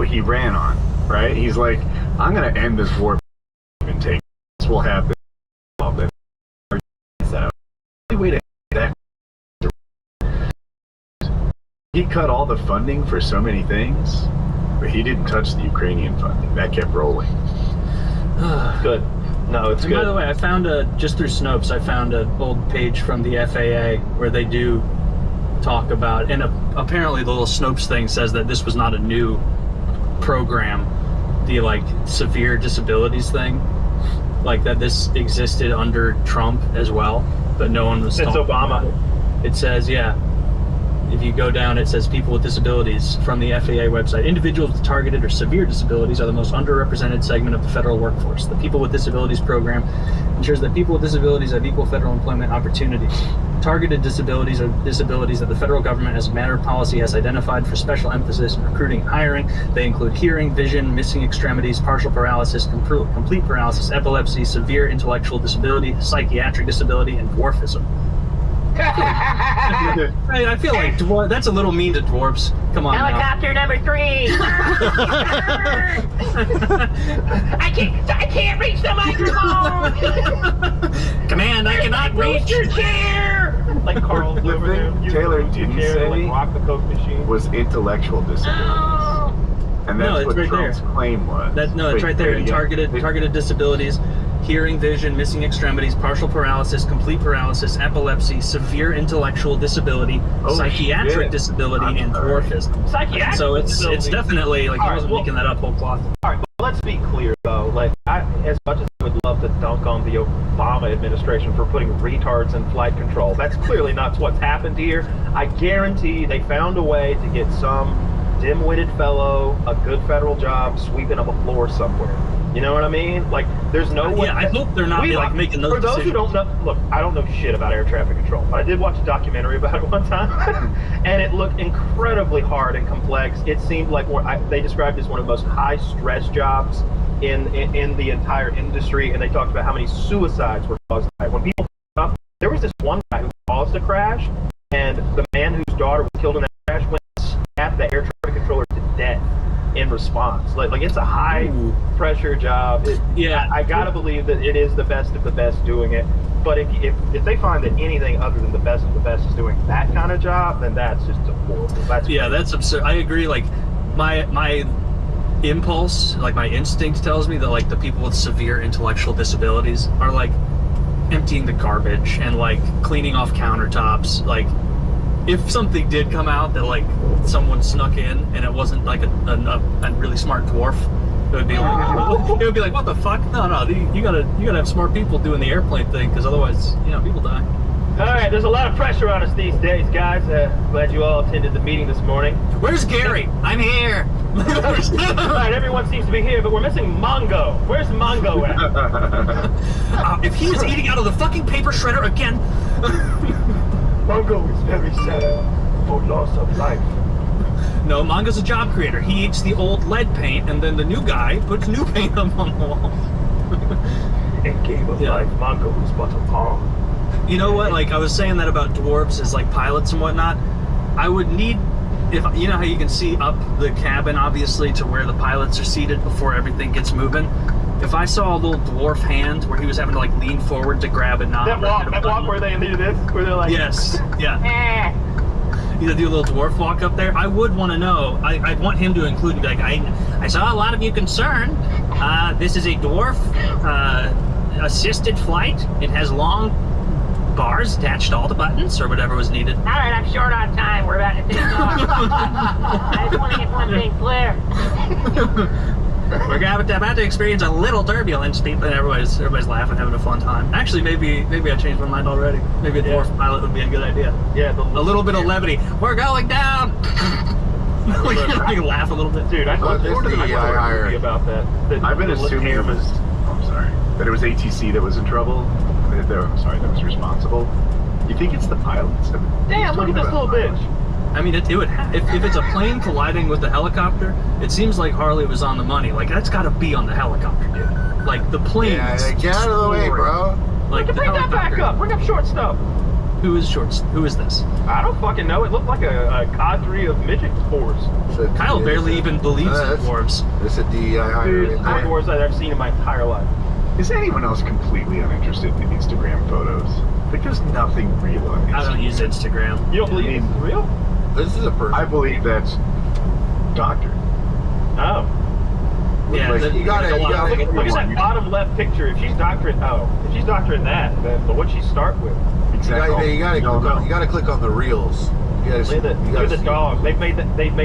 he ran on, right? He's like, I'm going to end this war and take this. We'll have this. Way to that. He cut all the funding for so many things, but he didn't touch the Ukrainian funding. That kept rolling. Good. No, it's good. By the way, I found just through Snopes, I found an old page from the FAA where they do talk about, and apparently the little Snopes thing says that this was not a new program, the like severe disabilities thing, like that this existed under Trump as well, but no one was since Obama. It says, yeah, if you go down, it says people with disabilities from the FAA website. Individuals with targeted or severe disabilities are the most underrepresented segment of the federal workforce. The People with Disabilities program ensures that people with disabilities have equal federal employment opportunities. Targeted disabilities are disabilities that the federal government, as a matter of policy, has identified for special emphasis in recruiting and hiring. They include hearing, vision, missing extremities, partial paralysis, complete paralysis, epilepsy, severe intellectual disability, psychiatric disability, and dwarfism. I feel like that's a little mean to dwarves. Come on Helicopter now. number 3. I can't reach the microphone. Command, I cannot reach your chair. Like Carl The over there. thing Taylor didn't say like rock the Coke machine. was intellectual disabilities. Oh. And that's No, it's what right Trump's there. claim was. It's Wait, right there. say it again. Targeted disabilities, hearing, vision, missing extremities, partial paralysis, complete paralysis, epilepsy, severe intellectual disability, Oh, psychiatric shit. disability, I'm and sorry. dwarfism. Psychiatric So it's disability. definitely like All I right, wasn't well- making that up whole cloth. All right, but let's be clear though. Like, as much as I would love to dunk on the Obama administration for putting retards in flight control, that's clearly not what's happened here. I guarantee they found a way to get some dim-witted fellow a good federal job sweeping up a floor somewhere. You know what I mean? Like, there's no way. Yeah, I hope they're not like making those For those who decisions. don't know, look, I don't know shit about air traffic control, but I did watch a documentary about it one time, and it looked incredibly hard and complex. It seemed like they described it as one of the most high-stress jobs in the entire industry, and they talked about how many suicides were caused by it. When people there was this one guy who caused a crash, and the man whose daughter was killed in that crash went and snapped the air traffic controller to death in response. Like it's a high pressure job. I gotta believe that it is the best of the best doing it. But if they find that anything other than the best of the best is doing that kind of job, then that's just horrible. That's absurd. I agree. Like my impulse, like my instinct tells me that like the people with severe intellectual disabilities are like emptying the garbage and like cleaning off countertops. Like if something did come out that like someone snuck in and it wasn't like a really smart dwarf, it would be like what the fuck? No, you gotta have smart people doing the airplane thing, because otherwise, people die. All right, there's a lot of pressure on us these days, guys. Glad you all attended the meeting this morning. Where's Gary? I'm here. All right, everyone seems to be here, but we're missing Mongo. Where's Mongo at? If he is eating out of the fucking paper shredder again. Mongo is very sad for loss of life. No, Mongo's a job creator. He eats the old lead paint, and then the new guy puts new paint up on the wall. In Game of Life, Mongo is but a pawn. You know what? Like I was saying that about dwarves as like pilots and whatnot. I would need, if you know how you can see up the cabin, obviously, to where the pilots are seated before everything gets moving. If I saw a little dwarf hand where he was having to like lean forward to grab a knob. That walk where they do this, where they're like, yes, yeah. You do a little dwarf walk up there. I would want to know. I'd want him to include and be like, I saw a lot of you concerned. This is a dwarf assisted flight. It has long bars attached to all the buttons or whatever was needed. All right, I'm short on time. We're about to take off. I just want to get one thing clear. We're about to experience a little turbulence, people, and everybody's laughing, having a fun time. Actually, maybe I changed my mind already. Maybe a dwarf pilot would be a good idea. Yeah, a little bit of levity. We're going down. Like laugh a little bit, dude. I thought there was a movie about that. I've been assuming it was. I'm sorry. That it was ATC that was in trouble. That was responsible. You think it's the pilots? Damn! Look at this little bitch. I mean, it would if it's a plane colliding with the helicopter, it seems like Harley was on the money. Like, that's got to be on the helicopter, dude. Like, the plane. Yeah, get out of the way, bro. Like, bring that back up. Bring up short stuff. Who is this? I don't fucking know. It looked like a cadre of midget dwarves. Kyle barely even believes in dwarves. This is a DEI hire. Dude, the dwarves I've ever seen in my entire life. Is anyone else completely uninterested in Instagram photos? Like, there's nothing real on Instagram. I don't use Instagram. You don't believe it's real? This is a person. I believe that's doctored. Oh. Yeah, Like, you gotta Look at that bottom left picture. If she's doctoring that, then what'd she start with? Exactly. You gotta click on the reels. Look at the dog. They've made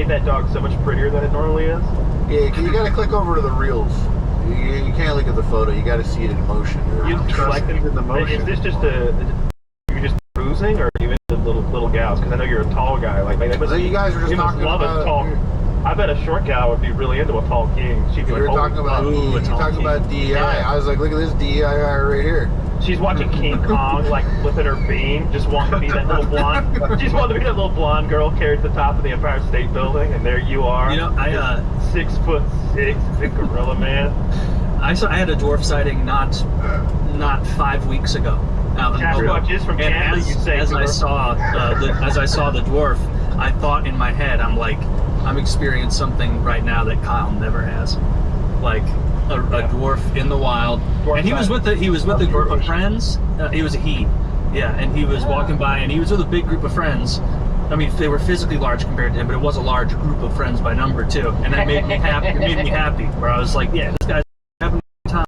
that dog so much prettier than it normally is. Yeah, you gotta click over to the reels. You can't look at the photo. You gotta see it in motion. You trust in the motion. Is this just you're just cruising, or are you into little gals? Because I know you're a tall guy. Like you guys were just you must talking love about a tall. I bet a short gal would be really into a tall king. She'd be We were like, talking about DEI. Yeah. I was like, look at this DEI hire right here. She's watching King Kong, like flipping her bean, just wanting to be that little blonde. Just wanting to be that little blonde girl carried to the top of the Empire State Building, and there you are. You know, 6'6", big gorilla man. I had a dwarf sighting not 5 weeks ago. Out in Sasquatch is from Canada. You say as I saw the dwarf, I thought in my head, I'm experiencing something right now that Kyle never has, like a dwarf in the wild. And he was with a group of friends. He was a he, yeah, and he was walking by, and he was with a big group of friends. I mean, they were physically large compared to him, but it was a large group of friends by number too, and that made me happy. It made me happy, where I was like, yeah, this guy's having a good time.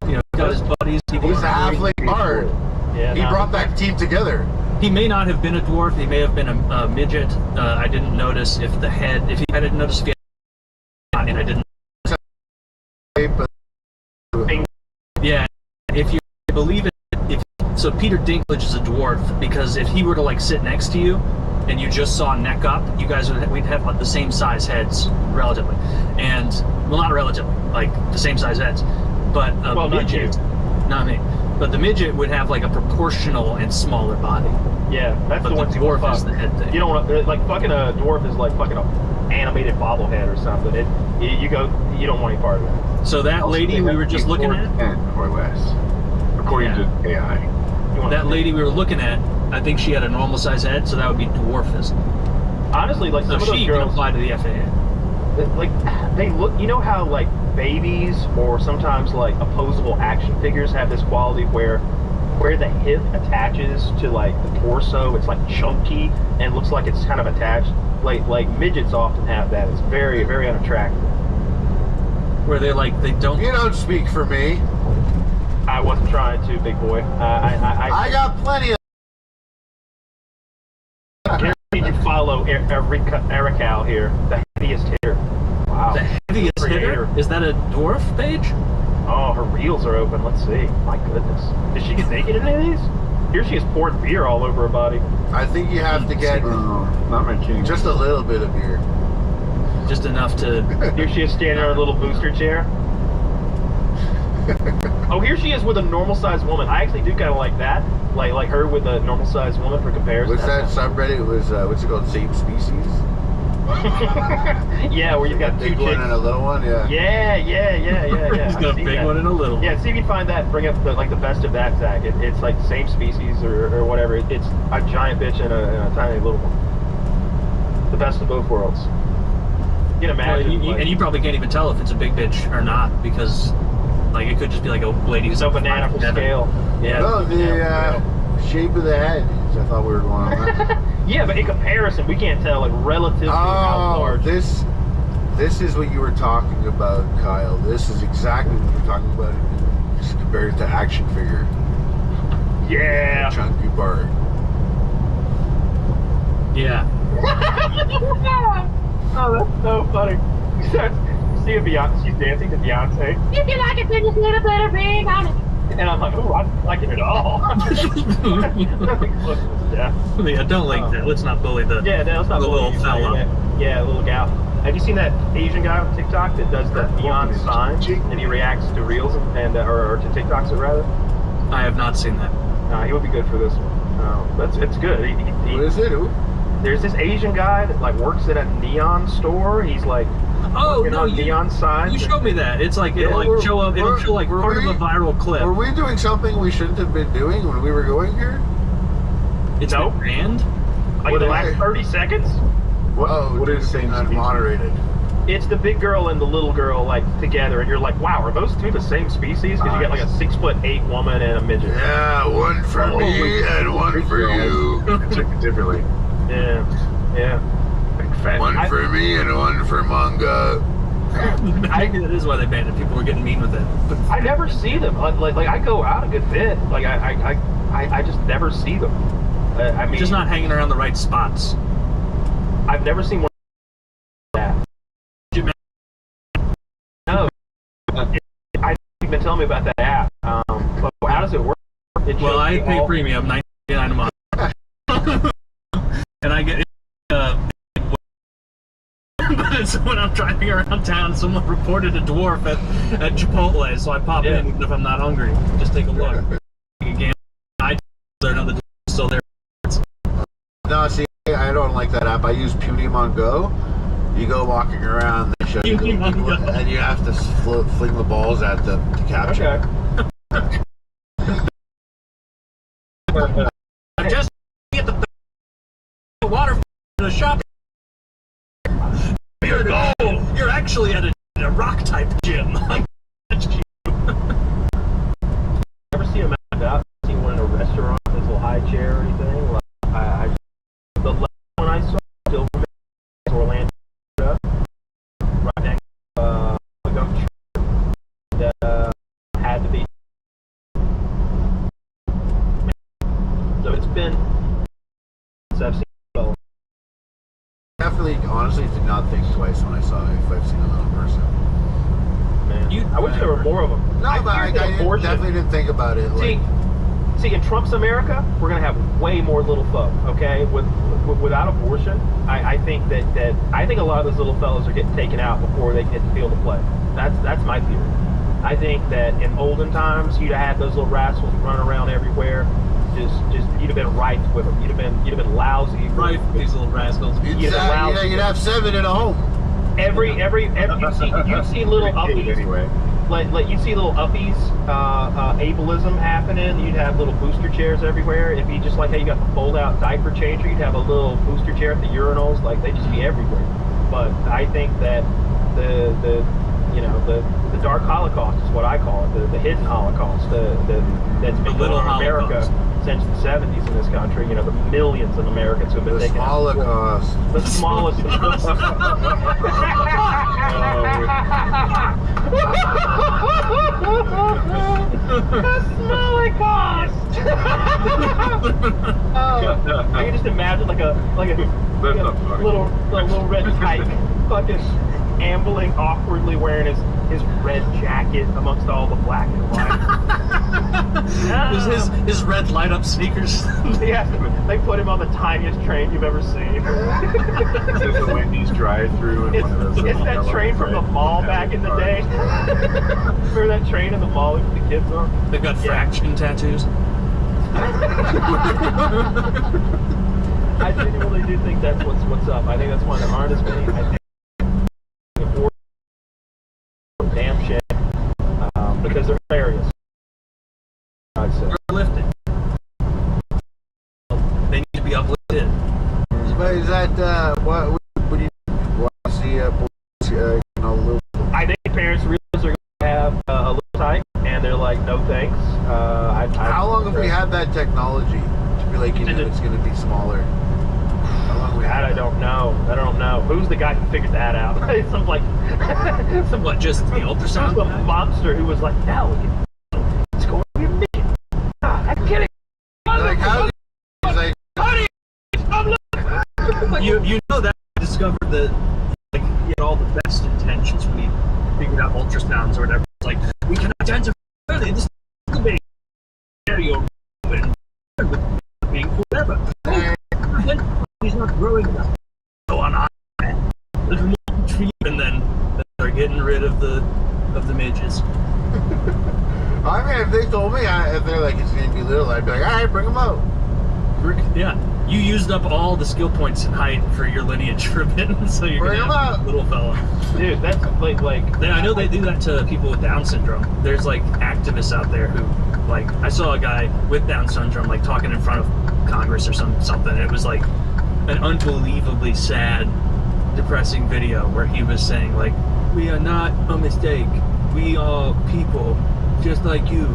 You know, he's got his buddies. He's a halfling bard. Yeah, he brought that team together. He may not have been a dwarf. He may have been a midget. I didn't notice if the head. I didn't notice if he had, and I didn't. Yeah, if you believe it, so Peter Dinklage is a dwarf because if he were to like sit next to you, and you just saw neck up, we'd have like the same size heads relatively, and well, not relatively, like the same size heads, but midget, not me. But the midget would have like a proportional and smaller body. Yeah, that's but the one dwarf is the head thing. You don't want to, like, fucking a dwarf is like fucking an animated bobblehead or something. You don't want any part of it. So that lady we were just looking at, 10 or less, according to AI. That lady we were looking at, I think she had a normal size head, so that would be dwarfism. Honestly, like some of those she girls can apply to the FAA. Like they look, you know how like babies or sometimes like opposable action figures have this quality where the hip attaches to like the torso, it's like chunky and looks like it's kind of attached. Like midgets often have that. It's very, very unattractive. Where they don't. You don't speak for me. I wasn't trying to, big boy. I got plenty of. Guaranteed you follow Erical here, the heaviest hitter. Wow. The heaviest hitter? Is that a dwarf page? Oh, her reels are open. Let's see. My goodness. Did she get naked in any of these? Here she is pouring beer all over her body. I think you have to get not my king. Just a little bit of beer. Just enough to. Here she is standing in her little booster chair. Oh, here she is with a normal-sized woman. I actually do kind of like that. Like her with a normal-sized woman for comparison. What's that subreddit? It was what's it called? Same species. Yeah, where you've got two big one chicks. and a little one. Yeah. Yeah. He's got a big one and a little one. Yeah, see if you can find that and bring up the best of that, Zach. It's like the same species or whatever. It's a giant bitch and a tiny little one. The best of both worlds. You can imagine. Well, and you probably can't even tell if it's a big bitch or not because, like, it could just be like a lady who's so banana for scale. Yeah. No, the shape of the head. I thought we were going on that. Yeah, but in comparison, we can't tell like relative to how Oh, large. this is what you were talking about, Kyle. This is exactly what you're talking about just compared to action figure. Yeah. Chunky part. Yeah. Oh, that's so funny. You see a Beyonce, she's dancing to Beyonce. If you like it, then just put a better ring on it. And I'm like, oh, I don't like it at all. Yeah. Yeah, don't link that. Let's not bully the Yeah, no, it's not the little bullying, fella. Yeah, the little gal. Have you seen that Asian guy on TikTok that does the neon signs and he reacts to reels and or to TikToks rather? I have not seen that. He would be good for this one. It's good. What is it? Who? There's this Asian guy that like works at a neon store. He's like Oh working no, on neon signs. you showed me that. It's like it'll like show up. It'll show like part of a viral clip. Were we doing something we shouldn't have been doing when we were going here? It's Nope. been banned. Like What the is last it? 30 seconds. What is same species? unmoderated? It's the big girl and the little girl like together, and you're like, wow, are those two the same species? Because you get like a 6'8" woman and a midget. Yeah, one for me and one for you. Differently. Yeah, yeah. Like fat. One for me and one for manga. I think that is why they banned it. People were getting mean with it. But I never see them. Like I go out a good bit. Like I just never see them. I mean, just not hanging around the right spots. I've never seen one like that. No, you've been telling me about that app. But how does it work? It Well, shows I me pay all- premium, $99 a month, and I get. But it's when I'm driving around town, someone reported a dwarf at Chipotle, so I pop in even if I'm not hungry. Just take a look. Again, they're not the still there. No, see, I don't like that app. I use Pewdiemon Go. You go walking around, they show you, Pewdiemon Go. and you have to fling the balls at them to capture. Okay. I'm just at the water in a shop. You're actually at a rock type gym. Ever see him out? See one in a restaurant? This little high chair or anything? Like, the last one I saw still remains Orlando, right next to the gum tree. Had to be. So it's been since I've seen it. Definitely, honestly, did not think twice when I saw it if I've seen it in person. Man, I wish there were more of them. No, but I definitely didn't think about it. Like, See, in Trump's America, we're gonna have way more little folk. Okay, without abortion, I think that I think a lot of those little fellas are getting taken out before they get the field of play. That's my theory. I think that in olden times, you'd have had those little rascals running around everywhere. Just you'd have been rife with them. You'd have been lousy. Right, these little rascals. you'd have 7 in a home. Every you'd see little uppies. Anyway. Like you'd see little uppies, ableism happening. You'd have little booster chairs everywhere. It'd be just like how you got the fold-out diaper changer. You'd have a little booster chair at the urinals. Like they'd just be everywhere. But I think that the dark Holocaust is what I call it. The hidden Holocaust. That's been going little on in America Holocaust. since the 70s in this country. You know, the millions of Americans who have been The taken out. Holocaust. The smallest. I can just imagine like a little red tyke fucking ambling awkwardly wearing his red jacket amongst all the black and white. His red light up sneakers. Yeah, they put him on the tiniest train you've ever seen. There's a Wendy's drive-through and one of those. It's that train from the mall back in the day. Remember that train in the mall with the kids on? They've got fraction tattoos. I genuinely do think that's what's up. I think that's why there aren't as many. I think damn shit because they're hilarious. I'd say. Lifted. They need to be uplifted. But is that what do you want to see? Little. I think parents realize they're going to have a little type, and they're like, no thanks. How long have we had that technology? feel like you know it's going to be smaller. How long we That I don't know. I don't know. Who's the guy who figured that out? Some like some What, just the ultrasound? some mobster who was like, no, it's going to be a million. I'm kidding. Like, how do you, like, You know that he discovered that like he had all the best intentions when he figured out ultrasounds or whatever. It's like we can identify early this baby stereo and being whatever. He's not growing enough. Go on, there's more tree, and then they're getting rid of the midges. I mean, if they told me, if they're like, it's going to be little, I'd be like, all right, bring them out. Yeah, you used up all the skill points in height for your lineage for a bit, so you're Bring gonna have him a little fella. Dude, that's like I know they do that to people with Down syndrome. There's like activists out there who, like, I saw a guy with Down syndrome like talking in front of Congress or something. It was like an unbelievably sad, depressing video where he was saying like, we are not a mistake. We are people, just like you.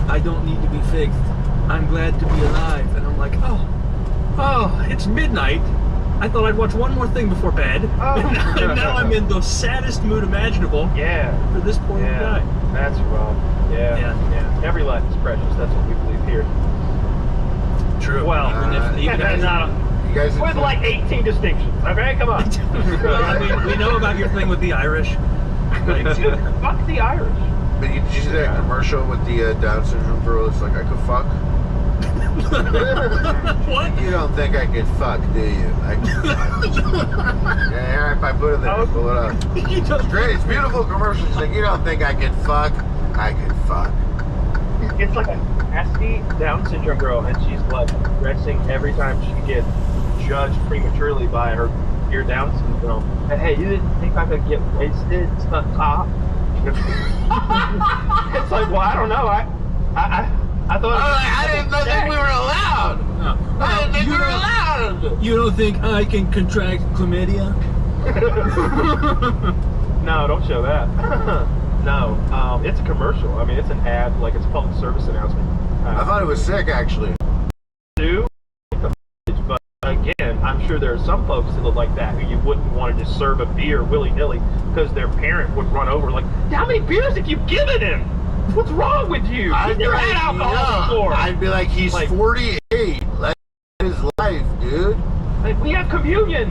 I don't need to be fixed. I'm glad to be alive. And I'm like, oh, it's midnight. I thought I'd watch one more thing before bed. Oh. And now I'm in the saddest mood imaginable yeah. for this poor guy. That's rough. Yeah. Yeah. Every life is precious. That's what we believe here. True. Well, even if not You guys with like 18 distinctions. Okay, come on. I mean, we know about your thing with the Irish. Like, Fuck the Irish. But did you see that commercial with the Down syndrome girl? It's like, I could fuck. what? You don't think I could fuck, do you? I could fuck. Yeah, if I put it there, pull it up. It's great. It's beautiful commercial. She's like, you don't think I could fuck? I could fuck. It's like a nasty Down syndrome girl, and she's like dressing every time she gets judged prematurely by her your Down syndrome. And, hey, you didn't think I could get wasted? It's not top. It's like, well, I don't know. I thought. I didn't think we were allowed. I didn't think we were allowed. You don't think I can contract chlamydia? No, don't show that. No, it's a commercial. I mean, it's an ad, like it's a public service announcement. I thought it was sick, actually. But again, I'm sure there are some folks that look like that who you wouldn't want to just serve a beer willy-nilly because their parent would run over like, how many beers have you given him? What's wrong with you? He's never had alcohol before. I'd be like, he's like, 48. Let his life, dude. Like, we have communion.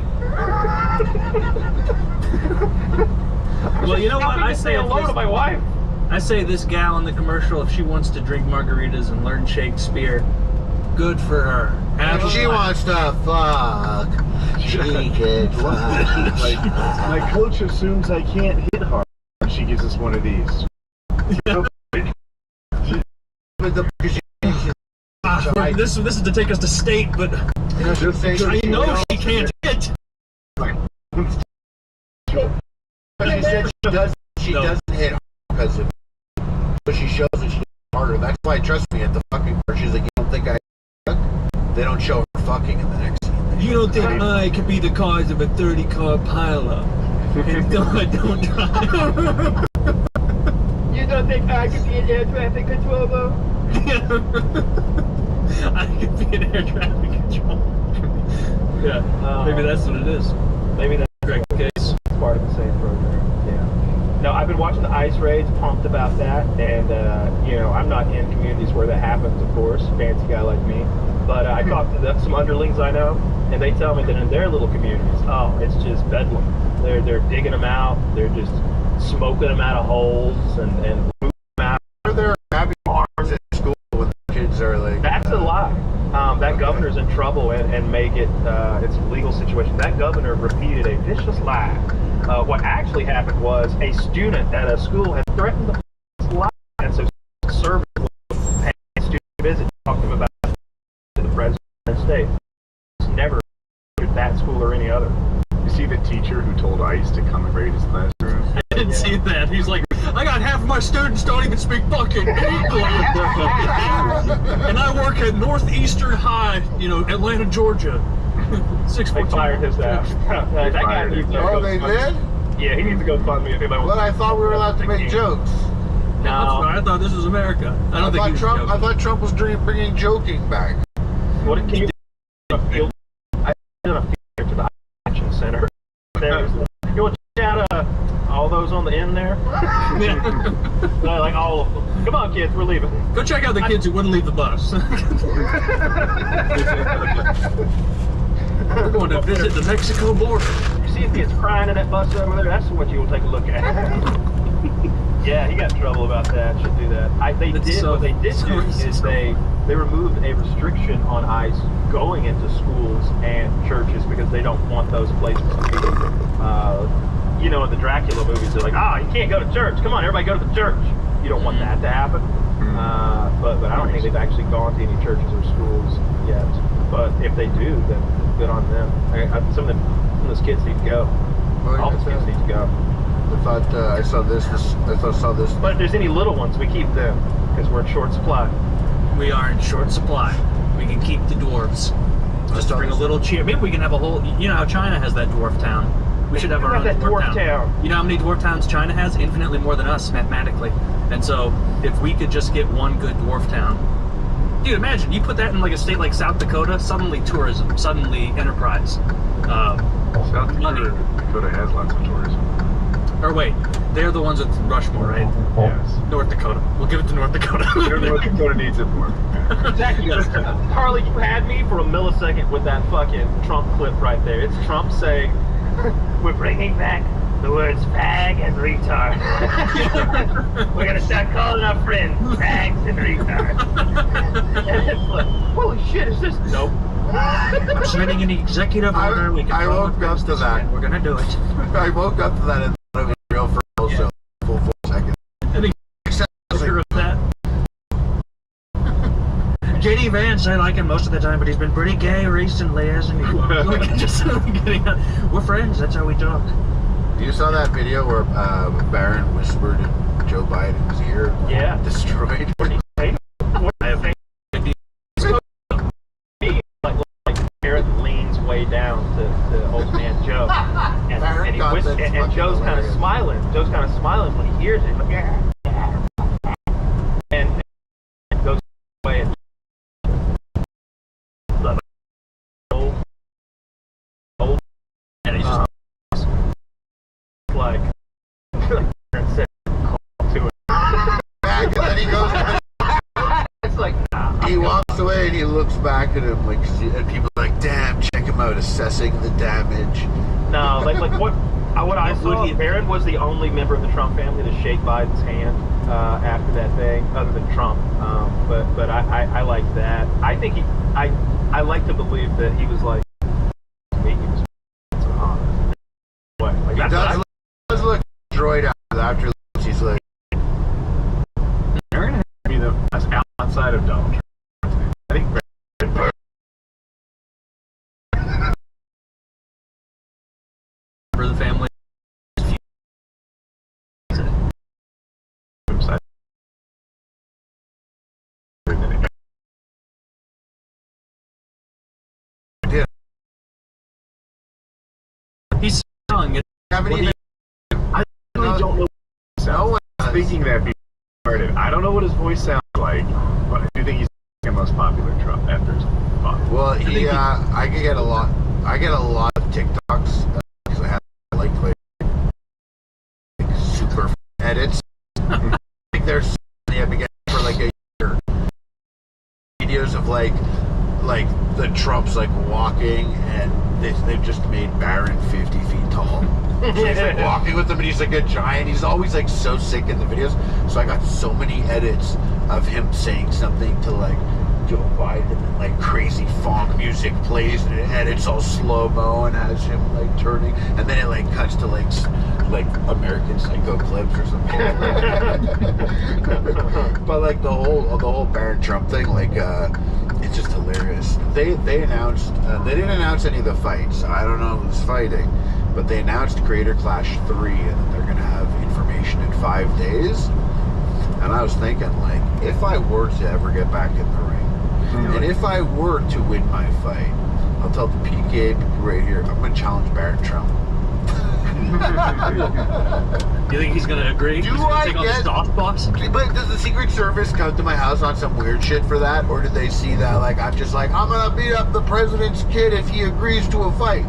Well, you know what? I say hello to my wife. I say this gal in the commercial, if she wants to drink margaritas and learn Shakespeare, good for her. If she wants to fuck, she can fuck. My coach assumes I can't hit hard. She gives us one of these. But the this is to take us to state, but I know she can't hit. But she said she doesn't hit hard because of, but she shows that she's harder. That's why, trust me, at the fucking car, she's like, you don't think I fuck? They don't show her fucking in the next scene. You don't think I could be the cause of a 30-car pileup? And I don't drive. You don't think I could be an air traffic controller? I could be an air traffic controller. Yeah, maybe that's what it is. Maybe that's the correct case. It's part of the same program. Yeah. No, I've been watching the ice raids, pumped about that, and you know, I'm not in communities where that happens, of course, fancy guy like me. But I talked to some underlings I know, and they tell me that in their little communities, oh, it's just bedlam. They're digging them out. They're just smoking them out of holes and moving them out. Are there happy bars at school when the kids are like? That's a lie. That governor's in trouble and may get it's a legal situation. That governor repeated a vicious lie. What actually happened was a student at a school had threatened the lie, and so service was paying a student visit, talked to him about it to the president of the state. It's never that school or any other. You see the teacher who told ICE to come and raid his classroom? I didn't see that. He's like, I got half of my students don't even speak fucking English. And I work at Northeastern High, you know, Atlanta, Georgia. 614. They fired his ass. That guy needs to Oh, they did? Yeah, he needs to go fund me if anybody wants. But I thought we were allowed to make jokes. No, I thought this was America. I don't think he was joking. I thought Trump was bringing joking back. What can you do? A field? I've done a field trip to the Aviation Center. There's, you want to check out all those on the end there? Like all of them. Come on, kids, we're leaving. Go check out the kids who wouldn't leave the bus. We're going to visit the Mexico border. You see kids crying in that bus over there? That's what you will take a look at. Yeah, he got in trouble about that. Should do that. What they did do is they removed a restriction on ICE going into schools and churches because they don't want those places to be. You know, in the Dracula movies, they're like, you can't go to church. Come on, everybody go to the church. You don't want that to happen. But I don't think they've actually gone to any churches or schools yet. But if they do, then good on them. Some of those kids need to go. All those kids need to go. I thought I saw this. But if there's any little ones, we keep them because we're in short supply. We are in short supply. We can keep the dwarves. Just to bring a little cheer. Maybe we can have a whole. You know how China has that dwarf town. We should have our own dwarf town. You know how many dwarf towns China has? Infinitely more than us mathematically. And so, if we could just get one good dwarf town, dude, imagine you put that in like a state like South Dakota. Suddenly tourism. Suddenly enterprise. South Dakota has lots of tourism. Or wait, they're the ones with Rushmore, right? Yes. North Dakota. We'll give it to North Dakota. North Dakota needs it more. Exactly. Harley, you had me for a millisecond with that fucking Trump clip right there. It's Trump saying, "We're bringing back the words fag and retard. We're gonna start calling our friends fags and retards." And it's like, holy shit, is this? Nope. I'm sending an executive order. I woke up to that. We're gonna do it. I woke up to that and thought it was real for real show. Full 4 seconds. I think that. JD Vance, I like him most of the time, but he's been pretty gay recently, hasn't he? We're friends. That's how we talk. You saw that video where Barron whispered in Joe Biden's ear? Yeah. Destroyed. Barrett leans way down to old man Joe, and Joe's kind of smiling. Joe's kind of smiling when he hears it. Like, and goes away and old, and he's just like said to it. Back, and then he goes. It's like He walks away and he looks back at him like, and people are like, "Damn, check him out, assessing the damage." no, like what I saw. Barron was the only member of the Trump family to shake Biden's hand after that thing, other than Trump. But I like that. I think I like to believe that he was like me. He was honest. What? Like, He does look destroyed after he's like, Barron has to be the best outside of Donald Trump. I think For the family. He's selling it. haven't even. I really don't know. No one Speaking of that being started, I don't know what his voice sounds like, but I do think he's the most popular Trump after his father. Well, I get a lot of TikToks because I like super edits. I think there's I've been getting for like a year videos of like the Trumps like walking, and they've just made Barron 50 feet tall. So he's like walking with him, and he's like a giant. He's always like so sick in the videos. So I got so many edits of him saying something to like Joe Biden, and like crazy funk music plays, and it edits all slow mo and has him like turning, and then it like cuts to like American Psycho clips or something. But like the whole Barron Trump thing, like it's just hilarious. They announced they didn't announce any of the fights. I don't know who's fighting, but they announced Creator Clash 3, and they're gonna have information in 5 days. And I was thinking, like, if I were to ever get back in the ring, and if I were to win my fight, I'll tell the PKA people right here, I'm gonna challenge Barron Trump. You think he's gonna agree? Do He's gonna I take on get- the softbox? But does the Secret Service come to my house on some weird shit for that? Or do they see that, like, I'm just like, I'm gonna beat up the president's kid if he agrees to a fight?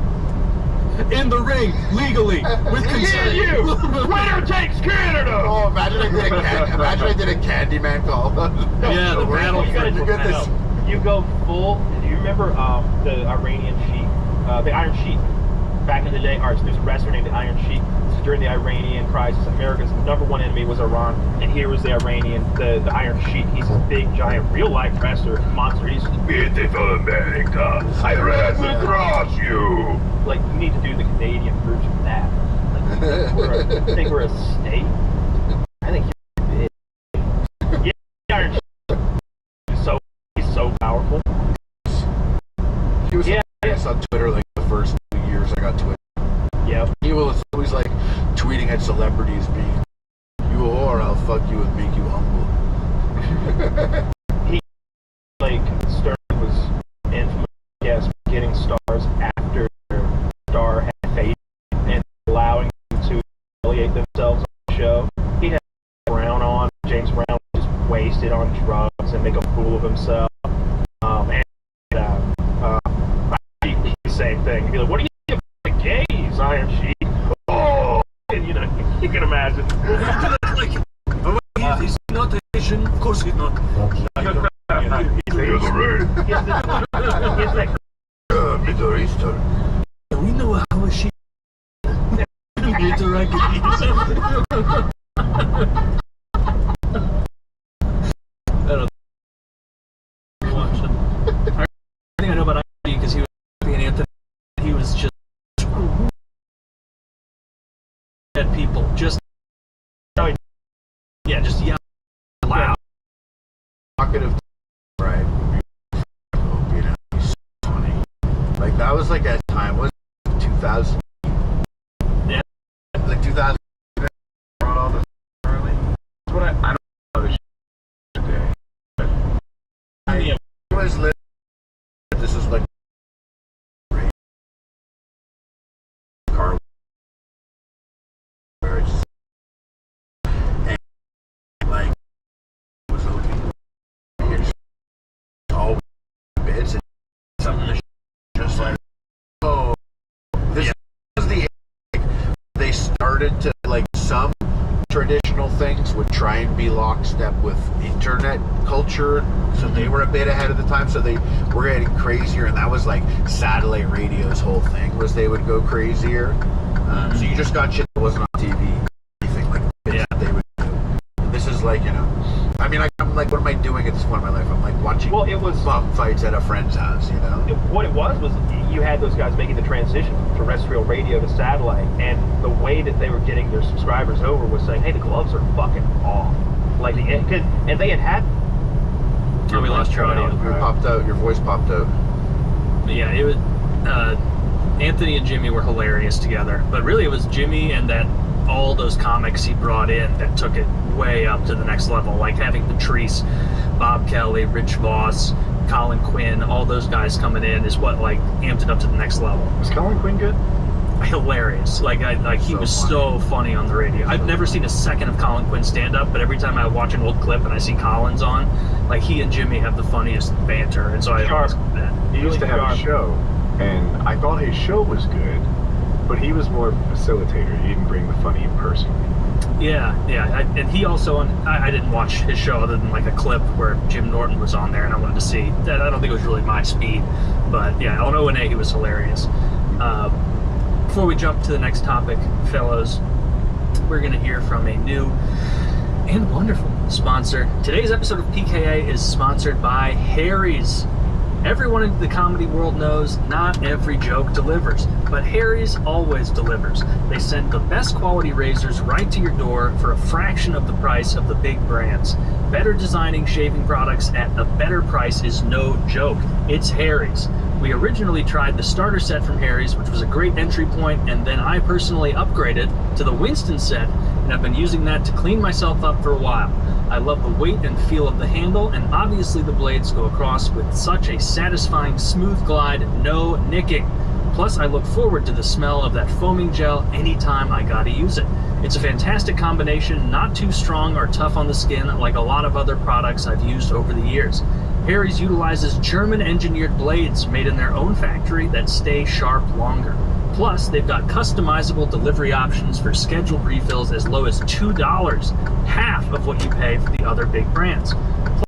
In the ring, legally, with consent. Winner takes Canada. Oh, imagine I did a Candyman call. Yeah, the battle You gotta for- do get this. You go full. Do you remember the Iranian Sheik, the Iron Sheik? Back in the day, there's a wrestler named the Iron Sheik. This is during the Iranian crisis. America's #1 enemy was Iran, and here was the Iron Sheik. He's this big, giant, real-life wrestler, monster. He's beautiful America. I rise across you. Like, you need to do the Canadian version of that. Like, think we're a state. I think you're big. Yeah, the Iron Sheik is so powerful. He was Yeah. hilarious on Twitter like the first 2 years I got Twitter. Yep. He was always like tweeting at celebrities being, "You whore, I'll fuck you and make you humble." Like Stern was infamous, yes, for getting stars after their star had faded and allowing them to affiliate themselves on the show. He had James Brown was just wasted on drugs and make a fool of himself. The same thing. He'd be like, "What do you think about the gays, Iron Sheik?" Oh, and you can imagine. He's not Asian. Of course he's not. Middle Eastern. We know how she. I know about Andy because he was being Anthony. He was just at people, just just yell loud. Talkative, right? You know, he's so funny. Like that was like that time. Was 2000? Yeah. Like 2000. Brought all this early. That's what I don't know this today. I was living. This is like car where it's and like was looking here's all bits and something just like this was the they started to like some traditional things would try and be lockstep with internet culture, so they were a bit ahead of the time, so they were getting crazier, and that was like satellite radio's whole thing was they would go crazier. So you just got shit that wasn't on TV, anything like bits that they would do. This is like, I mean, I'm like, what am I doing at this point in my life? I'm like watching bum fights at a friend's house, What it was you had those guys making the transition from terrestrial radio to satellite, and the way that they were getting their subscribers over was saying, "Hey, the gloves are fucking off." Like and they had. Oh, we lost your audio. You popped out. Your voice popped out. Yeah, it was. Anthony and Jimmy were hilarious together, but really it was Jimmy and all those comics he brought in that took it way up to the next level, like having Patrice, Bob Kelly, Rich Voss, Colin Quinn, all those guys coming in is what like amped it up to the next level. Was Colin Quinn good? Hilarious. He was so funny on the radio. I've never seen a second of Colin Quinn stand up, but every time I watch an old clip and I see Collins on, like he and Jimmy have the funniest banter, and so I always do that. He used to have a show, and I thought his show was good, but he was more of a facilitator. He didn't bring the funny in person. Yeah. And he also, I didn't watch his show other than like a clip where Jim Norton was on there, and I wanted to see that. I don't think it was really my speed, but yeah, on O&A he was hilarious. Before we jump to the next topic, fellows, we're going to hear from a new and wonderful sponsor. Today's episode of PKA is sponsored by Harry's. Everyone in the comedy world knows not every joke delivers, but Harry's always delivers. They send the best quality razors right to your door for a fraction of the price of the big brands. Better designing shaving products at a better price is no joke. It's Harry's. We originally tried the starter set from Harry's, which was a great entry point, and then I personally upgraded to the Winston set, and I've been using that to clean myself up for a while. I love the weight and feel of the handle, and obviously the blades go across with such a satisfying smooth glide, no nicking. Plus, I look forward to the smell of that foaming gel anytime I gotta use it. It's a fantastic combination, not too strong or tough on the skin like a lot of other products I've used over the years. Harry's utilizes German-engineered blades made in their own factory that stay sharp longer. Plus, they've got customizable delivery options for scheduled refills as low as $2, half of what you pay for the other big brands.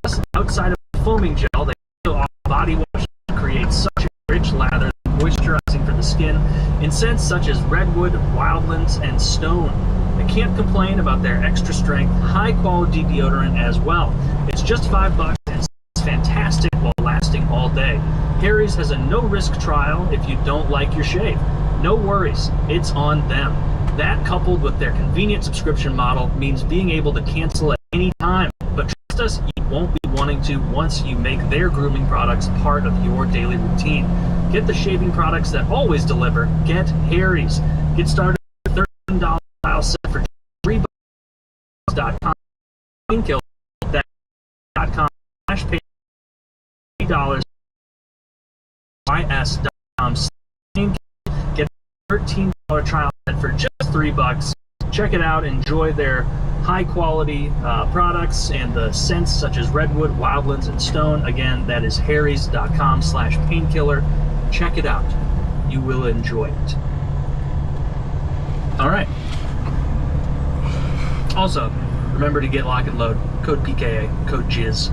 Plus, outside of the foaming gel, they also offer body wash that creates such a rich lather, moisturizing for the skin, in scents such as redwood, wildlands, and stone. I can't complain about their extra strength, high quality deodorant as well. It's just $5 and it's fantastic while lasting all day. Harry's has a no-risk trial if you don't like your shave. No worries, it's on them. That, coupled with their convenient subscription model, means being able to cancel at any time. But trust us, you won't be wanting to once you make their grooming products part of your daily routine. Get the shaving products that always deliver. Get Harry's. Get started with a $13 trial set for $3.com. Painkiller. $3.com/$3 ys.com. Get a $13 trial set for just $3. Check it out. Enjoy their high quality products and the scents such as redwood, wildlands, and stone. Again, that is harrys.com/painkiller. Check it out. You will enjoy it. All right. Also, remember to get lock and load. Code PKA, code JIZ.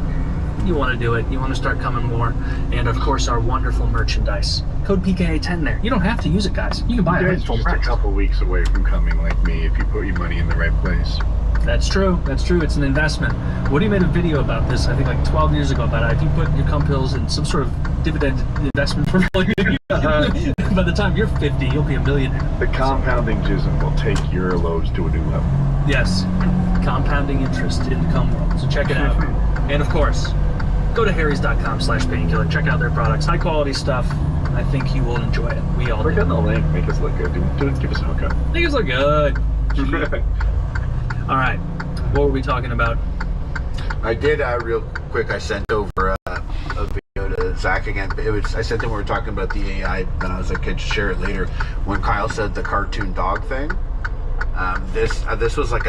You want to do it. You want to start coming more. And of course, our wonderful merchandise. Code PKA10 there. You don't have to use it, guys. You can buy it It's at full just a price. couple weeks away from coming like me if you put your money in the right place. That's true. That's true. It's an investment. Woody made a video about this, I think like 12 years ago, about if you put your cum pills in some sort of dividend investment portfolio, by the time you're 50, you'll be a millionaire. The compounding jism will take your loads to a new level. Yes. Compounding interest in the cum world. So check it out. And of course, go to harrys.com/painkiller. Check out their products. High quality stuff. I think you will enjoy it. We all Click do. on the link. Make us look good. Give us a hookup. Make us look good. All right. What were we talking about? I did real quick. I sent over a video to Zach again. I sent him. We were talking about the AI. Then I was like, "Could you share it later?" When Kyle said the cartoon dog thing, this was like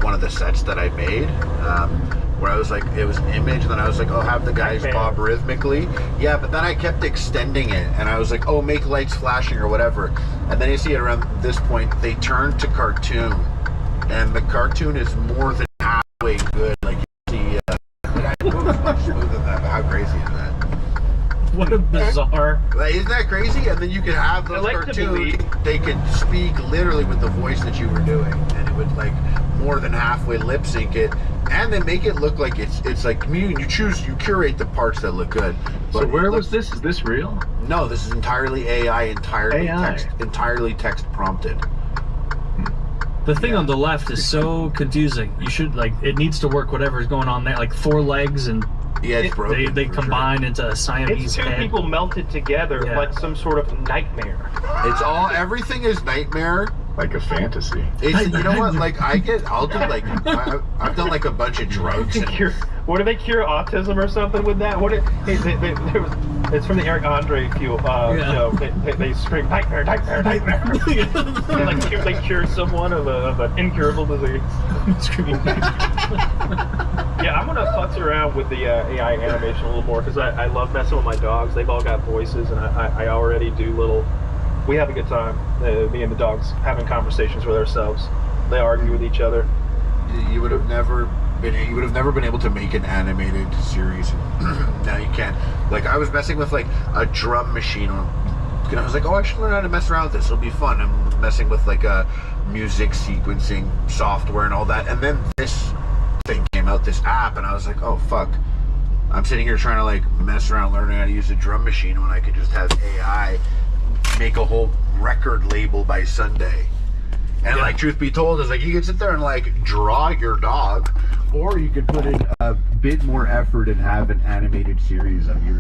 one of the sets that I made. Where I was like, it was an image, and then I was like, oh, have the guys bob rhythmically. Yeah, but then I kept extending it, and I was like, oh, make lights flashing or whatever. And then you see it around this point, they turned to cartoon, and the cartoon is more than halfway good. Like you see, it moves much smoother than that. But how crazy is that? What a bizarre. Like, isn't that crazy? And then you could have those cartoons. They could speak literally with the voice that you were doing, and it would like more than halfway lip sync it, and they make it look like it's like you curate the parts that look good. But So where was this? Is this real? No, this is entirely AI, entirely text prompted. The thing on the left is so confusing. You should it needs to work whatever's going on there, like 4 legs and Yeah, it's broken. they for combine sure. into a Siamese It's two head. people melted together Yeah. like some sort of nightmare. It's everything is nightmare. Like a fantasy. It's, you know what? Like I'll do like I've done like a bunch of drugs. What do they cure autism or something with that? It's from the Eric Andre show. They scream nightmare, nightmare, nightmare. They cure someone of an incurable disease. Yeah, I'm gonna futz around with the AI animation a little more because I love messing with my dogs. They've all got voices, and I already do little. We have a good time, me and the dogs, having conversations with ourselves. They argue with each other. You would have never been able to make an animated series. Now you can. Like I was messing with like a drum machine, and I was like, oh, I should learn how to mess around with this. It'll be fun. I'm messing with like a music sequencing software and all that, and then this thing came out, this app, and I was like, oh fuck. I'm sitting here trying to like mess around learning how to use a drum machine when I could just have AI make a whole record label by Sunday. And like, truth be told, is like you can sit there and like draw your dog, or you could put in a bit more effort and have an animated series of your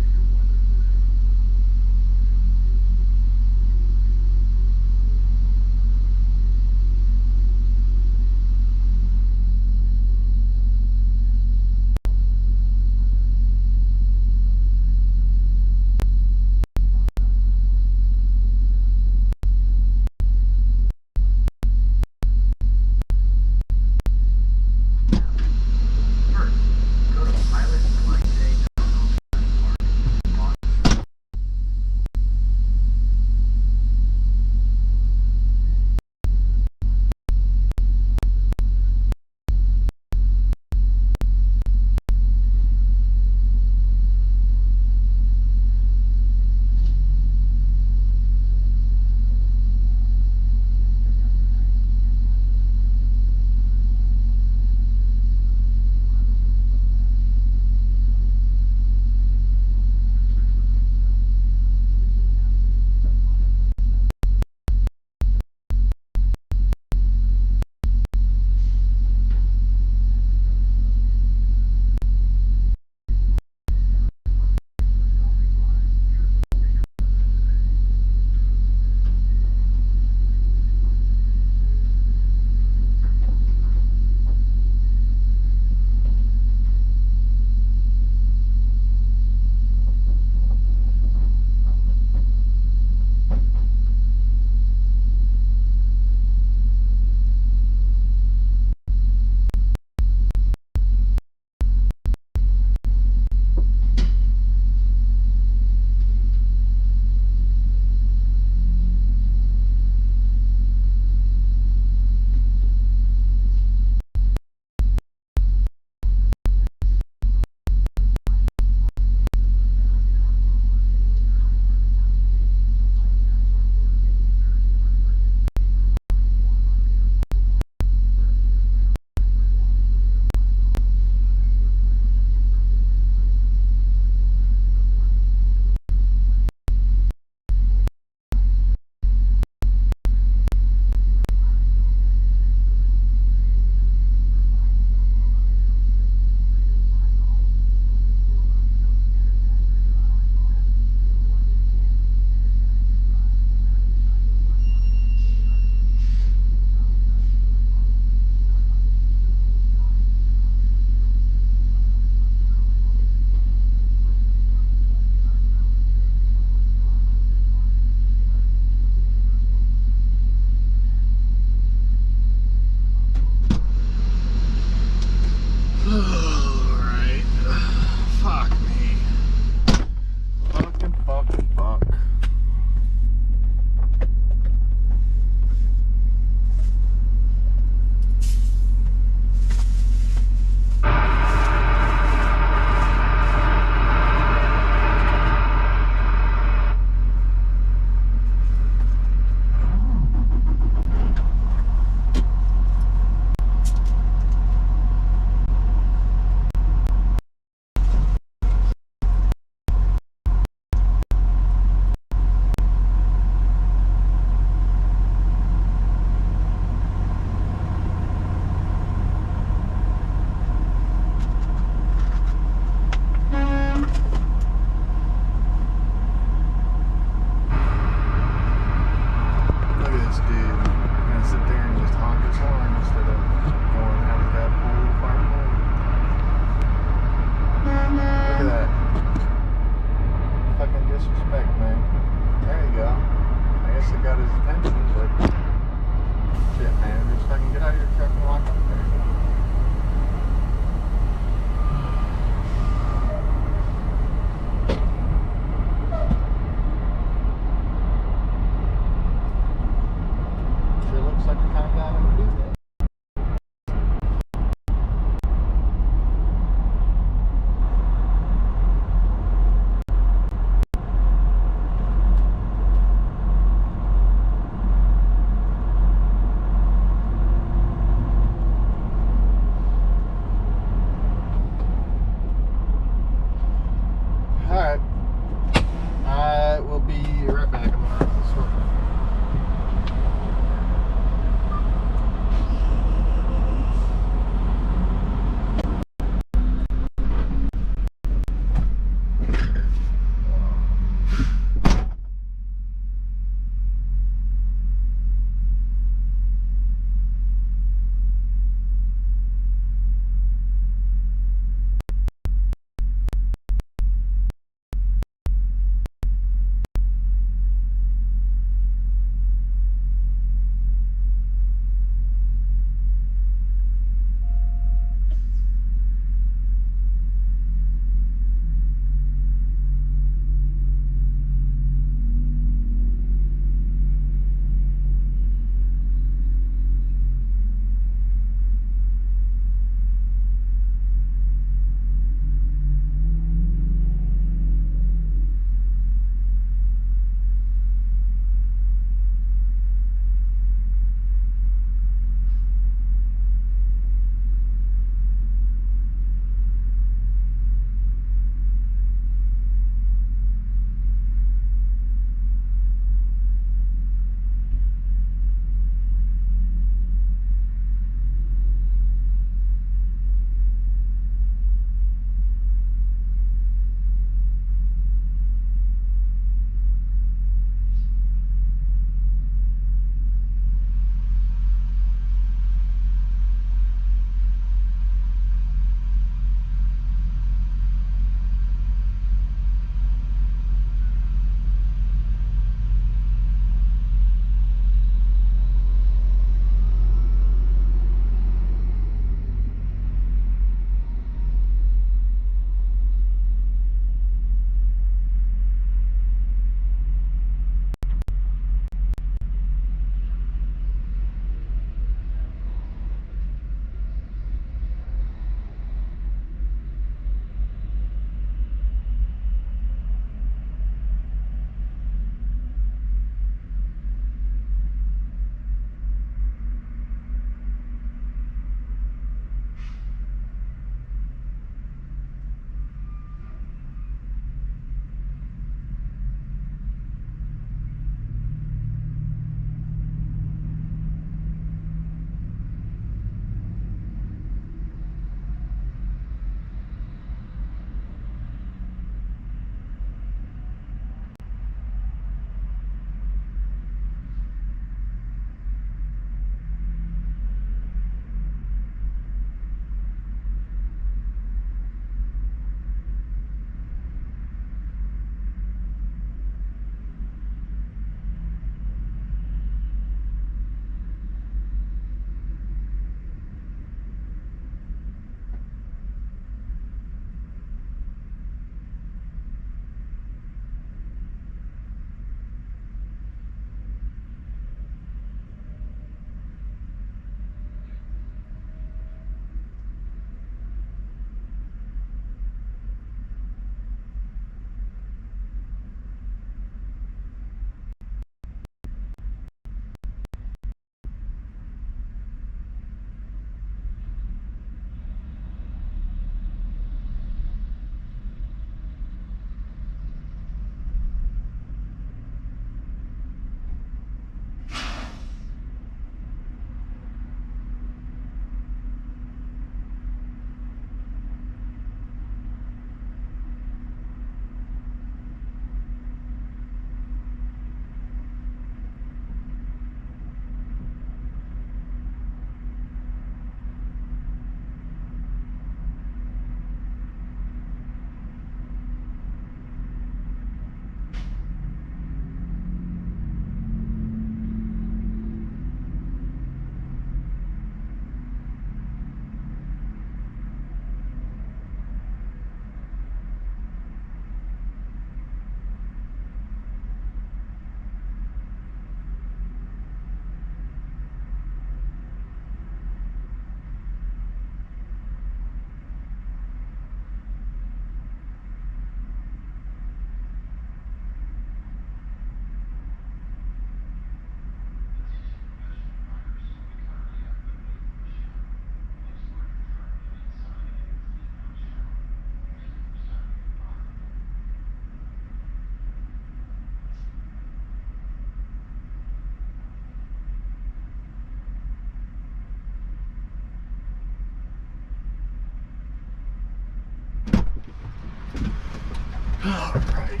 Alright.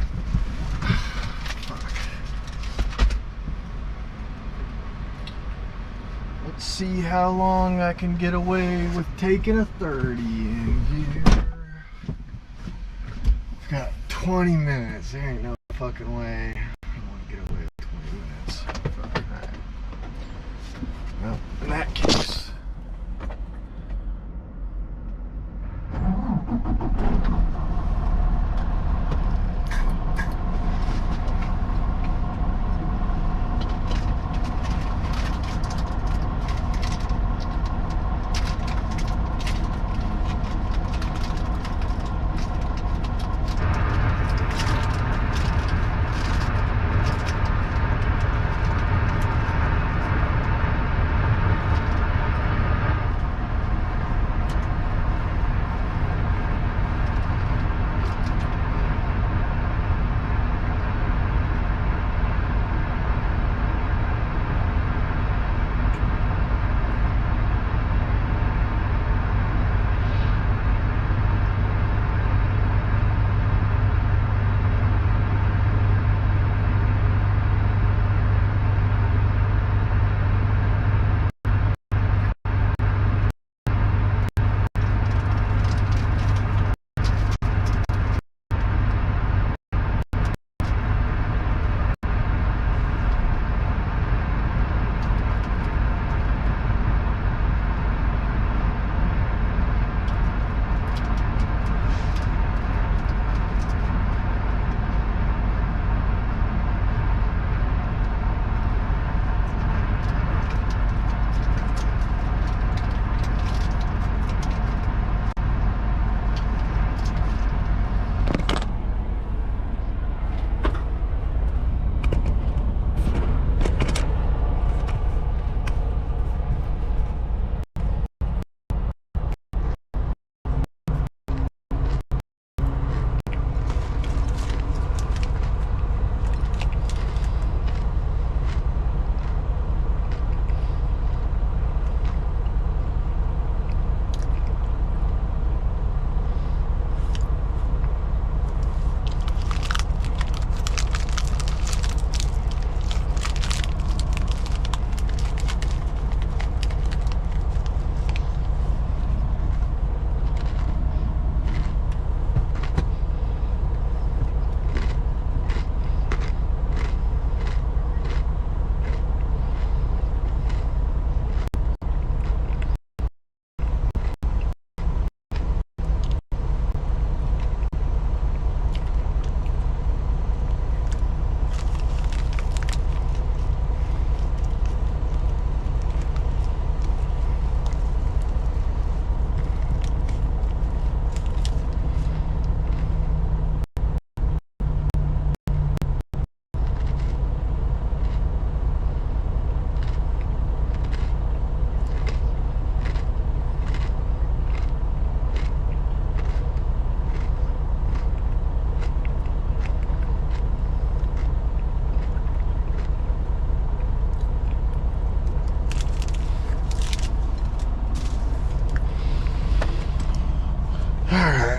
Let's see how long I can get away with taking a 30 in here. I've got 20 minutes. There ain't no fucking way I want to get away with 20 minutes. Alright. Well, in that case.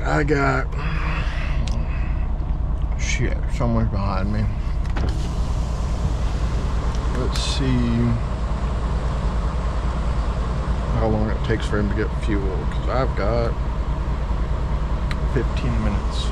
I got shit, someone's behind me. Let's see how long it takes for him to get fuel, because I've got 15 minutes.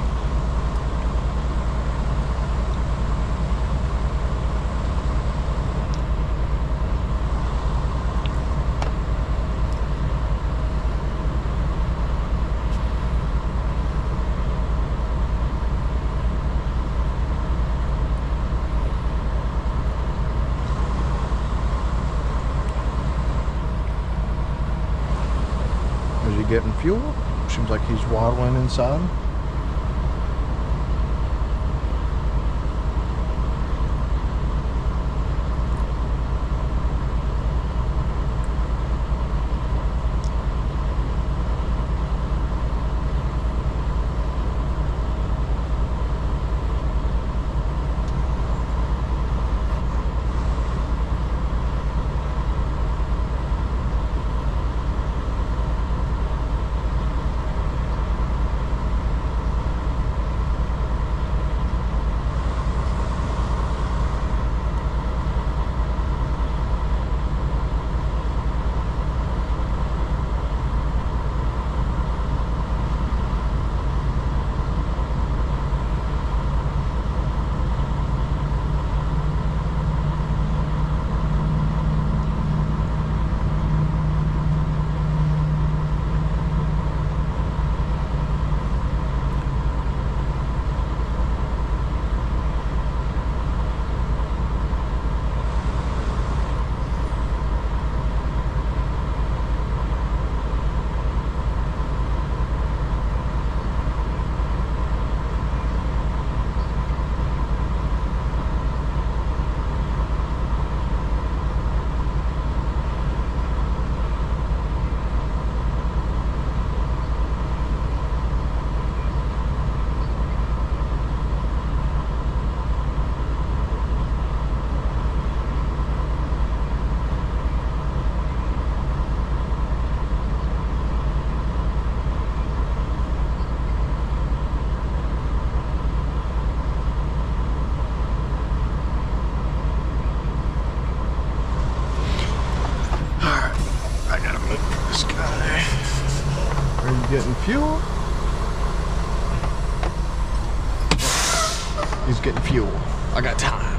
Getting fuel. Seems like he's waddling inside. He's getting fuel. I got time.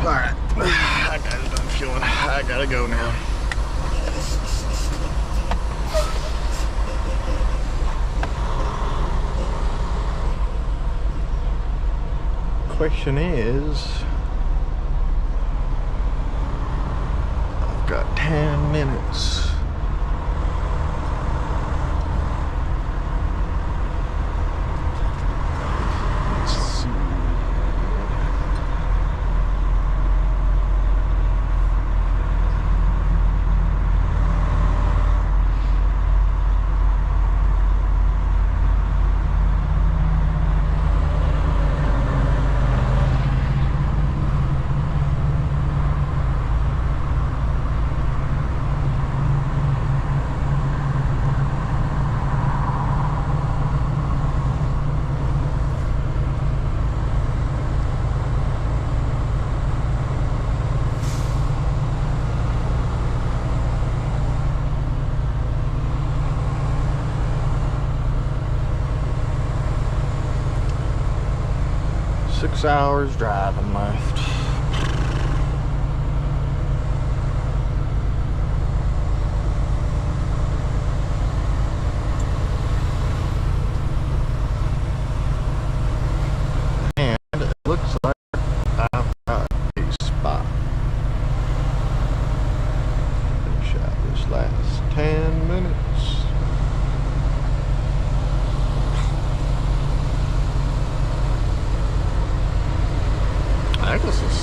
Alright, I got it done fueling. I gotta go now. Question is, I've got 10 minutes. Let's see. Hours driving left. And it looks like I've got a spot. Finish out this last 10 minutes. I guess it's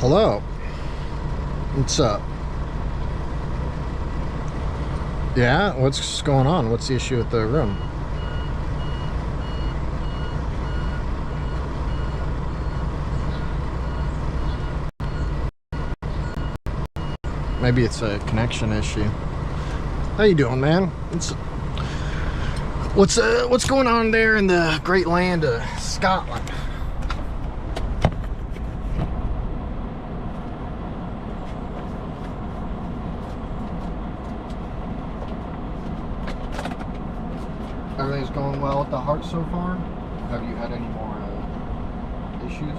Hello. What's up? Yeah, what's going on? What's the issue with the room? Maybe it's a connection issue. How you doing, man? What's going on there in the great land of Scotland? Everything's going well with the heart so far? Have you had any more issues?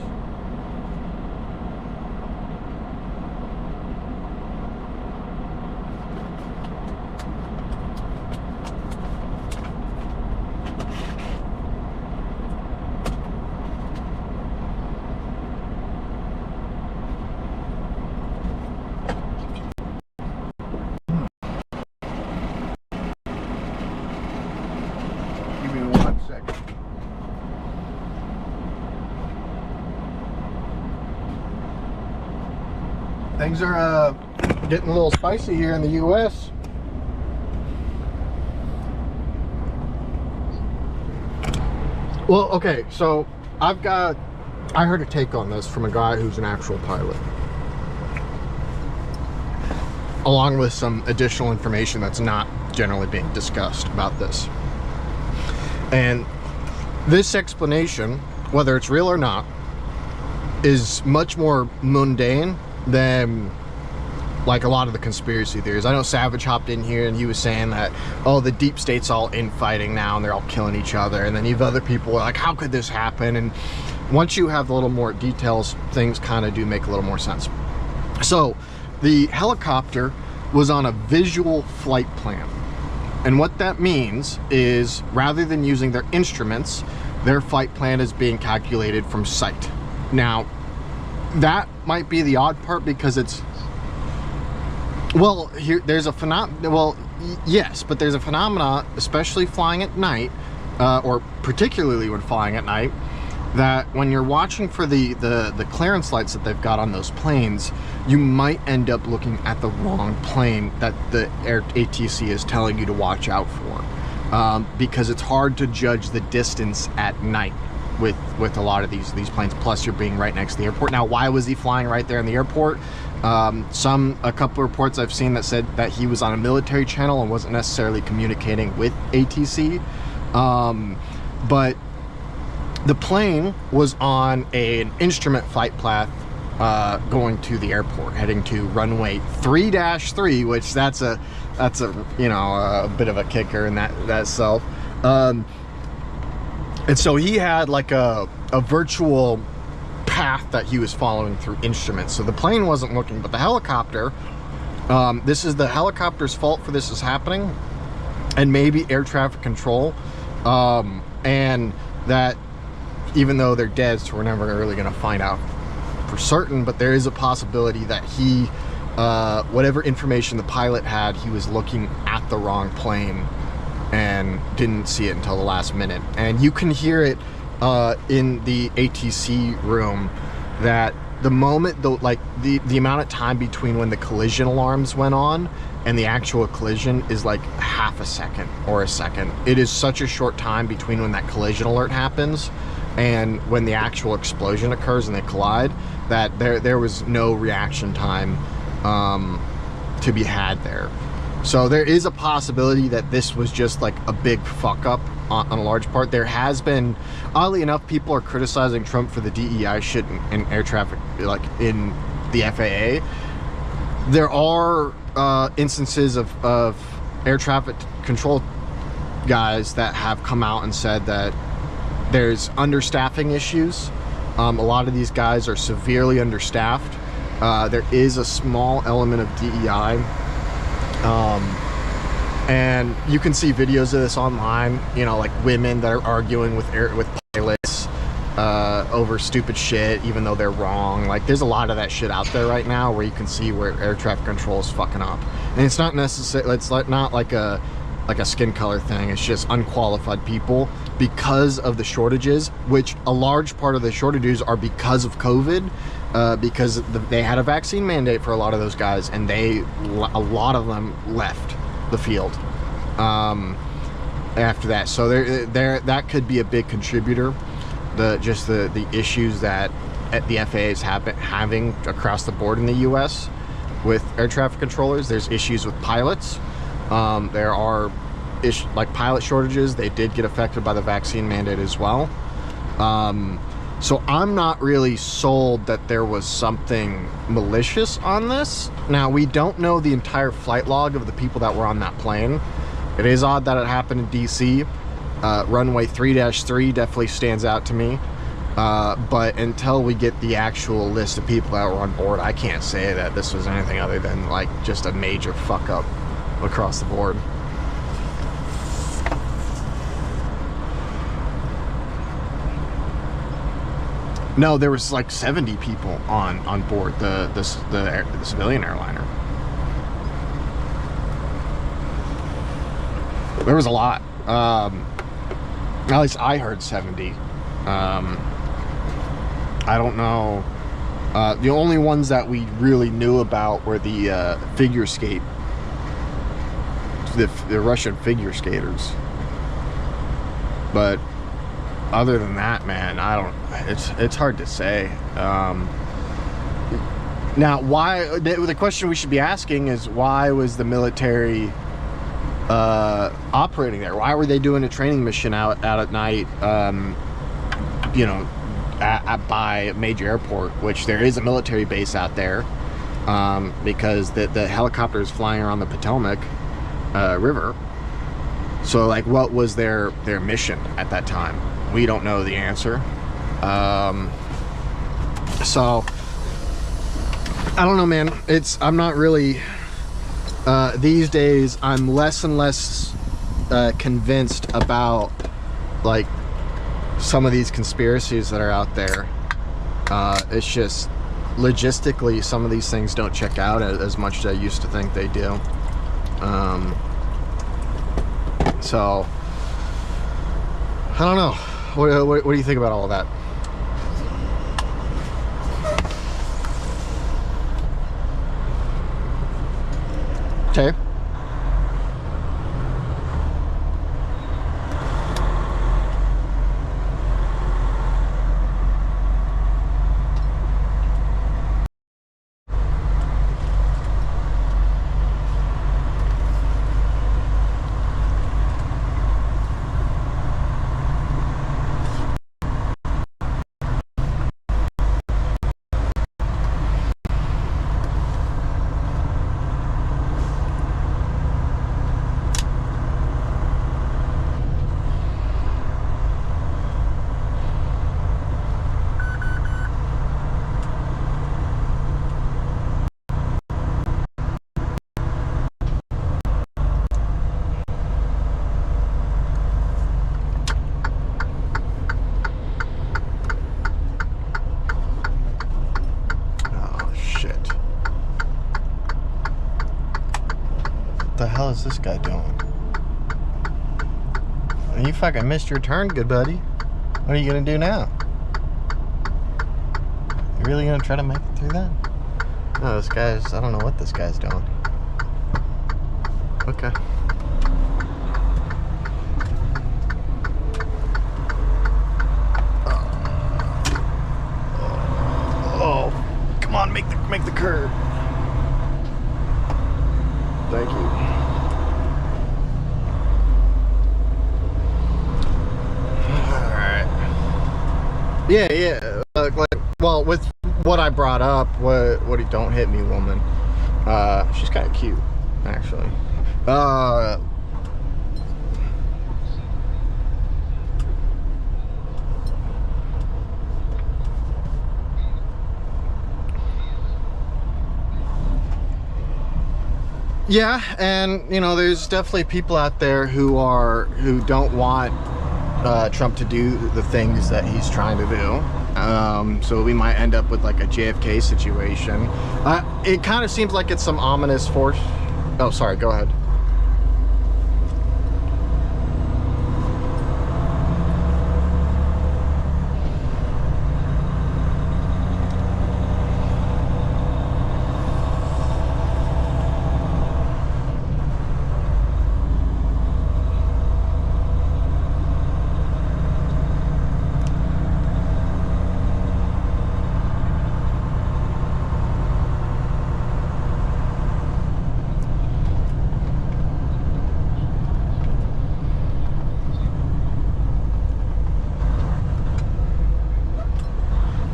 Give me 1 second. Things are getting a little spicy here in the U.S. Well, okay, so I heard a take on this from a guy who's an actual pilot, along with some additional information that's not generally being discussed about this. And this explanation, whether it's real or not, is much more mundane than like a lot of the conspiracy theories. I know Savage hopped in here and he was saying that, oh, the deep state's all infighting now and they're all killing each other. And then you have other people like, how could this happen? And once you have a little more details, things kind of do make a little more sense. So the helicopter was on a visual flight plan. And what that means is, rather than using their instruments, their flight plan is being calculated from sight. Now, that might be the odd part because it's, well, here there's a phenomenon. Well, yes, but there's a phenomena, especially flying at night, or particularly when flying at night, that when you're watching for the clearance lights that they've got on those planes, you might end up looking at the wrong plane that the ATC is telling you to watch out for, because it's hard to judge the distance at night with a lot of these planes. Plus, you're being right next to the airport. Now, why was he flying right there in the airport? A couple of reports I've seen that said that he was on a military channel and wasn't necessarily communicating with ATC, but the plane was on an instrument flight path going to the airport, heading to runway 3-3, which that's a you know, a bit of a kicker in that itself. And so he had like a virtual path that he was following through instruments. So the plane wasn't looking, but the helicopter, this is the helicopter's fault for this is happening, and maybe air traffic control, and that even though they're dead, so we're never really going to find out for certain, but there is a possibility that he, whatever information the pilot had, he was looking at the wrong plane and didn't see it until the last minute. And you can hear it in the ATC room that the moment, the amount of time between when the collision alarms went on and the actual collision is like half a second or a second. It is such a short time between when that collision alert happens and when the actual explosion occurs and they collide, that there was no reaction time to be had there. So there is a possibility that this was just like a big fuck up on a large part. There has been, oddly enough, people are criticizing Trump for the DEI shit in air traffic, like in the FAA. There are instances of air traffic control guys that have come out and said that there's understaffing issues. A lot of these guys are severely understaffed. There is a small element of DEI. And you can see videos of this online, you know, like women that are arguing with pilots over stupid shit, even though they're wrong. Like, there's a lot of that shit out there right now where you can see where air traffic control is fucking up. And it's not necessarily, it's not like a skin color thing. It's just unqualified people because of the shortages, which a large part of the shortages are because of COVID. because they had a vaccine mandate for a lot of those guys, and a lot of them left the field after that. So that could be a big contributor. The issues that the FAA is having across the board in the U.S. with air traffic controllers. There's issues with pilots. There are like pilot shortages. They did get affected by the vaccine mandate as well. So I'm not really sold that there was something malicious on this. Now, we don't know the entire flight log of the people that were on that plane. It is odd that it happened in DC. Runway 3-3 definitely stands out to me. But until we get the actual list of people that were on board, I can't say that this was anything other than like just a major fuck up across the board. No, there was like 70 people on board the civilian airliner. There was a lot. At least I heard 70. I don't know. The only ones that we really knew about were the figure skate, the Russian figure skaters. But other than that, man, I don't. It's hard to say. Now, why? The question we should be asking is, why was the military operating there? Why were they doing a training mission out at night? You know, by a major airport, which there is a military base out there, because the helicopter is flying around the Potomac River. So, like, what was their mission at that time? We don't know the answer. So I don't know, man. I'm not really these days. I'm less and less convinced about like some of these conspiracies that are out there. It's just logistically, some of these things don't check out as much as I used to think they do. So I don't know. What do you think about all of that? Okay. What the hell is this guy doing? You fucking missed your turn, good buddy. What are you gonna do now? You really gonna try to make it through that? No, this guy's, I don't know what this guy's doing. Okay. Oh, come on, make the curve. Thank you. Yeah. Well, with what I brought up, what he don't hit me woman. She's kind of cute, actually. Yeah, and you know, there's definitely people out there who don't want Trump to do the things that he's trying to do. So we might end up with like a JFK situation. It kind of seems like it's some ominous force. Oh, sorry, go ahead.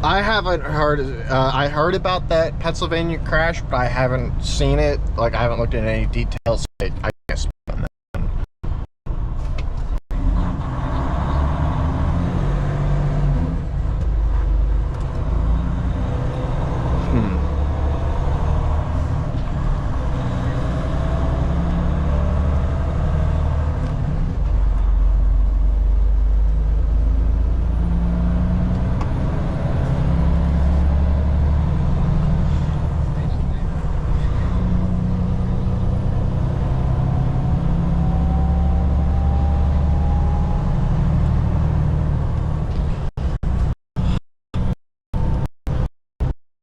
I haven't heard. I heard about that Pennsylvania crash, but I haven't seen it. Like, I haven't looked at any details. I can't speak on that.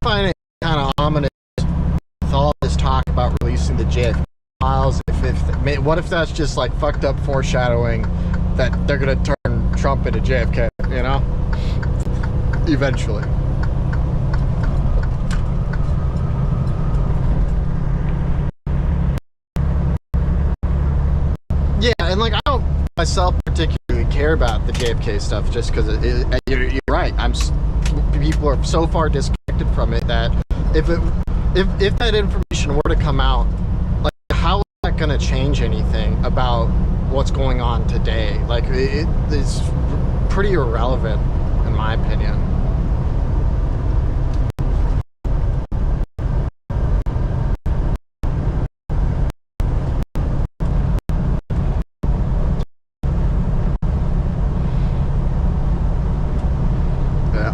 I find it kind of ominous with all this talk about releasing the JFK files. What if that's just like fucked up foreshadowing that they're gonna turn Trump into JFK? You know, eventually. Yeah, and like I don't myself particularly care about the JFK stuff just because you're right. People are so far disconnected from it that if that information were to come out, like how is that going to change anything about what's going on today? Like it's pretty irrelevant in my opinion.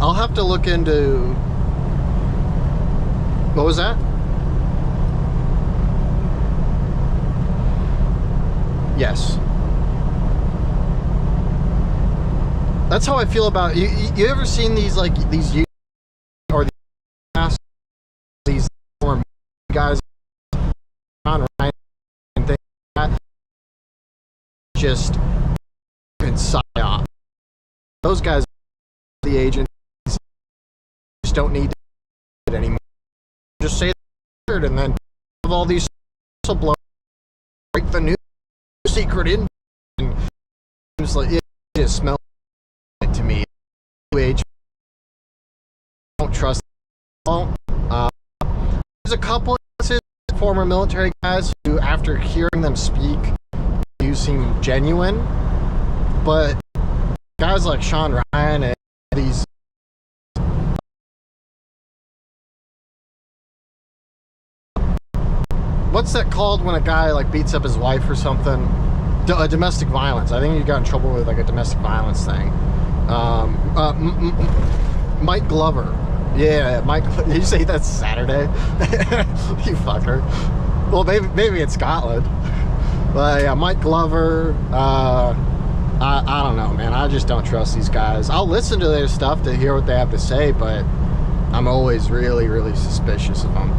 I'll have to look into... What was that? Yes. That's how I feel about... You ever seen these, like, these... Or these former guys on Ryan and things like that? Just... psyop. Those guys... The agent... don't need it anymore. Just say the word and then have all these whistleblowers break the news secret in. And it's like it just smells it to me. Age don't trust them. There's a couple of former military guys who, after hearing them speak, do seem genuine, but guys like Sean Ryan and these. What's that called when a guy like beats up his wife or something? Domestic violence. I think he got in trouble with like a domestic violence thing. Mike Glover. Yeah, Mike. Did you say that's Saturday? You fucker. Well, maybe it's Scotland. But yeah, Mike Glover. I don't know, man. I just don't trust these guys. I'll listen to their stuff to hear what they have to say, but I'm always really, really suspicious of them.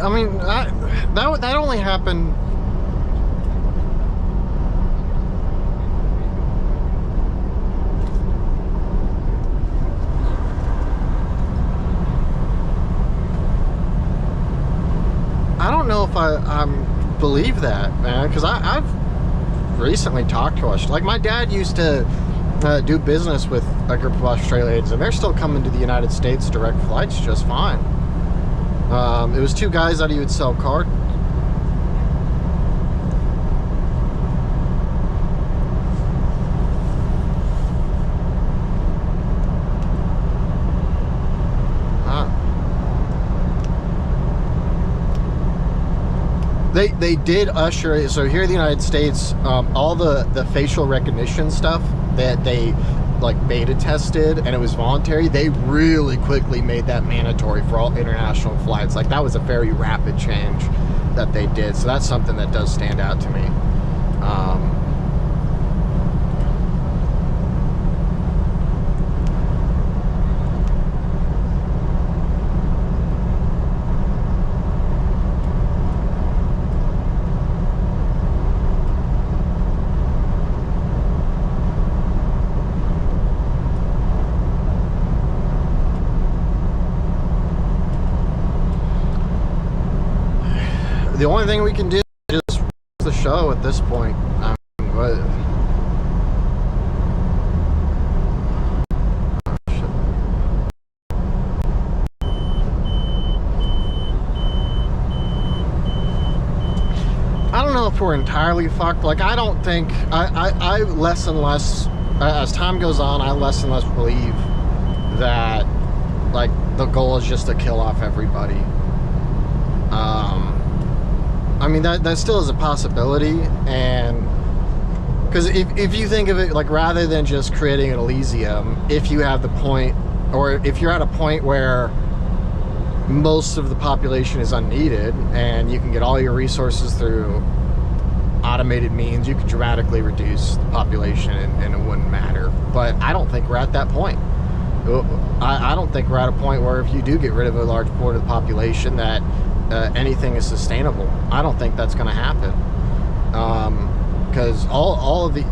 I mean, that only happened. I don't know if I believe that, man, because I've recently talked to us. Like, my dad used to do business with a group of Australians, and they're still coming to the United States direct flights just fine. It was two guys that he would sell cars. They did usher it. So here in the United States, all the facial recognition stuff that they like beta tested and it was voluntary, they really quickly made that mandatory for all international flights. Like that was a very rapid change that they did. So that's something that does stand out to me. The only thing we can do is just the show at this point. I mean, what? Oh, shit. I don't know if we're entirely fucked. Like, I don't think I less and less as time goes on. I less and less believe that like the goal is just to kill off everybody. I mean, that still is a possibility, and because if you think of it like rather than just creating an Elysium, if you have the point, or if you're at a point where most of the population is unneeded and you can get all your resources through automated means, you can dramatically reduce the population and it wouldn't matter. But I don't think we're at that point. I don't think we're at a point where if you do get rid of a large part of the population that anything is sustainable. I don't think that's going to happen, because all of the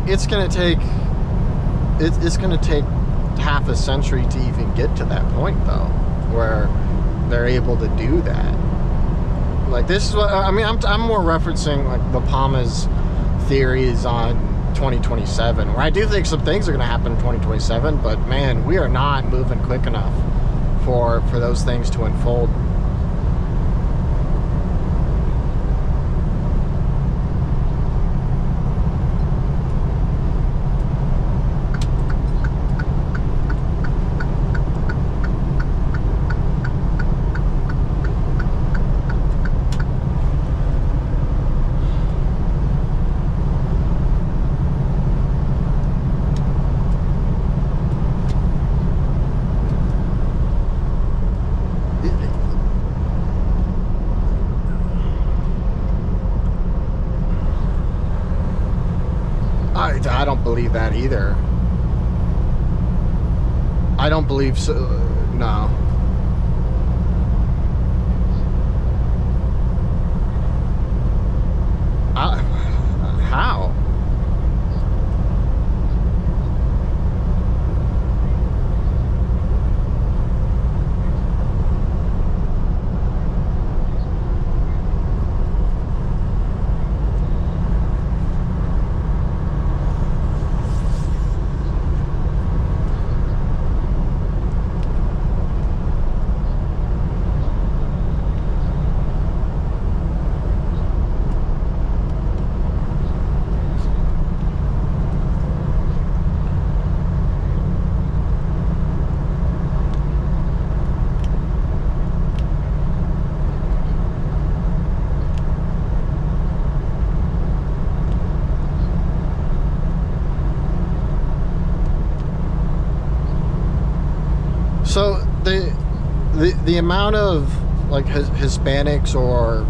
it's going to take half a century to even get to that point, though, where they're able to do that. Like, this is what I mean. I'm more referencing like the Palma's theories on 2027, where I do think some things are going to happen in 2027, but man, we are not moving quick enough for those things to unfold. I don't believe that either. I don't believe so. No. How? So the amount of like Hispanics or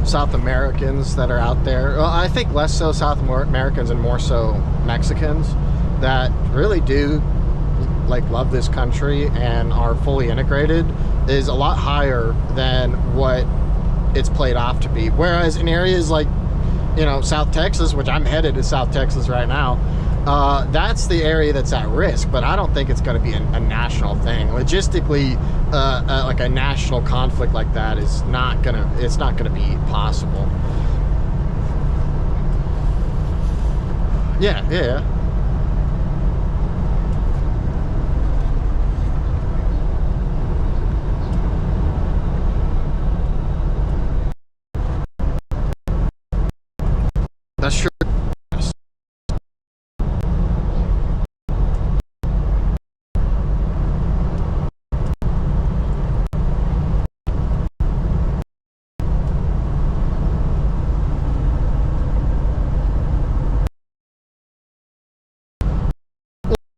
South Americans that are out there, well, I think less so South Americans and more so Mexicans, that really do like love this country and are fully integrated, is a lot higher than what it's played off to be. Whereas in areas like, you know, South Texas, which I'm headed to South Texas right now, that's the area that's at risk. But I don't think it's going to be a national thing. Logistically, like a national conflict like that is not gonna. It's not gonna be possible. Yeah, yeah. That's true.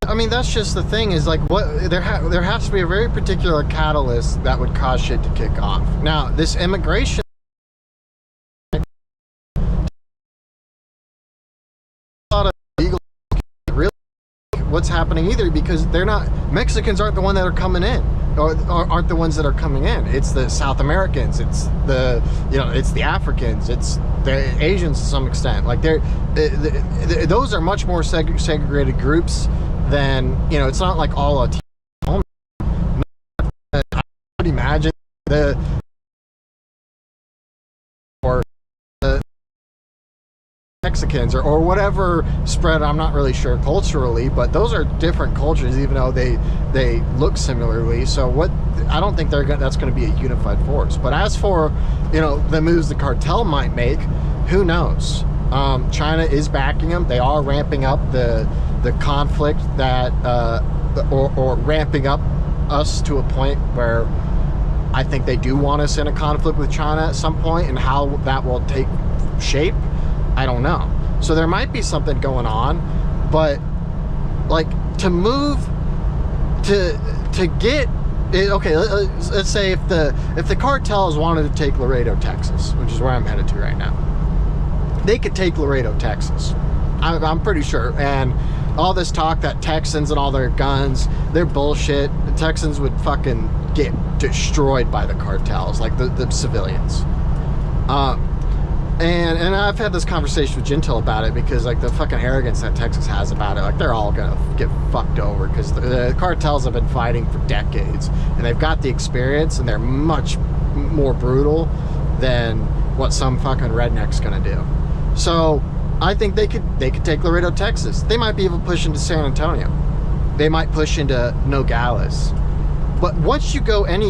I mean, that's just the thing, is like, what there has to be a very particular catalyst that would cause shit to kick off. Now, this immigration, a lot of illegal, really what's happening either, because they're not, Mexicans aren't the one that are coming in, or aren't the ones that are coming in. It's the South Americans, it's the, you know, it's the Africans, it's the Asians to some extent. Like those are much more segregated groups than, you know, it's not like all Latino. I would imagine or the Mexicans or whatever spread, I'm not really sure culturally, but those are different cultures, even though they look similarly. So I don't think that's going to be a unified force. But as for, you know, the moves the cartel might make, who knows? China is backing them. They are ramping up the conflict that or ramping up us to a point where I think they do want us in a conflict with China at some point, and how that will take shape, I don't know. So there might be something going on, but like to move to get it, okay, let's say if the cartels wanted to take Laredo, Texas, which is where I'm headed to right now, they could take Laredo, Texas. I'm pretty sure. And all this talk that Texans and all their guns, they're bullshit. The Texans would fucking get destroyed by the cartels, like the civilians. And I've had this conversation with Gentil about it, because like the fucking arrogance that Texas has about it, like they're all gonna get fucked over, because the cartels have been fighting for decades, and they've got the experience, and they're much more brutal than what some fucking redneck's gonna do. So I think they could take Laredo, Texas. They might be able to push into San Antonio. They might push into Nogales. But once you go any,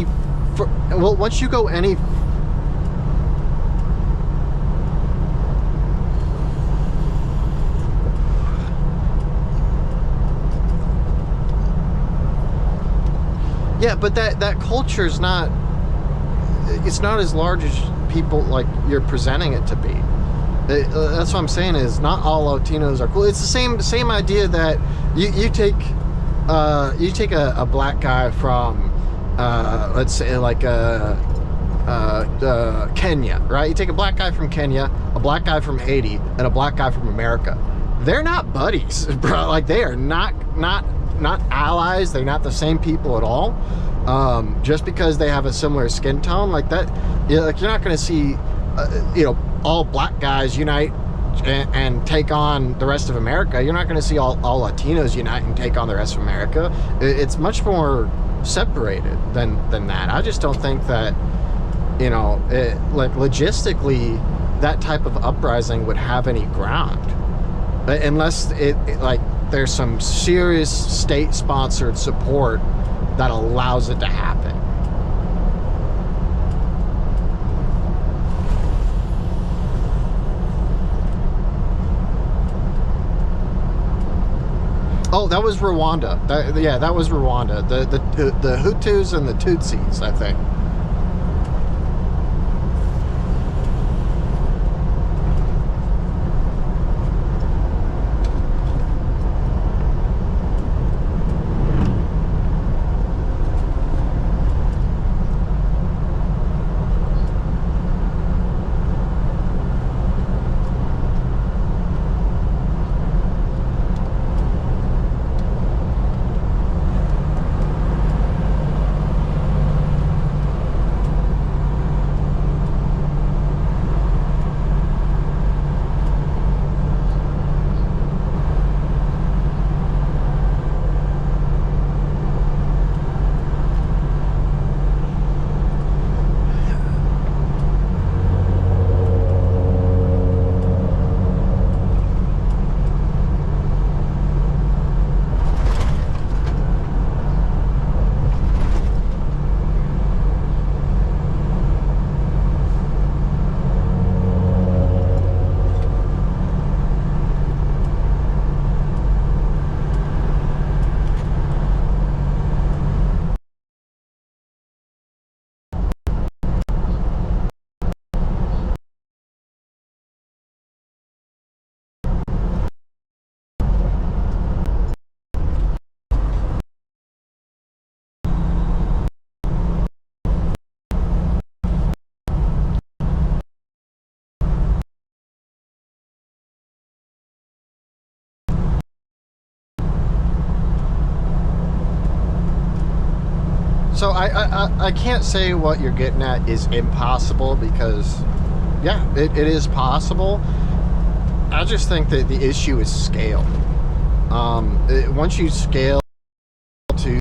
yeah, but that culture is not, it's not as large as people like you're presenting it to be. That's what I'm saying, is not all Latinos are cool. It's the same idea that you take a black guy from let's say like Kenya, right? You take a black guy from Kenya, a black guy from Haiti, and a black guy from America. They're not buddies, bro. Like they are not allies. They're not the same people at all. Just because they have a similar skin tone, like that, like you're not going to see you know, all black guys unite and take on the rest of America. You're not going to see all Latinos unite and take on the rest of America. It's much more separated than that. I just don't think that, you know, like logistically that type of uprising would have any ground, unless it like there's some serious state-sponsored support that allows it to happen. Oh, that was Rwanda. That was Rwanda. The Hutus and the Tutsis, I think. So I can't say what you're getting at is impossible, because yeah, it is possible. I just think that the issue is scale. Once you scale to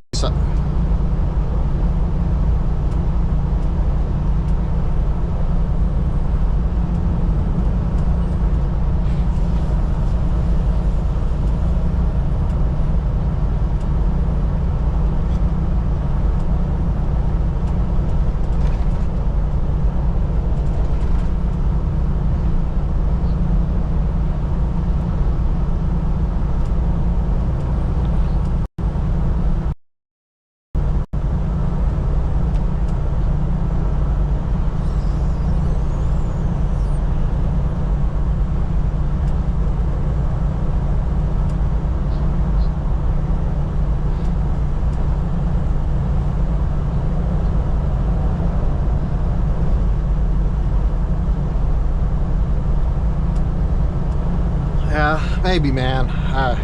maybe, man. I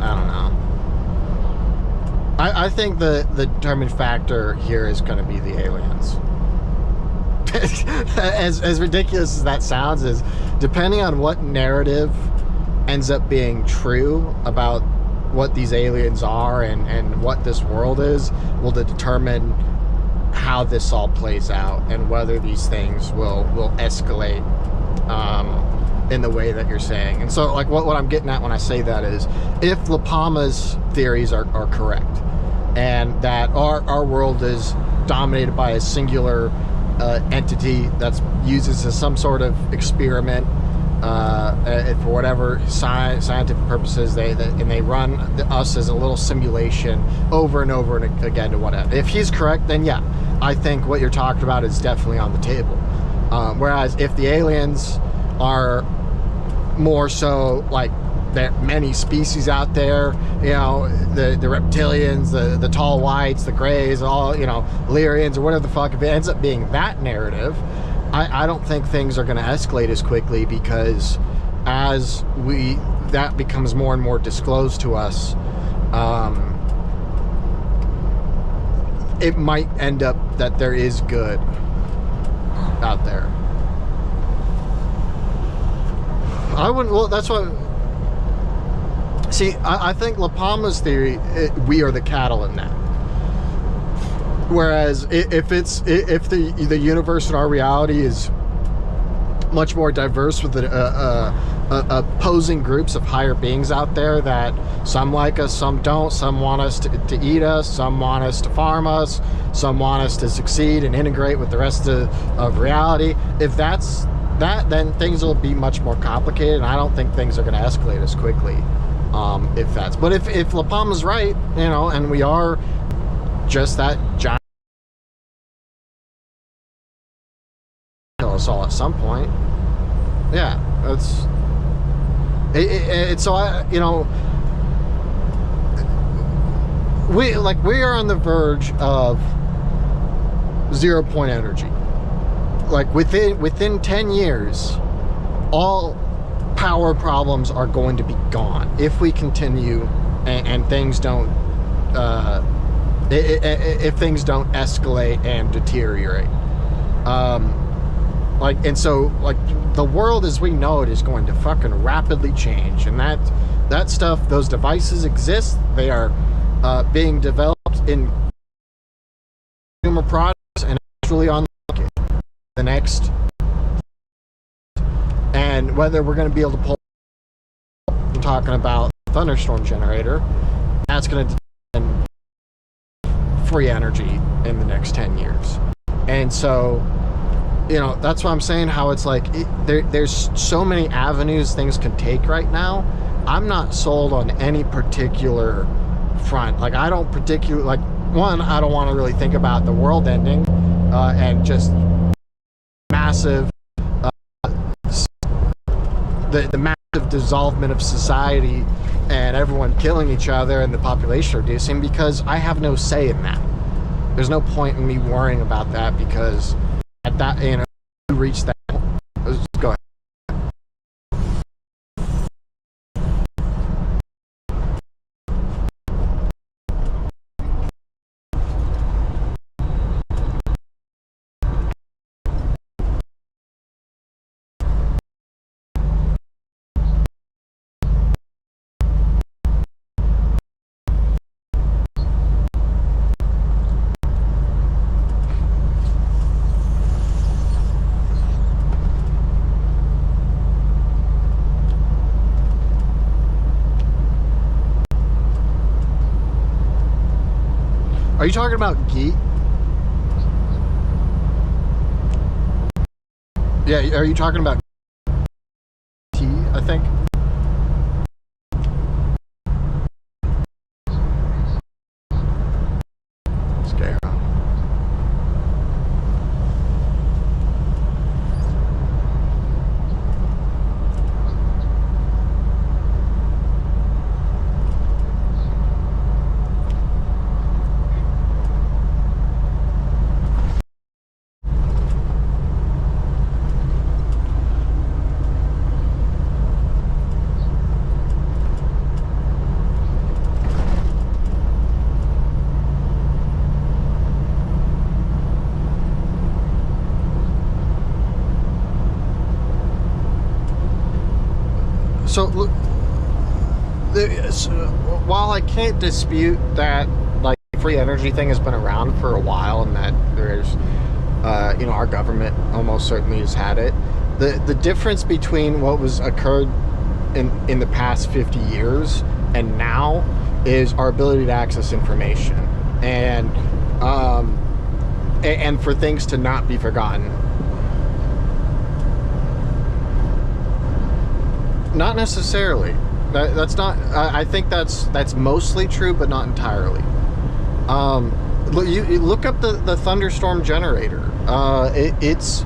don't know. I think the determining factor here is going to be the aliens. as ridiculous as that sounds, is depending on what narrative ends up being true about what these aliens are and what this world is, will determine how this all plays out and whether these things will escalate in the way that you're saying. And so, like, what I'm getting at when I say that is, if La Palma's theories are correct, and that our world is dominated by a singular entity that's uses as some sort of experiment for whatever scientific purposes, they run us as a little simulation over and over and again to whatever. If he's correct, then yeah, I think what you're talking about is definitely on the table. Whereas if the aliens are more so like there are many species out there, you know, the reptilians, the tall whites, the grays, all, you know, Lyrians or whatever the fuck, if it ends up being that narrative, I don't think things are going to escalate as quickly, because as that becomes more and more disclosed to us, it might end up that there is good out there. I wouldn't, well, that's what, see, I think La Palma's theory, we are the cattle in that. Whereas if the universe and our reality is much more diverse, with opposing groups of higher beings out there, that some like us, some don't, some want us to eat us, some want us to farm us, some want us to succeed and integrate with the rest of reality, if that's that, then things will be much more complicated, and I don't think things are going to escalate as quickly. But if La Palma's right, you know, and we are just that giant kill us all at some point, yeah, that's it. So I, you know, we are on the verge of 0 point energy. Like within 10 years, all power problems are going to be gone if we continue and things don't if things don't escalate and deteriorate. And so the world as we know it is going to fucking rapidly change, and that stuff, those devices exist. They are being developed in consumer products and actually on the next, and whether we're going to be able to pull, I'm talking about thunderstorm generator, that's going to depend free energy in the next 10 years. And so, you know, that's what I'm saying, how it's like there's so many avenues things can take right now. I'm not sold on any particular front. Like, I don't particularly, like, one, I don't want to really think about the world ending and just massive the massive dissolvement of society and everyone killing each other and the population reducing, because I have no say in that. There's no point in me worrying about that, because at that, you know, you reach that, just go ahead. Are you talking about geek? Yeah, are you talking about T, I think? Scare. So, while I can't dispute that, like, free energy thing has been around for a while, and that there's, you know, our government almost certainly has had it. The difference between what was occurred in the past 50 years and now is our ability to access information, and for things to not be forgotten. Not necessarily. That's not. I think that's mostly true, but not entirely. You look up the thunderstorm generator. It's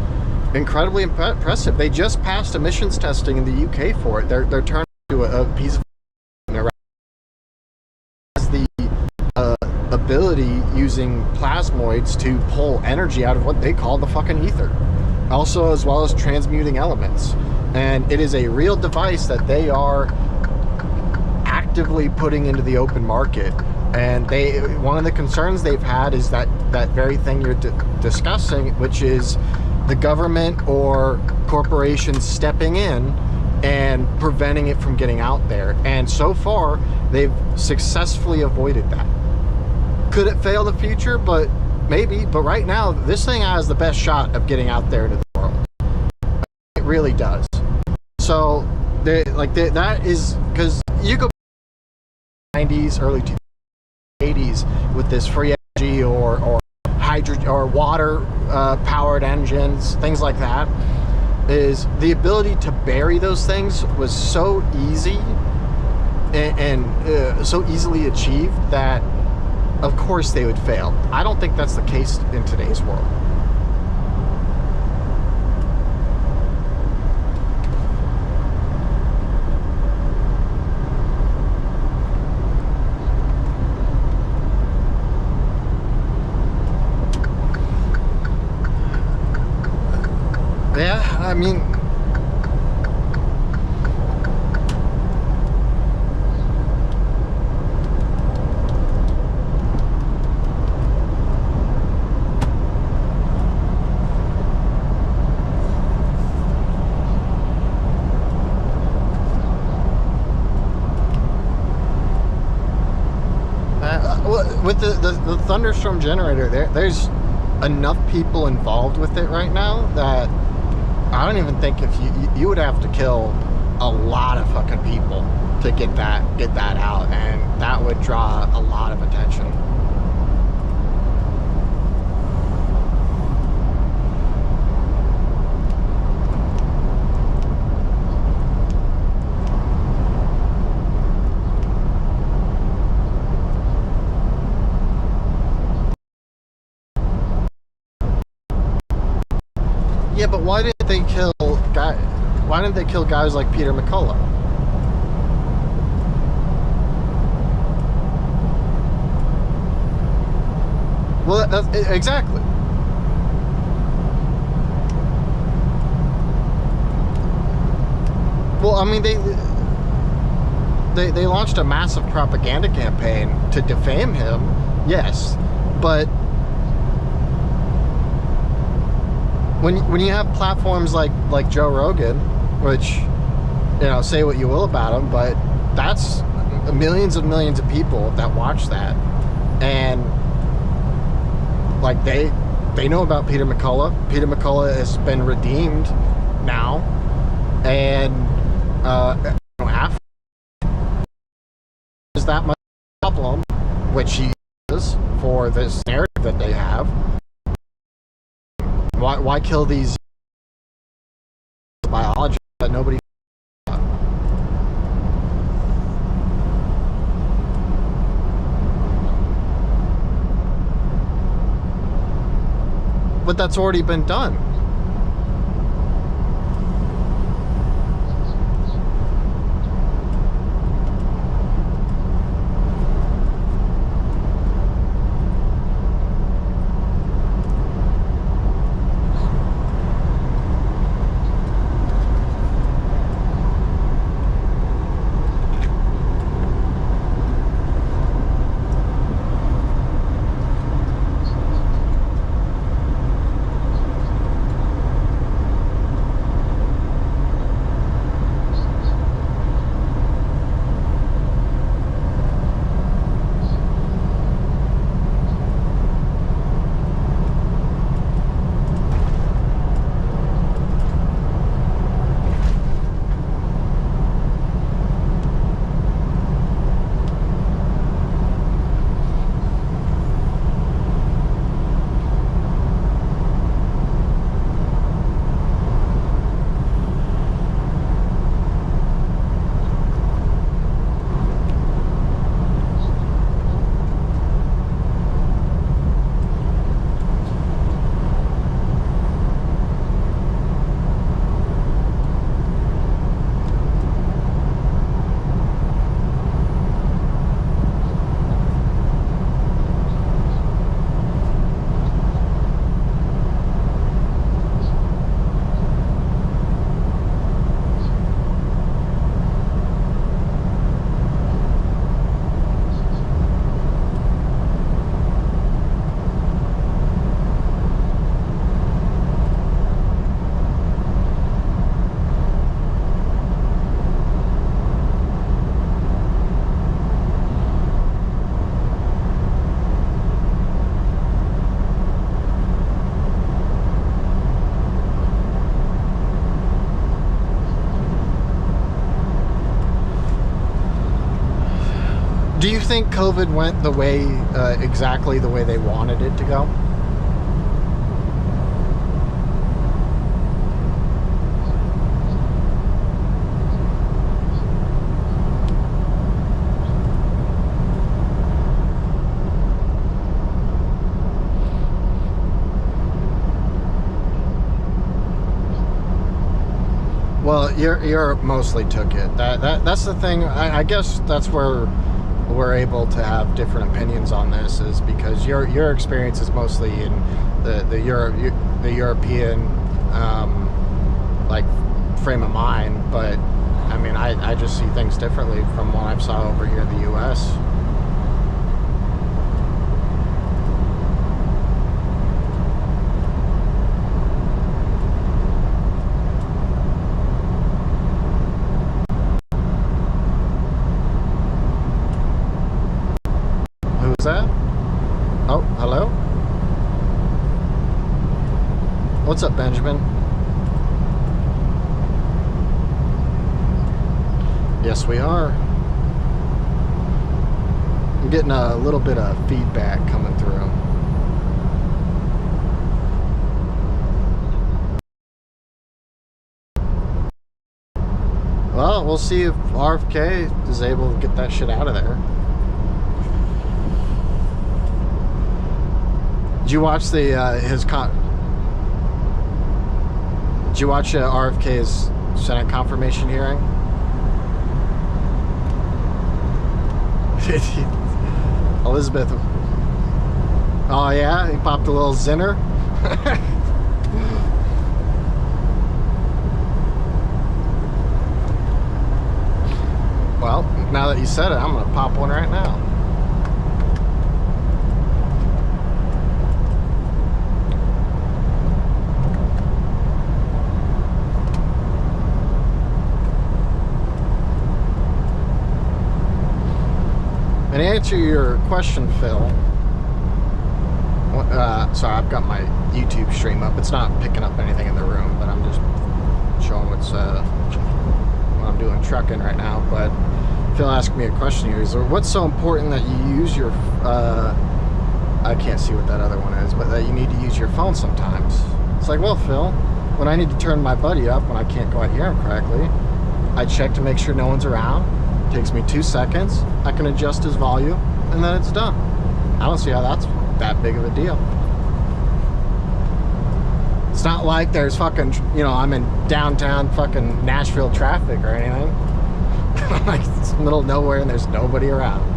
incredibly impressive. They just passed emissions testing in the UK for it. They're turning to a piece of has the ability using plasmoids to pull energy out of what they call the fucking ether. Also, as well as transmuting elements. And it is a real device that they are actively putting into the open market. And one of the concerns they've had is that very thing you're discussing, which is the government or corporations stepping in and preventing it from getting out there. And so far, they've successfully avoided that. Could it fail in the future? But maybe. But right now, this thing has the best shot of getting out there into the world. It really does. So, that is, because you go 90s, early 80s with this free energy or hydrogen or water powered engines, things like that, is the ability to bury those things was so easy and so easily achieved that, of course, they would fail. I don't think that's the case in today's world. Yeah, I mean, with the thunderstorm generator, there's enough people involved with it right now that I don't even think if you would have to kill a lot of fucking people to get that out, and that would draw a lot of attention. Yeah, but why didn't they kill guys like Peter McCullough? Well, that's exactly. Well, I mean, they launched a massive propaganda campaign to defame him, yes, but when you have platforms like Joe Rogan, which, you know, say what you will about him, but that's millions and millions of people that watch that, and like they know about Peter McCullough. Peter McCullough has been redeemed now, and after is that much problem, which he is. for this narrative that they have. Why kill these biologists that nobody? But that's already been done. Do you think COVID went the way, exactly the way they wanted it to go? Well, Europe mostly took it. That's the thing. I guess that's where we're able to have different opinions on this, is because your experience is mostly in the European like frame of mind, but I mean I just see things differently from what I saw over here in the U.S. That? Oh, hello? What's up, Benjamin? Yes, we are. I'm getting a little bit of feedback coming through. Well, we'll see if RFK is able to get that shit out of there. Did you watch Did you watch RFK's Senate confirmation hearing? Elizabeth. Oh yeah, he popped a little zinner. Well, now that you said it, I'm gonna pop one right now. And to answer your question, Phil, sorry, I've got my YouTube stream up. It's not picking up anything in the room, but I'm just showing what I'm doing trucking right now. But Phil asked me a question here. What's so important that you use your I can't see what that other one is, but that you need to use your phone sometimes. It's like, well, Phil, when I need to turn my buddy up when I can't quite hear him correctly, I check to make sure no one's around. It takes me 2 seconds. I can adjust his volume, and then it's done. I don't see how that's that big of a deal. It's not like there's fucking, you know, I'm in downtown fucking Nashville traffic or anything. Like, it's the middle of nowhere and there's nobody around.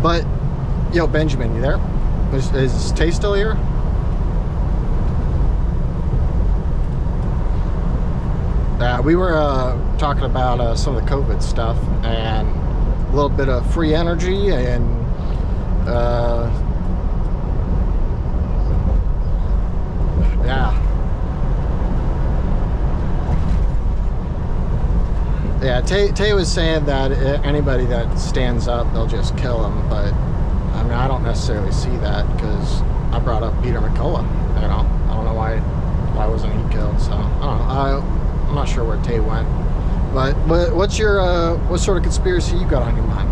But, yo, Benjamin, you there? Is Tay still here? We were talking about some of the COVID stuff and a little bit of free energy and yeah, Tay was saying that anybody that stands up, they'll just kill him, but I mean, I don't necessarily see that because I brought up Peter McCullough, you know. I don't know why wasn't he killed, so I don't know. I'm not sure where Tay went, but what's your what sort of conspiracy you got on your mind?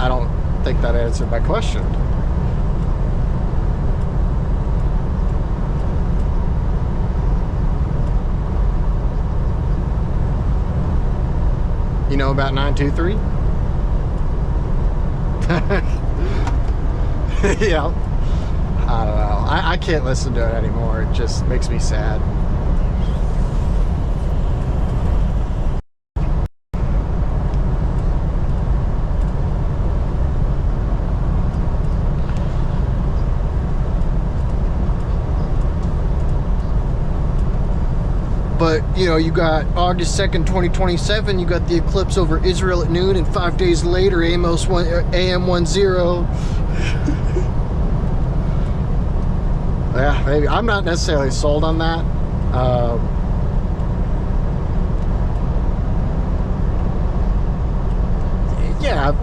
I don't think that answered my question. You know about 923? Yeah. I don't know. I can't listen to it anymore. It just makes me sad. But, you know, you got August 2nd, 2027, you got the eclipse over Israel at noon, and 5 days later, AM 10. Yeah, maybe. I'm not necessarily sold on that. Yeah,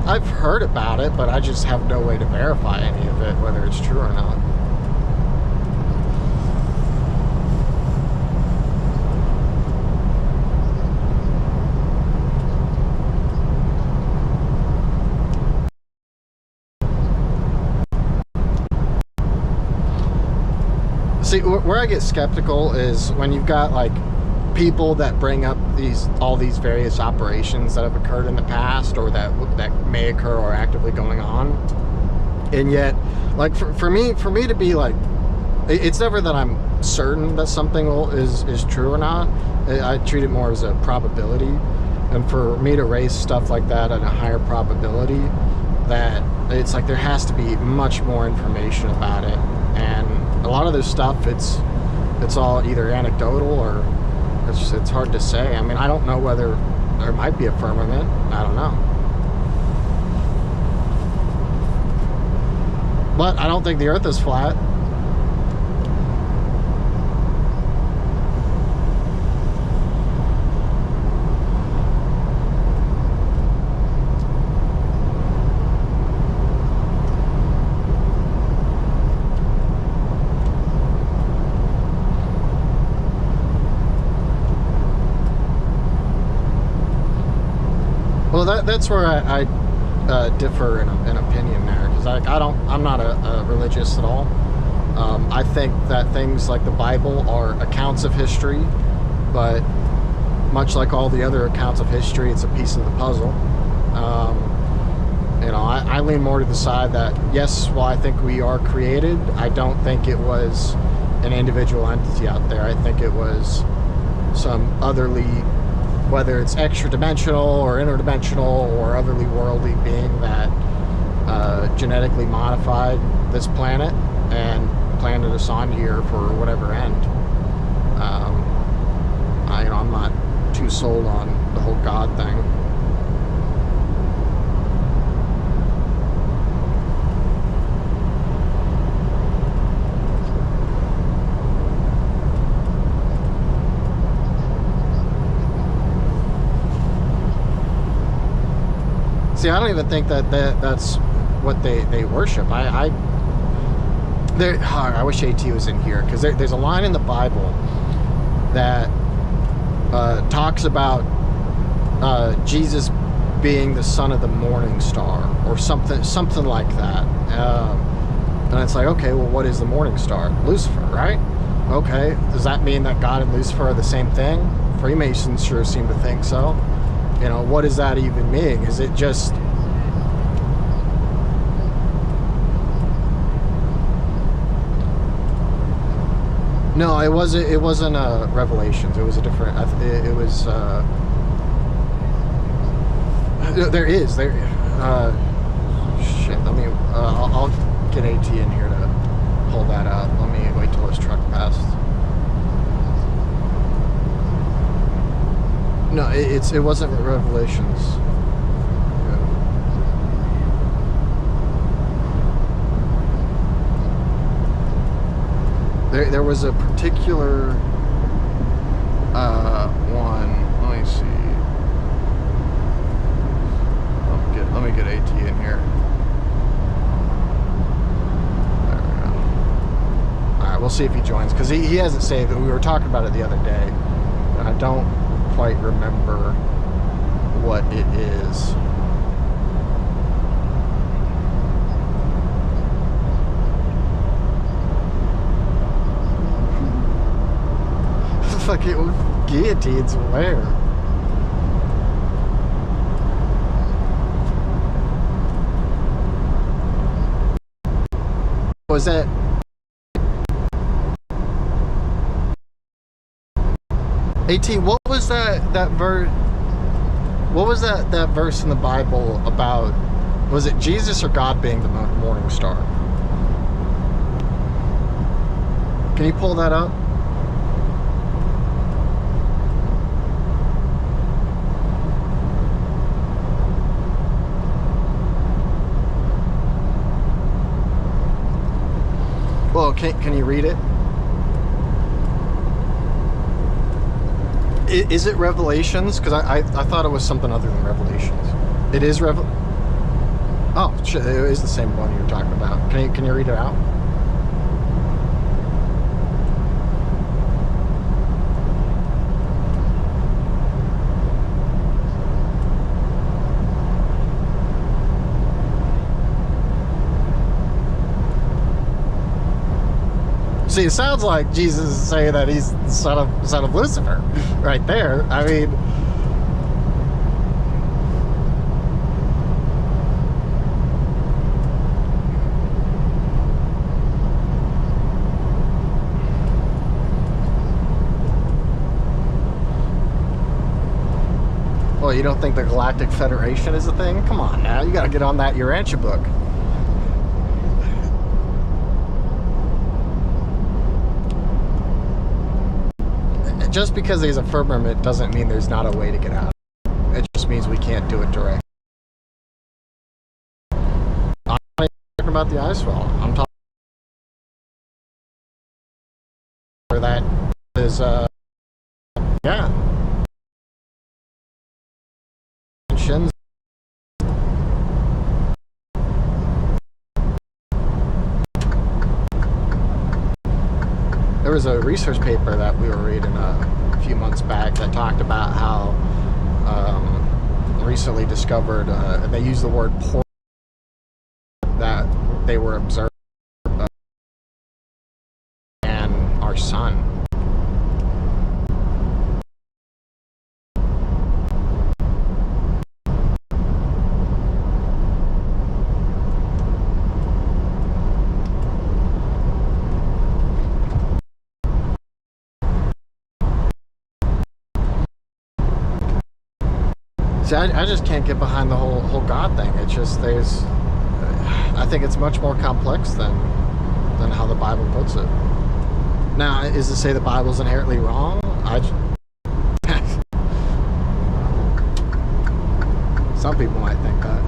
I've heard about it, but I just have no way to verify any of it, whether it's true or not. See, where I get skeptical is when you've got like people that bring up all these various operations that have occurred in the past or that may occur or are actively going on, and yet, like for me to be like, it's never that I'm certain that something is true or not. I treat it more as a probability, and for me to raise stuff like that at a higher probability, that it's like there has to be much more information about it. And a lot of this stuff, it's all either anecdotal or it's hard to say. I mean, I don't know whether there might be a firmament. I don't know. But I don't think the Earth is flat. Well, that's where I differ in opinion there, because I'm not a religious at all. I think that things like the Bible are accounts of history, but much like all the other accounts of history, it's a piece of the puzzle. You know, I lean more to the side that yes, while I think we are created, I don't think it was an individual entity out there. I think it was some otherly, whether it's extra-dimensional or interdimensional or otherly worldly being that genetically modified this planet and planted us on here for whatever end. You know, I'm not too sold on the whole God thing. See, I don't even think that's what they worship. I wish AT was in here, because there's a line in the Bible that talks about Jesus being the son of the morning star, or something like that. And it's like, okay, well, what is the morning star? Lucifer, right? Okay, does that mean that God and Lucifer are the same thing? Freemasons sure seem to think so. You know, what does that even mean? Is it just... No, it wasn't Revelations. It was a different... It was... There is. Shit, let me... I'll get AT in here to pull that up. Let me wait till his truck passed. No, it wasn't Revelations. There was a particular one. Let me see. Let me get AT in here. There we go. All right, we'll see if he joins, because he hasn't saved it. We were talking about it the other day, and I don't quite remember what it is. Fucking guillotines where? Was that? AT, what was that verse? What was that verse in the Bible about? Was it Jesus or God being the morning star? Can you pull that up? Well, can you read it? Is it Revelations? Because I thought it was something other than Revelations. It is Oh, shit, it is the same one you were talking about. Can you read it out? See, it sounds like Jesus is saying that he's the son of Lucifer, right there. I mean, well, you don't think the Galactic Federation is a thing? Come on now, you got to get on that Urantia book. Just because there's a firmament doesn't mean there's not a way to get out. It just means we can't do it direct. I'm not talking about the ice wall. I'm talking where that is, yeah. There was a research paper that we were reading a few months back that talked about how recently discovered, and they used the word portal, that they were observed and our sun. I just can't get behind the whole God thing. It's just I think it's much more complex than how the Bible puts it. Now, is to say the Bible's inherently wrong? Some people might think that.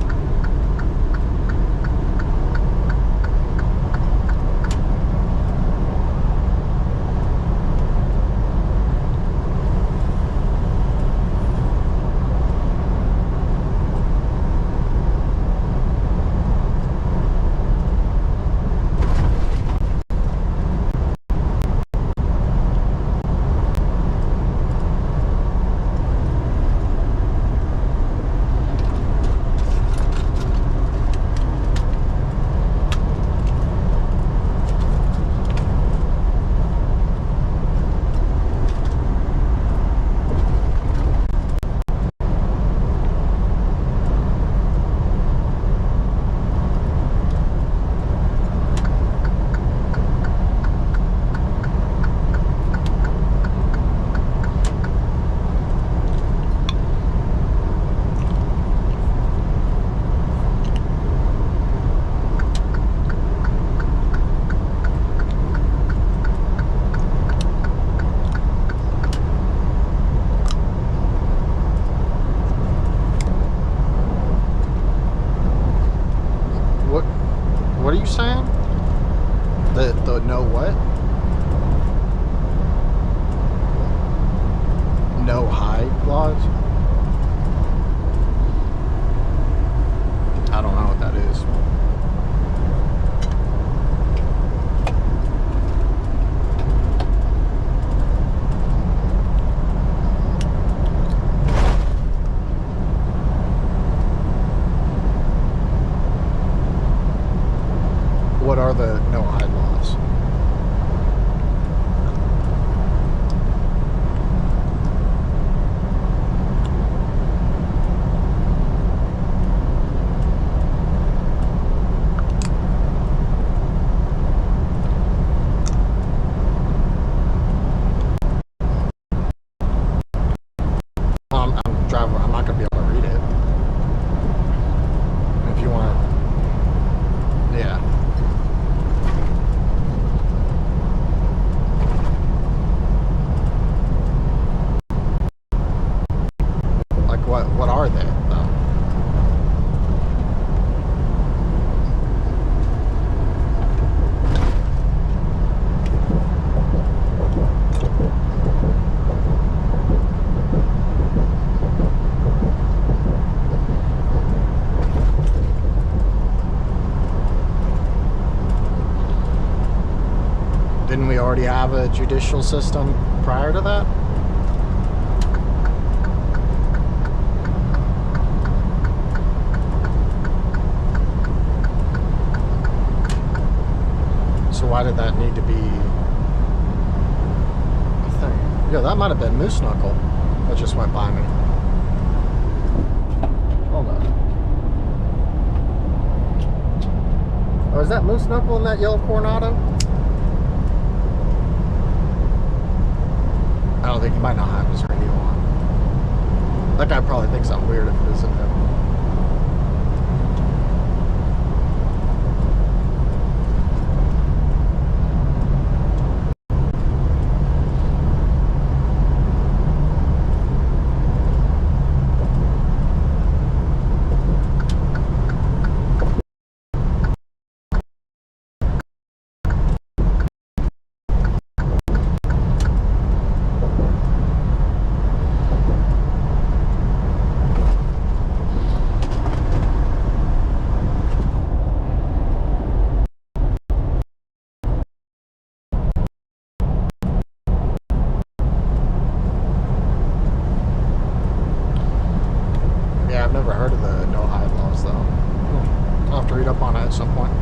what are they though? Didn't we already have a judicial system prior to that? So why did that need to be a thing? Yeah, that might have been Moose Knuckle that just went by me. Hold on. Oh, is that Moose Knuckle in that yellow Coronado? I don't think he might not have his radio on. That guy probably thinks I'm weird if it isn't him. Yeah, I've never heard of the no hide laws though. I'll have to read up on it at some point.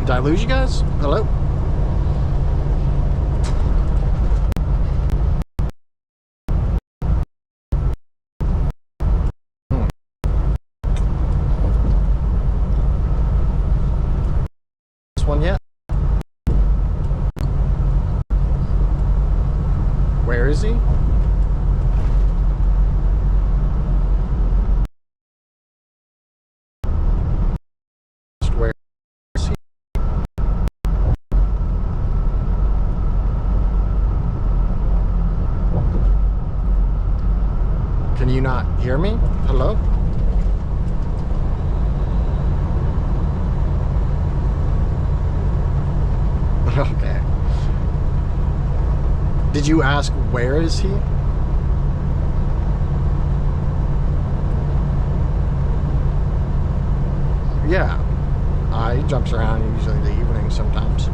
Did I lose you guys? Hello? This one yet? Where is he? Where is he? Can you not hear me? Hello? Okay. Did you ask where is he? Yeah. He jumps around usually in the evening sometimes.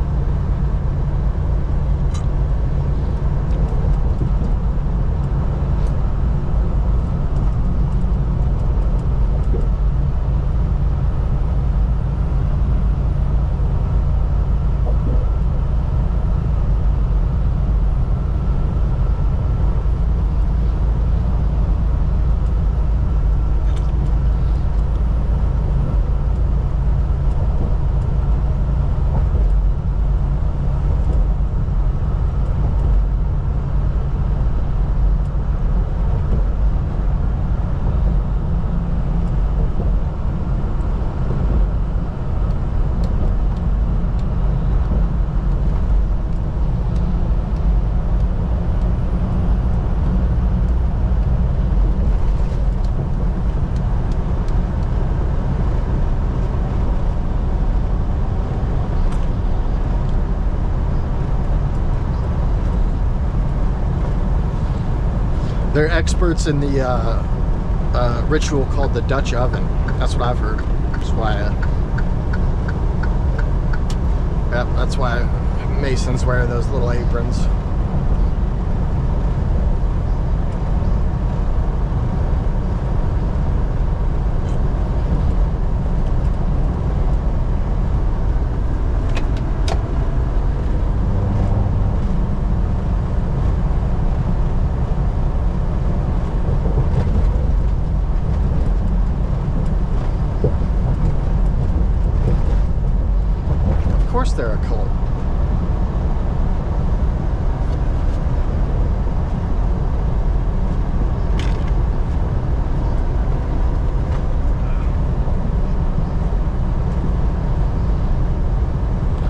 They're experts in the ritual called the Dutch oven. That's what I've heard. That's why. Yep, that's why Masons wear those little aprons. Of course they're a cult.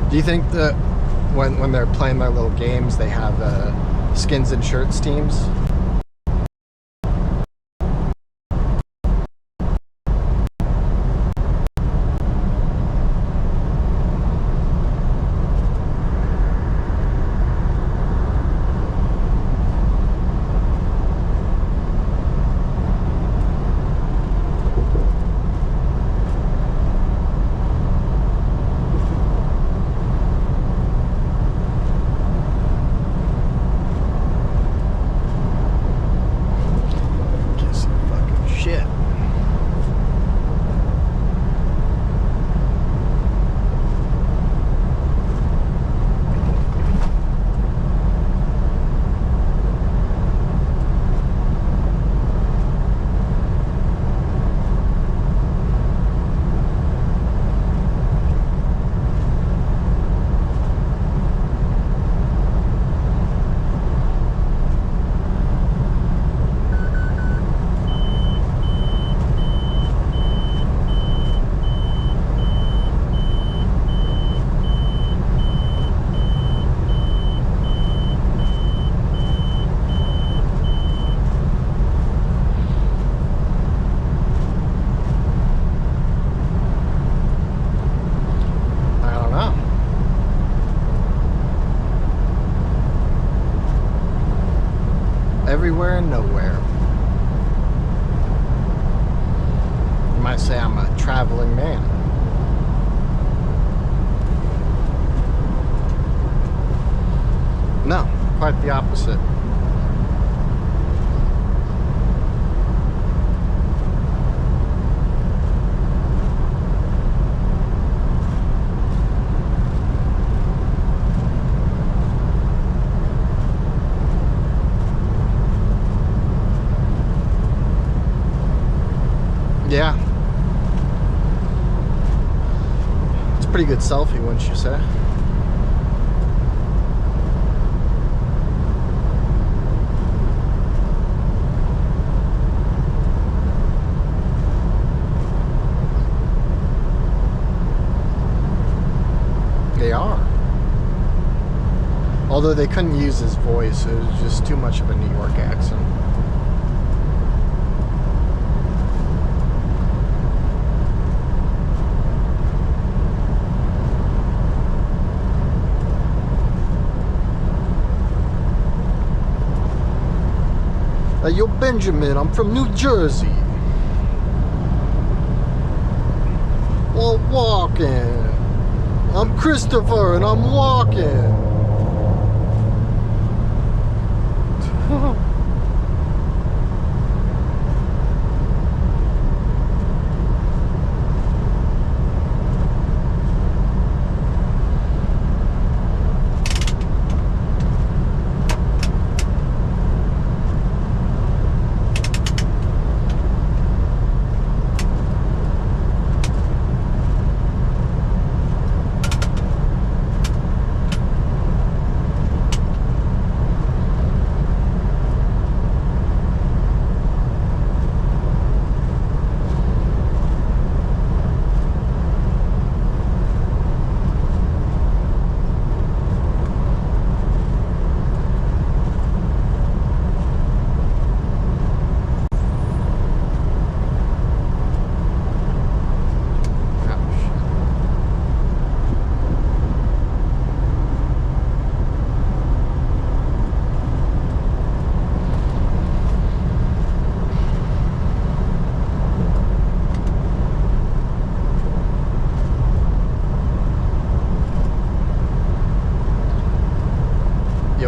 Do you think that when they're playing their little games, they have skins and shirts teams? Everywhere and nowhere. You might say I'm a traveling man. No, quite the opposite. Yeah. It's a pretty good selfie, wouldn't you say? They are. Although they couldn't use his voice, it was just too much of a New York accent. Yo, Benjamin, I'm from New Jersey. Well, walking. I'm Christopher, and I'm walking.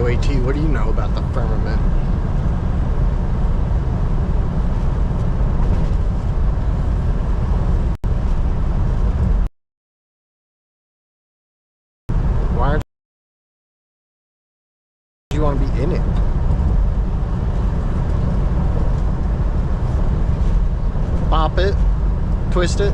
AT? What do you know about the firmament? Why aren't you want to be in it? Pop it, twist it.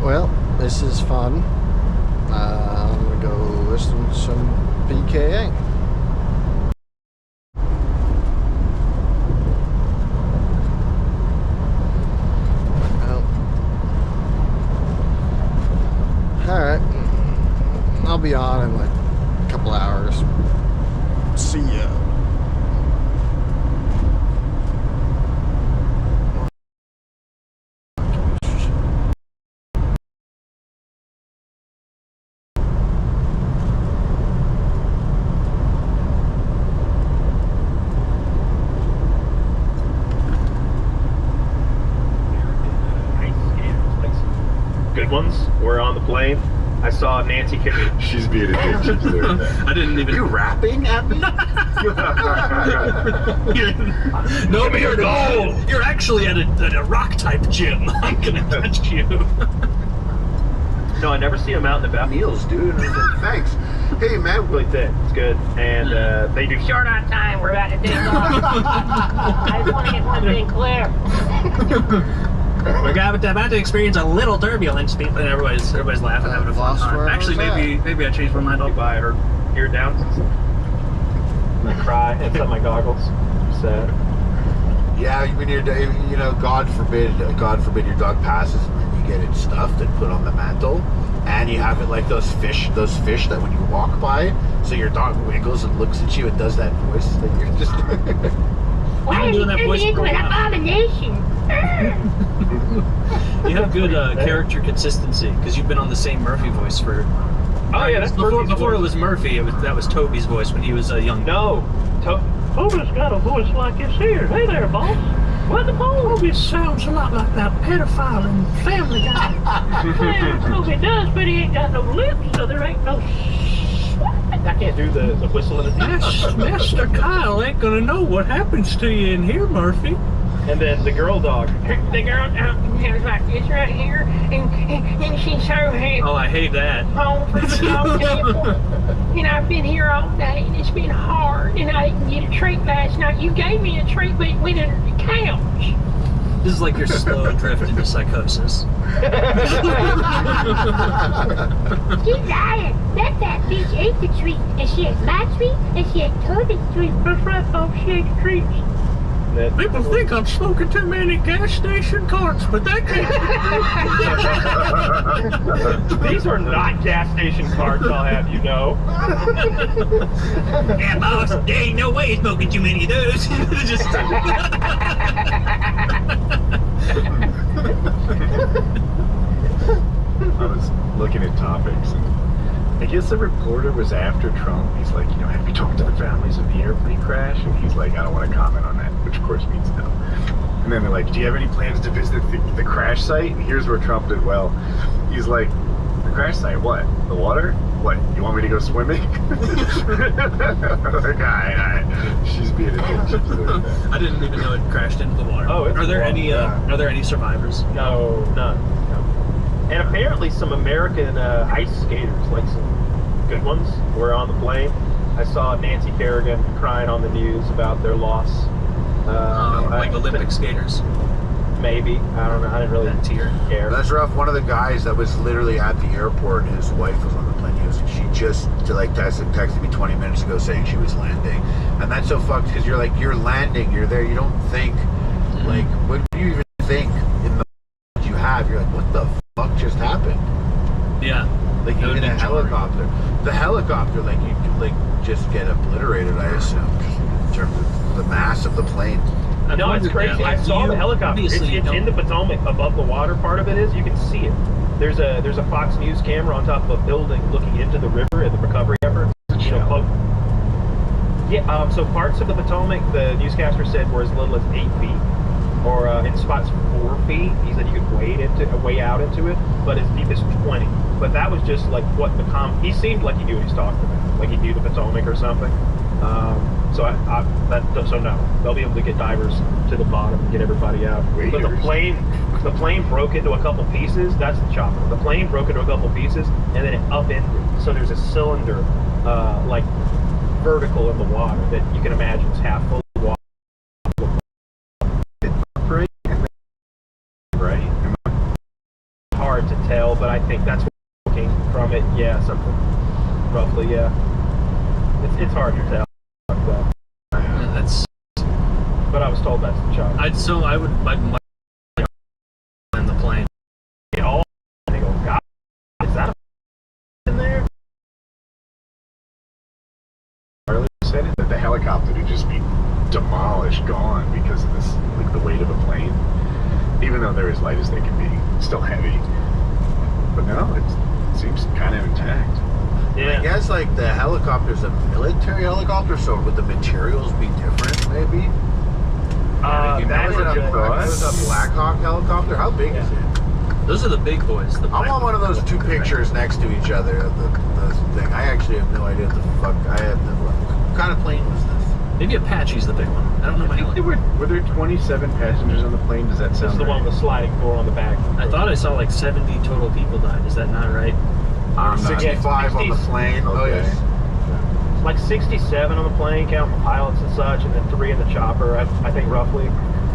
Well, this is fun. I'm gonna go listen to some PKA. Alright. I'll be on in like a couple hours. See ya. Good ones were on the plane. I saw Nancy carry. She's being a bitch. She's there. I didn't even. You rapping at me? No, but you're actually at a rock type gym. I'm gonna touch you. No, I never see them out and about. Meals, dude. I was like, thanks. Hey, man. Really thick. It's good. And they do Short on time. We're about to take off. I just want to get one thing clear. We're about to experience a little turbulence, people, and everybody's laughing, having a fun time. Actually, maybe I changed my mind. I'll buy her ear down. And I cry and set my goggles. Sad. Yeah, when you're, you know, God forbid your dog passes and then you get it stuffed and put on the mantle, and you have it like those fish that when you walk by, so your dog wiggles and looks at you and does that voice that you're just. Why are you turning into an abomination? You have good character consistency because you've been on the same Murphy voice for. Oh yeah, that's before it was Murphy. That was Toby's voice when he was young. No, Toby's got a voice like this here. Hey there, boss. What the boss? Toby sounds a lot like that pedophile in Family Guy. Yeah, Toby does, but he ain't got no lips, so there ain't no. I can't do the whistle in the Master Kyle ain't gonna know what happens to you in here, Murphy. And then the girl dog. The girl has like this right here, and she's so happy. Oh, I hate that. Home from the dog table. And I've been here all day, and it's been hard, and I didn't get a treat last night. You gave me a treat, but it went under the couch. This is like your slow drift into psychosis. Keep lying. That's that bitch ate the treat, and she ate my treat, and she ate Toby's treat. That's right, folks. She ate treats. People think I'm smoking too many gas station carts, but that can't. These are not gas station carts, I'll have you know. Yeah, boss, there ain't no way you're smoking too many of those. Just... I was looking at topics, and I guess the reporter was after Trump. He's like, have you talked to the families of the airplane crash? And he's like, I don't want to comment on that, which of course means no. And then they're like, do you have any plans to visit the crash site? And here's where Trump did well. He's like, the crash site, what? The water? What, you want me to go swimming? Like, alright. She's being a bitch. I didn't even know it crashed into the water. Oh, it's are there any? yeah. Are there any survivors? No, none. No. And apparently some American ice skaters, like some good ones, were on the plane. I saw Nancy Kerrigan crying on the news about their loss. Like Olympic skaters. Maybe. I don't know. I didn't really That tier. care. That's rough. One of the guys that was literally at the airport, his wife was on the plane. She just texted me 20 minutes ago saying she was landing, and that's so fucked because you're landing, you're there, you don't think like, what do you even think in the you have? You're like, what the fuck just happened? Yeah. Like you That in a would be jarring. helicopter. The helicopter, like you could like just get obliterated, I assume, in terms of the mass of the plane. No, it's crazy. I saw the helicopter. It's in the Potomac, above the water. Part of it is you can see it. There's a Fox News camera on top of a building looking into the river and the recovery efforts. So parts of the Potomac, the newscaster said, were as little as 8 feet, or in spots 4 feet. He said you could wade out into it, but as deep as 20. But that was just like what he seemed like he knew what he's talking about, like he knew the Potomac or something. So no, they'll be able to get divers to the bottom and get everybody out. But the plane broke into a couple pieces. That's the chopper. The plane broke into a couple pieces, and then it upended. So there's a cylinder, like vertical in the water that you can imagine is half full of water. Right? Hard to tell, but I think that's what came from it. Yeah, something roughly. Yeah, it's hard to tell. That's. But I was told that's the chopper. I'd much in the plane. They all and they go, God, is that a in there? Harley said it, that the helicopter would just be demolished, gone because of this, like the weight of a plane. Even though they're as light as they can be, still heavy. But no, it seems kind of intact. Yeah. I guess like the helicopter's a military helicopter, so would the materials be different, maybe? That was it a Black Hawk helicopter? How big is it? Those are the big boys. The I want one of those two pictures next to each other. The thing. I actually have no idea what the fuck. What kind of plane was this? Maybe Apache's the big one. I don't know my helicopter. Were there 27 passengers on the plane? Does that This sound is the one with the sliding door on the back. I thought I saw like 70 total people died. Is that not right? 65 on the plane. Okay. Oh yes. Like 67 on the plane, counting the pilots and such, and then 3 in the chopper. I think roughly.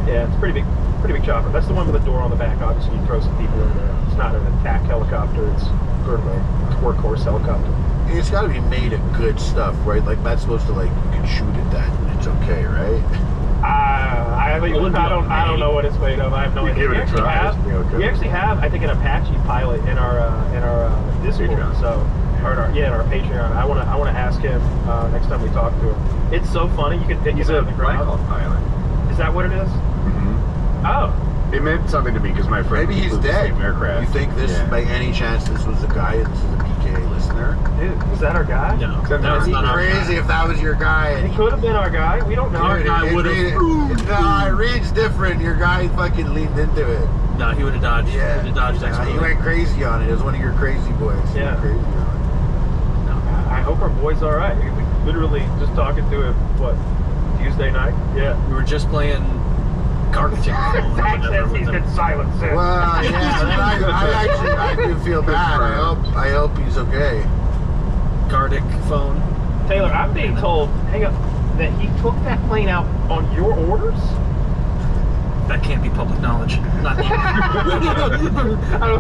Yeah, it's pretty big chopper. That's the one with the door on the back. Obviously, you throw some people in there. It's not an attack helicopter. It's sort of a workhorse helicopter. It's got to be made of good stuff, right? Like that's supposed to like you can shoot at that and it's okay, right? I don't know what it's made of. I have no idea. Give it a try. We actually have, I think, an Apache pilot in our Discord. Patreon. So, in our Patreon. I want to ask him next time we talk to him. It's so funny. You can pick He's it a up in the ground. Recollections pilot. Is that what it is? Mm-hmm. Oh. It meant something to me because my friend Maybe he's flew the dead. same aircraft. You think this, by any chance, this was the guy? This is a PKA listener? Dude, is that our guy? No, Except that's It'd not be our crazy guy. if that was your guy. And It could have been our guy. We don't know. Our guy would have. it reads different. Your guy fucking leaned into it. No, he would have dodged. Yeah. He would have dodged You expertly. went crazy on it. It was one of your crazy boys. You Yeah. went crazy on I hope our boy's all right. We literally just talking to him, what, Tuesday night? Yeah. We were just playing Carcass. Zach says he's been silent it. since. Well, yeah, I do feel bad. I hope he's okay. Gardic phone. Taylor, I'm being told, hang up, that he took that plane out on your orders? That can't be public knowledge. Not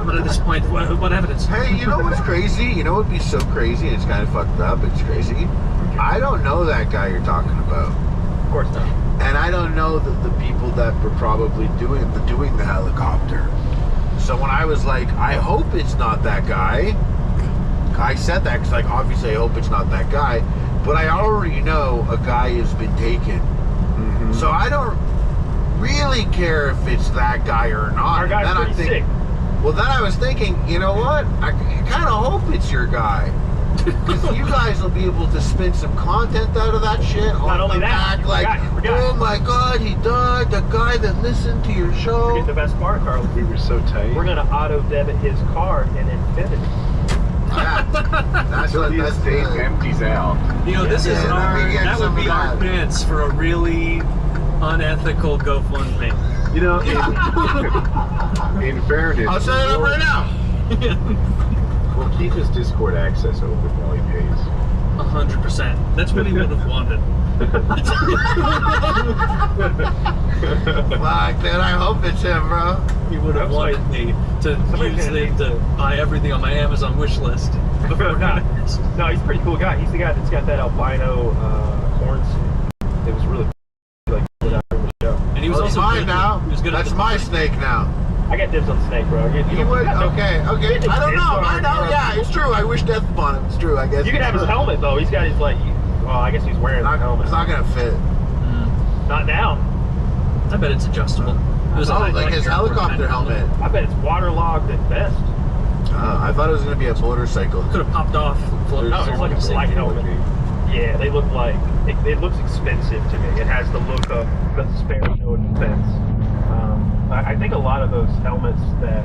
But at this point, what evidence? Hey, you know what's crazy? You know what'd be so crazy? It's kind of fucked up. It's crazy. I don't know that guy you're talking about. Of course not. And I don't know the people that were probably doing the helicopter. So when I was like, I hope it's not that guy, I said that because, like, obviously I hope it's not that guy, but I already know a guy has been taken. Mm-hmm. So I don't, really care if it's that guy or not. Our guy's And then pretty sick. Well, then I was thinking, you know what? I kind of hope it's your guy. Because you guys will be able to spin some content out of that shit. Not only that, back, like, oh my God, he died. The guy that listened to your show. Forget the best part, Carl. We were so tight. We're gonna auto debit his card and Infinity. Yeah, that's what The that's estate empties out. You know, this is Yeah, our, let me get that some would be of our that. chance for a really unethical GoFundMe. You know, in fairness, I'll set it up right now. we'll keep his Discord access open while he pays. 100%. That's what he would have wanted. Fuck, man, I hope it's him, bro. He would have wanted me to use it to buy everything on my Amazon wish list. No, he's a pretty cool guy. He's the guy that's got that albino horn suit. It was really like put out in the show. And he was Well, it's also mine good. now. He was good at That's the my party. snake now. I got dibs on the snake, bro. You would? Okay. I don't know. I know. Yeah. Yeah, it's true. I wish death upon him. It's true. I guess. You can have his helmet though. He's got his like. Well, I guess he's wearing the helmet. It's not gonna fit. Not now. I bet it's adjustable. It was a Oh, high like his tech helicopter helmet. I bet it's waterlogged at best. I thought it was gonna be a motorcycle. Could have popped off. Floated No, it's like a flight helmet. Yeah, they look like it looks expensive to me. It has the look of the spare no defense. I think a lot of those helmets that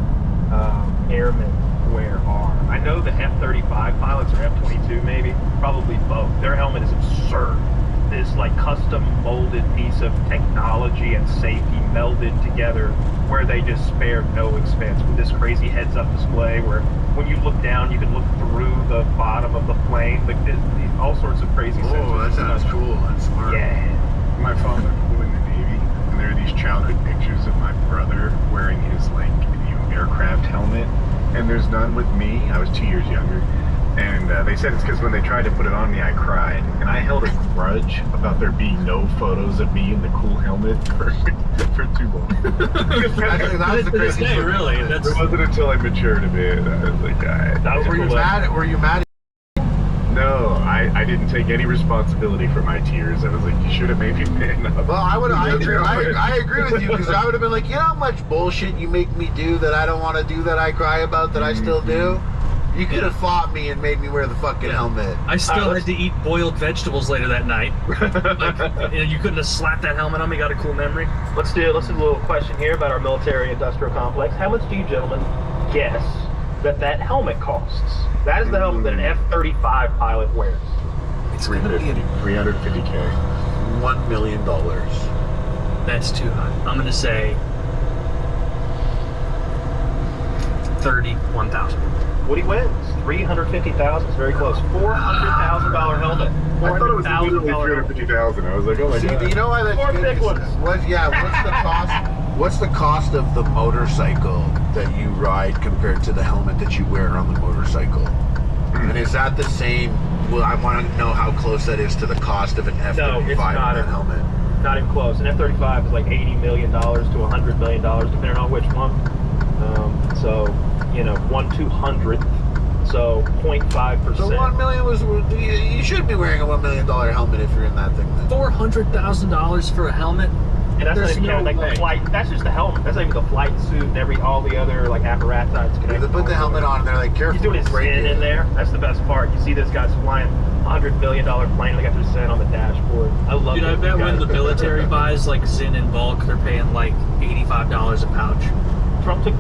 airmen wear are. I know the F-35 pilots or F-22 maybe, probably both. Their helmet is absurd. This like custom molded piece of technology and safety melded together where they just spare no expense with this crazy heads-up display where when you look down you can look through the bottom of the plane. Like all sorts of crazy Oh, sensors. that sounds cool and smart. Yeah. My father flew in the Navy, and there are these childhood pictures of my brother wearing his like aircraft helmet, and there's none with me. I was 2 years younger, and they said it's because when they tried to put it on me, I cried, and I held a grudge about there being no photos of me in the cool helmet for too long. That's the To this crazy day, shit. really. It That's wasn't until I matured a bit. I was like, That was Were you cool. mad? Were you mad? no, I didn't take any responsibility for my tears. I was like, you should have made me man up. Well, I agree with you because I would have been like, you know how much bullshit you make me do that I don't want to do that I cry about that I still do? You could have fought me and made me wear the fucking helmet. I still Alright, had to eat boiled vegetables later that night. Like, you couldn't have slapped that helmet on me. Got a cool memory. Let's do a little question here about our military-industrial complex. How much do you gentlemen guess that helmet costs? That is the helmet that an F-35 pilot wears. It's gonna be 350K. $1 million. That's too high. I'm gonna say 31,000. Woody wins. 350,000 is very close. $400,000 helmet. I thought it was $400,000 literally helmet. 350,000. I was like, oh my See, god. you know why that's Four good? thick ones. What's the cost? What's the cost of the motorcycle that you ride compared to the helmet that you wear on the motorcycle? And is that the same? Well, I want to know how close that is to the cost of an F-35 No, it's not. on that helmet. Not even close. An F-35 is like $80 million to $100 million, depending on which one. So, 1/200th. So 0.5%. So $1 million was. You should be wearing a $1 million helmet if you're in that thing. Then. $400,000 for a helmet. And that's There's not even no counting like way. the flight. That's just the helmet. That's not even the flight suit and all the other like apparatus They connected. put the helmet on and they're like, careful. He's doing his break sin it. in there. That's the best part. You see this guy's flying $100 million plane and they got their sin on the dashboard. I love it. Dude, I bet when the military buys like Zin in bulk, they're paying like $85 a pouch. Trump took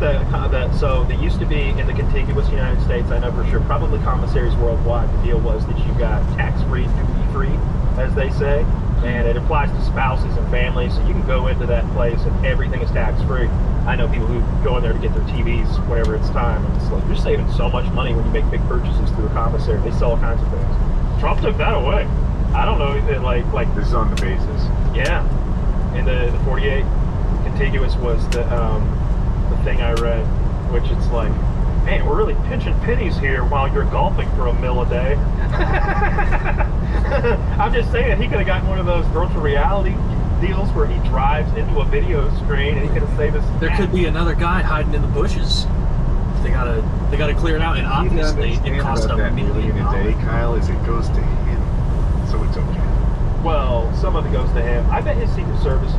so they used to be in the contiguous United States, I know for sure, probably commissaries worldwide. The deal was that you got tax-free, duty-free, as they say, and it applies to spouses and families, so you can go into that place and everything is tax-free. I know people who go in there to get their TVs whenever it's time, and it's like, you're saving so much money when you make big purchases through a commissary. They sell all kinds of things. Trump took that away. I don't know, like This is on the basis. yeah, in the 48 contiguous was the thing I read, which it's like, man, we're really pinching pennies here while you're golfing for $1 million a day. I'm just saying, he could have gotten one of those virtual reality deals where he drives into a video screen and he could have saved us. There could be another guy hiding in the bushes. They gotta clear it out, and obviously it cost about a that million a day, $1 million. Kyle, is it goes to him. So it's okay. Well, some of it goes to him. I bet his Secret Service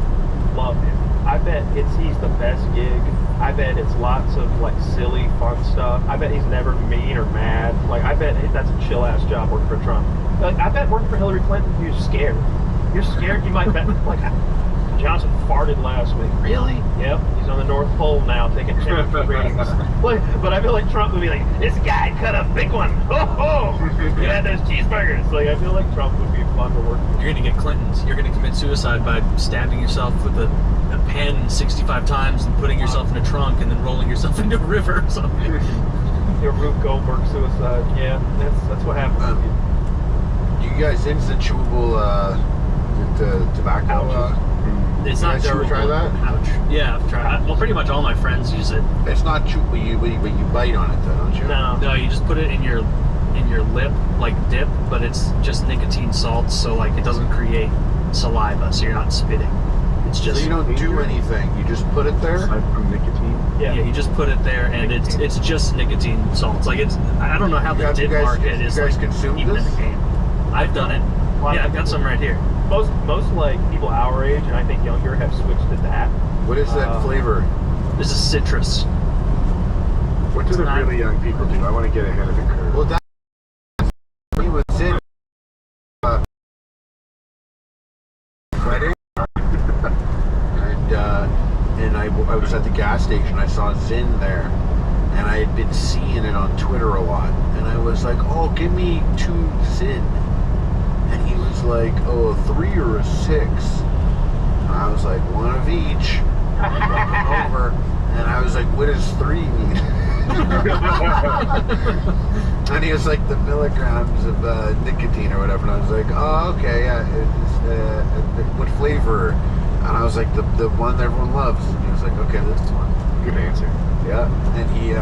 loved him. I bet he's the best gig. I bet it's lots of like silly, fun stuff. I bet he's never mean or mad. Like I bet that's a chill ass job working for Trump. Like I bet working for Hillary Clinton, you're scared. You're scared. You might bet like Johnson farted last week. Really? Yep. He's on the North Pole now taking temperature readings. But I feel like Trump would be like, this guy cut a big one. Oh, you had those cheeseburgers. Like I feel like Trump would be fun to work with. You're gonna get Clintons. You're gonna commit suicide by stabbing yourself with a pen 65 times and putting yourself in a trunk and then rolling yourself into a river or something. Your Rube Goldberg suicide. Yeah, that's what happens. You guys into chewable tobacco? It's not you ever try that? Ouch. Yeah, I've tried. Well, pretty much all my friends use it. It's not chewable. You bite on it, though, don't you? No, you just put it in your lip like dip, but it's just nicotine salts, so like it doesn't create saliva, so you're not spitting. It's just so you don't do anything. You just put it there. Aside from nicotine. Yeah, you just put it there, and it's just nicotine salts. Like I don't know how the dip market is like consumed even in the game. I've done it. Yeah, I've got some right here. Most like people our age and I think younger have switched to that. What is that flavor? This is citrus. What do the really young people do? I want to get ahead of the curve. Well, that he was in credit, and I was at the gas station. I saw Zin there, and I had been seeing it on Twitter a lot, and I was like, "Oh, give me 2 Zin." And he was like, oh, a 3 or a 6. And I was like, 1 of each. Over. And I was like, what does 3 mean? And he was like, the milligrams of nicotine or whatever. And I was like, oh, okay, yeah. What flavor? And I was like, the one that everyone loves. And he was like, okay, this one. Good answer. Yeah. And he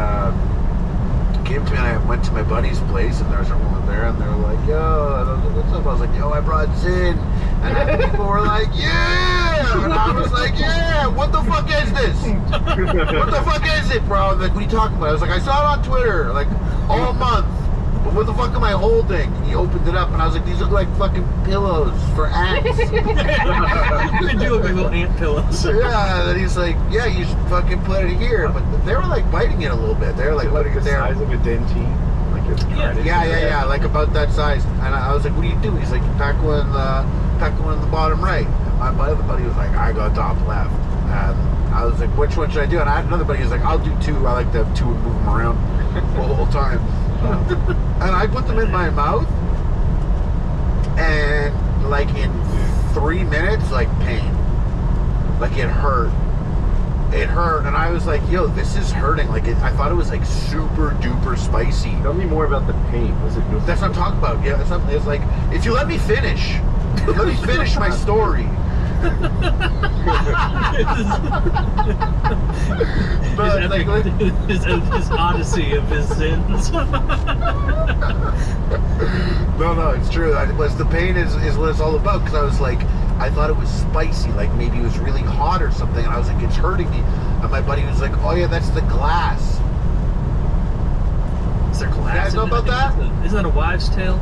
came to me, and I went to my buddy's place, and there was everyone there, and they were like, yo, what's up? I was like, yo, I brought Zin. And people were like, yeah! And I was like, yeah, what the fuck is this? What the fuck is it, bro? Like, what are you talking about? I was like, I saw it on Twitter, like, all month. But what the fuck am I holding? And he opened it up, and I was like, these look like fucking pillows for ants. They do look like little ant pillows. Yeah, and then he's like, yeah, you should fucking put it here. But they were like biting it a little bit. They were like putting it there. The size of a dentine? Like it's yeah, like about that size. And I was like, what do you do? He's like, pack one in the bottom right. And my other buddy was like, I got top left. And I was like, which one should I do? And I had another buddy who was like, I'll do 2. I like to have 2 and move them around the whole time. And I put them in my mouth, and like in 3 minutes, like pain, like it hurt, and I was like, yo, this is hurting. Like I thought it was like super duper spicy. Tell me more about the pain. Was it? That's what I'm talking about. Yeah, that's something. It's like, if you let me finish my story. But his odyssey of his sins. No, it's true. The pain is what it's all about, because I was like, I thought it was spicy, like maybe it was really hot or something, and I was like, it's hurting me. And my buddy was like, oh yeah, that's the glass. Is there glass? You guys know about that? Isn't that a wives' tale?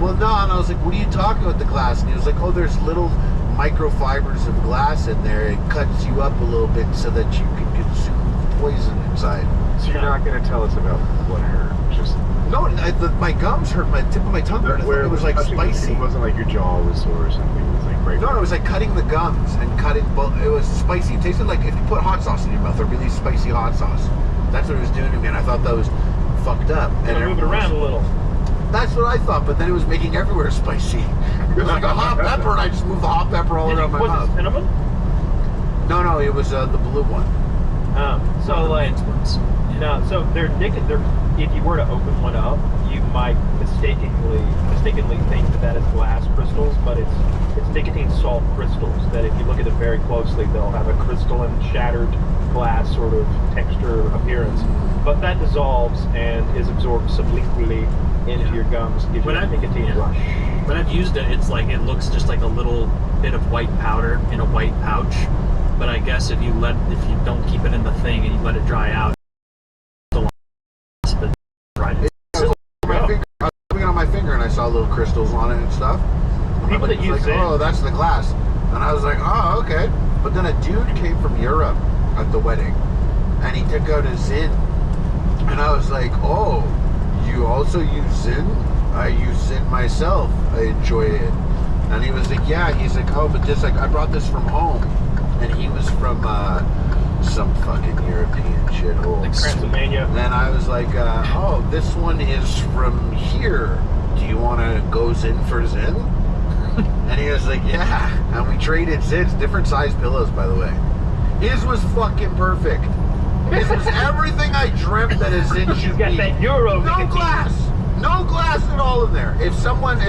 Well, no, and I was like, what are you talking about, the glass? And he was like, oh, there's little microfibers of glass in there. It cuts you up a little bit so that you can consume poison inside. So you're not going to tell us about what hurt? Just no, my gums hurt. My tip of my tongue hurt. It was like spicy. It wasn't like your jaw was sore or something. It was like right. No, it was like cutting the gums and cutting. Well, it was spicy. It tasted like if you put hot sauce in your mouth, a really spicy hot sauce. That's what it was doing to me, and I thought that was fucked up. And move it around a little. That's what I thought, but then it was making everywhere spicy. It was like a hot pepper, and I just moved the hot pepper all around my mouth. Was it cinnamon? No, it was the blue one. So like, no, so they're if you were to open one up, you might mistakenly think that is glass crystals, but it's nicotine salt crystals. That if you look at it very closely, they'll have a crystalline, shattered glass sort of texture appearance. But that dissolves and is absorbed sublingually into your gums, gives you a nicotine rush. When I've used it, it's like it looks just like a little bit of white powder in a white pouch. But I guess if you don't keep it in the thing and you let it dry out, I was putting it on my finger and I saw little crystals on it and stuff. People that use like, oh, that's the glass, and I was like, oh, okay. But then a dude came from Europe at the wedding, and he took out his Zin, and I was like, oh, you also use Zin? I use Zin myself. I enjoy it. And he was like, yeah. He's like, oh, but this, like, I brought this from home. And he was from some fucking European shithole. Like Transylvania. And I was like, oh, this one is from here. Do you want to go Zin for Zin? And he was like, yeah. And we traded Zins, different size pillows, by the way. His was fucking perfect. His was everything I dreamt that a Zin should He's got be. that Euro No nicotine. glass. No glass at all in there. If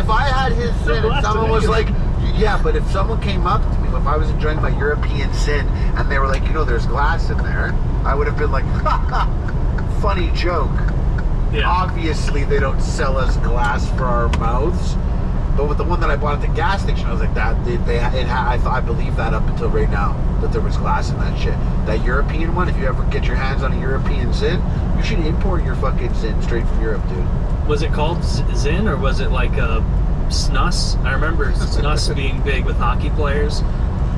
I had his Zin and someone was like, yeah, but if someone came up to me, if I was enjoying my European Zin and they were like, you know, there's glass in there, I would have been like, ha ha, funny joke. Yeah. Obviously, they don't sell us glass for our mouths. But with the one that I bought at the gas station, I was like, I believe that up until right now, that there was glass in that shit. That European one, if you ever get your hands on a European Zin, you should import your fucking Zin straight from Europe, dude. Was it called Zin, or was it like a Snus? I remember Snus being big with hockey players.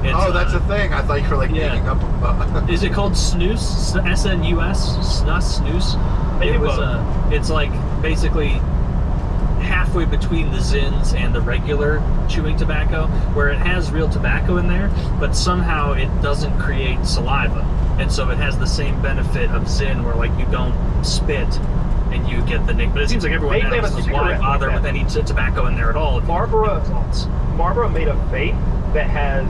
Oh, that's a thing. I thought you were like picking up. Is it called Snus? S-N-U-S? Snus? Snus? Maybe It was it's like basically halfway between the Zins and the regular chewing tobacco, where it has real tobacco in there, but somehow it doesn't create saliva. And so it has the same benefit of Zin, where like you don't spit and you get the nick. But it seems like everyone They have else a is cigarette why like bother that. with any tobacco in there at all. Marlboro made a vape that has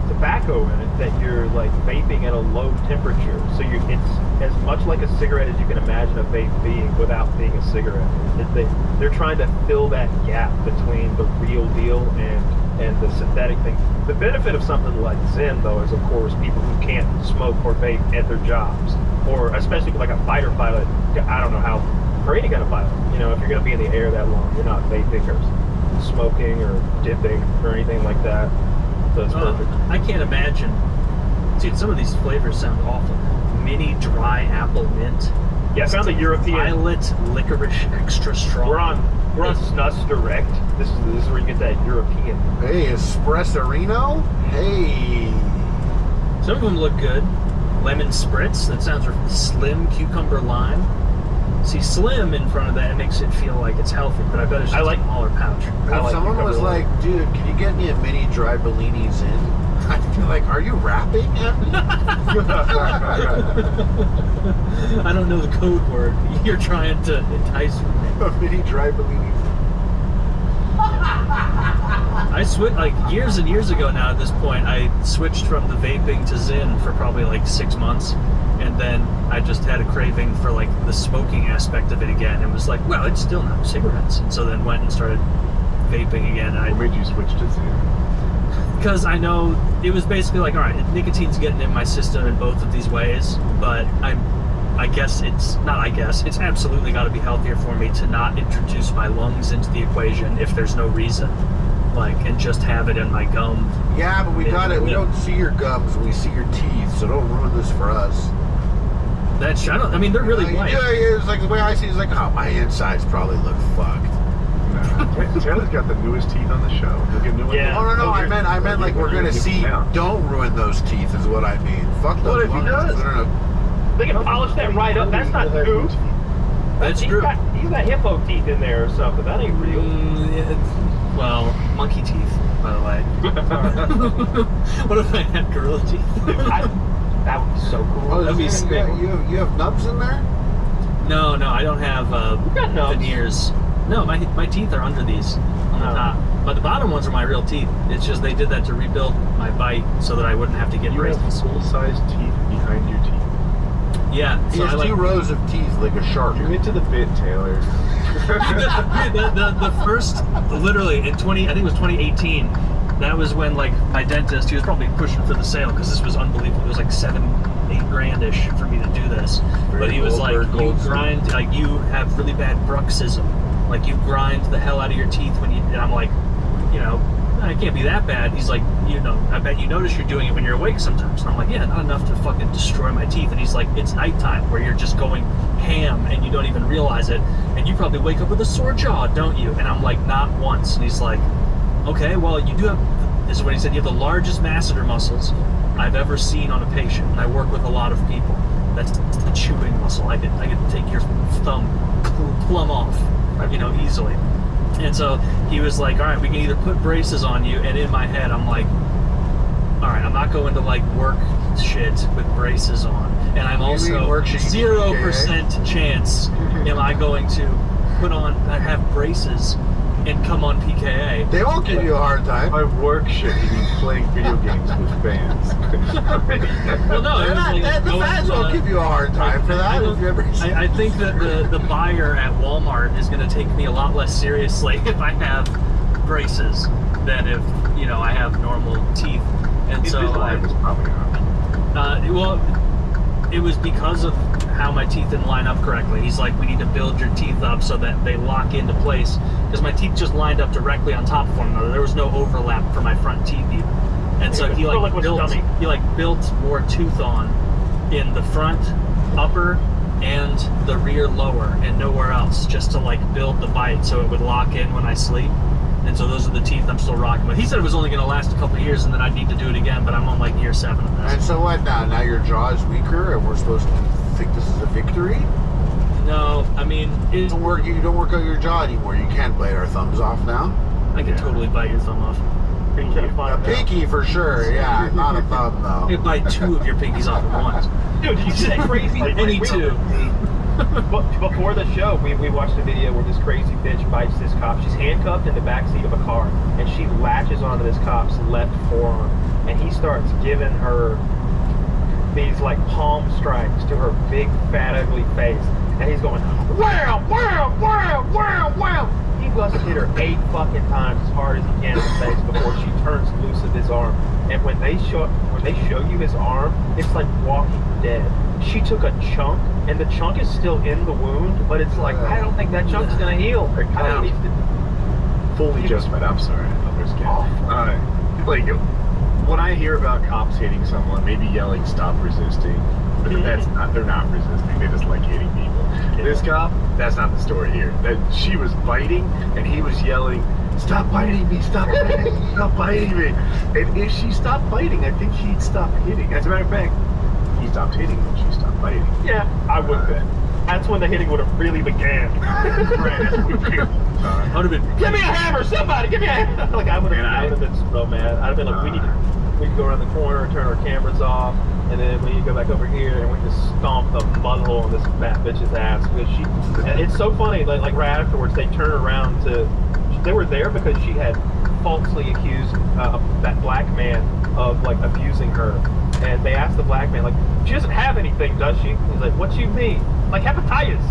tobacco in it that you're like vaping at a low temperature. So it's as much like a cigarette as you can imagine a vape being without being a cigarette. They're trying to fill that gap between the real deal and the synthetic thing. The benefit of something like Zin, though, is of course people who can't smoke or vape at their jobs, or especially like a fighter pilot. I don't know how, or any kind of pilot. You know, if you're going to be in the air that long, you're not vaping or smoking or dipping or anything like that. So it's perfect. I can't imagine. Dude, some of these flavors sound awful. Mini dry apple mint. Yeah, I found the European. Violet licorice extra strong. We're on Snus Direct. This is where you get that European. Hey, Espressorino? Hey. Some of them look good. Lemon spritz. That sounds slim cucumber lime. See, slim in front of that, it makes it feel like it's healthy, but I bet it's just a smaller pouch. If someone was like, dude, can you get me a mini dry Bellinis in? I'd be like, are you rapping at me? I don't know the code word. You're trying to entice me. A mini dry Bellinis. I switched, like, years and years ago now at this point, I switched from the vaping to Zin for probably like 6 months. And then I just had a craving for like the smoking aspect of it again. And was like, well, it's still not cigarettes. And so then went and started vaping again. What made you switch to Zin? Because I know it was basically like, all right, nicotine's getting in my system in both of these ways, but I guess it's absolutely got to be healthier for me to not introduce my lungs into the equation if there's no reason, like, and just have it in my gum. Yeah, but we got it. We don't see your gums, we see your teeth, so don't ruin this for us. That's, I mean, they're really white. Yeah, it's like the way I see it is like, oh, my insides probably look fucked. No. Taylor's got the newest teeth on the show. Look at new ones. Yeah. Oh, no, I meant like we're gonna see. Don't ruin those teeth, is what I mean. Fuck those. What if he does? No. They can polish that right up. That's not true. That's He's true. got hippo teeth in there or something. That ain't real. Well, monkey teeth, by the way. What if I had gorilla teeth? That would be so cool. Oh, That'd be sick. You have nubs in there? No, I don't have got nubs. veneers. No, my teeth are under these on the top. But the bottom ones are my real teeth. It's just they did that to rebuild my bite so that I wouldn't have to get You have braces. full-size teeth behind your teeth. Yeah. He So has I like two rows of teeth like a shark. You're into the bit, Taylor. the first, literally in I think it was 2018. That was when like my dentist, he was probably pushing for the sale because this was unbelievable. It was like $7-8 grand-ish for me to do this. But he was like, you grind, like you have really bad bruxism. Like you grind the hell out of your teeth when you. And I'm like, you know, it can't be that bad. He's like, you know, I bet you notice you're doing it when you're awake sometimes. And I'm like, yeah, not enough to fucking destroy my teeth. And he's like, it's nighttime where you're just going ham and you don't even realize it. And you probably wake up with a sore jaw, don't you? And I'm like, not once. And he's like, okay, well, you do have, this is what he said, you have the largest masseter muscles, I've ever seen on a patient. And I work with a lot of people. That's the chewing muscle. I could take your thumb plumb off, easily. And so he was like, all right, we can either put braces on you. And in my head, I'm like, all right, I'm not going to like work shit with braces on. And I'm also 0% chance am I going to have braces and come on PKA. They won't give you a hard time. By work shit, you mean playing video games with fans. Well, no, the fans won't give you a hard time for that. I think that the buyer at Walmart is going to take me a lot less seriously if I have braces than if I have normal teeth. And so Invisalign was probably it was because of how my teeth didn't line up correctly. He's like, we need to build your teeth up so that they lock into place, because my teeth just lined up directly on top of one another. There was no overlap for my front teeth even. And so he built more tooth on in the front upper and the rear lower and nowhere else, just to like build the bite so it would lock in when I sleep. And so those are the teeth I'm still rocking with. He said it was only going to last a couple of years and then I'd need to do it again, but I'm on like year 7 of this. And so what now? Now your jaw is weaker and we're supposed to think this is a victory? No, I mean... You don't work out your jaw anymore. You can't bite our thumbs off now? I can totally bite your thumb off. A pinky for sure, yeah. Not a thumb though. I can bite 2 of your pinkies off at once. Dude, did you see that crazy? Any 2. Before the show, we watched a video where this crazy bitch bites this cop. She's handcuffed in the backseat of a car, and she latches onto this cop's left forearm, and he starts giving her these like palm strikes to her big, fat, ugly face, and he's going, wow, wow, wow, wow, wow. He must hit her 8 fucking times as hard as he can in the face before she turns loose of his arm. And when they show you his arm, it's like Walking Dead. She took a chunk, and the chunk is still in the wound, but it's like, I don't think that chunk's gonna heal. I don't need to... Fully justified. I'm sorry. Like, when I hear about cops hitting someone, maybe yelling, stop resisting, but they're not resisting, they just like hitting people. Yeah. This cop, that's not the story here. That she was biting, and he was yelling, stop biting me, stop biting me, stop biting me. And if she stopped biting, I think he'd stop hitting. As a matter of fact, he stopped hitting when she stopped biting. Yeah, I would bet. That's when the hitting would have really began. I would have been, give me a hammer, somebody, give me a hammer. Like I would have been so mad. I'd have been like, we need to go around the corner, turn our cameras off, and then we need to go back over here and we just stomp the mudhole on this fat bitch's ass, because and it's so funny. Like right afterwards, they turn around they were there because she had falsely accused that black man of like abusing her. And they asked the black man, like, she doesn't have anything, does she? He's like, what you mean? Like hepatitis.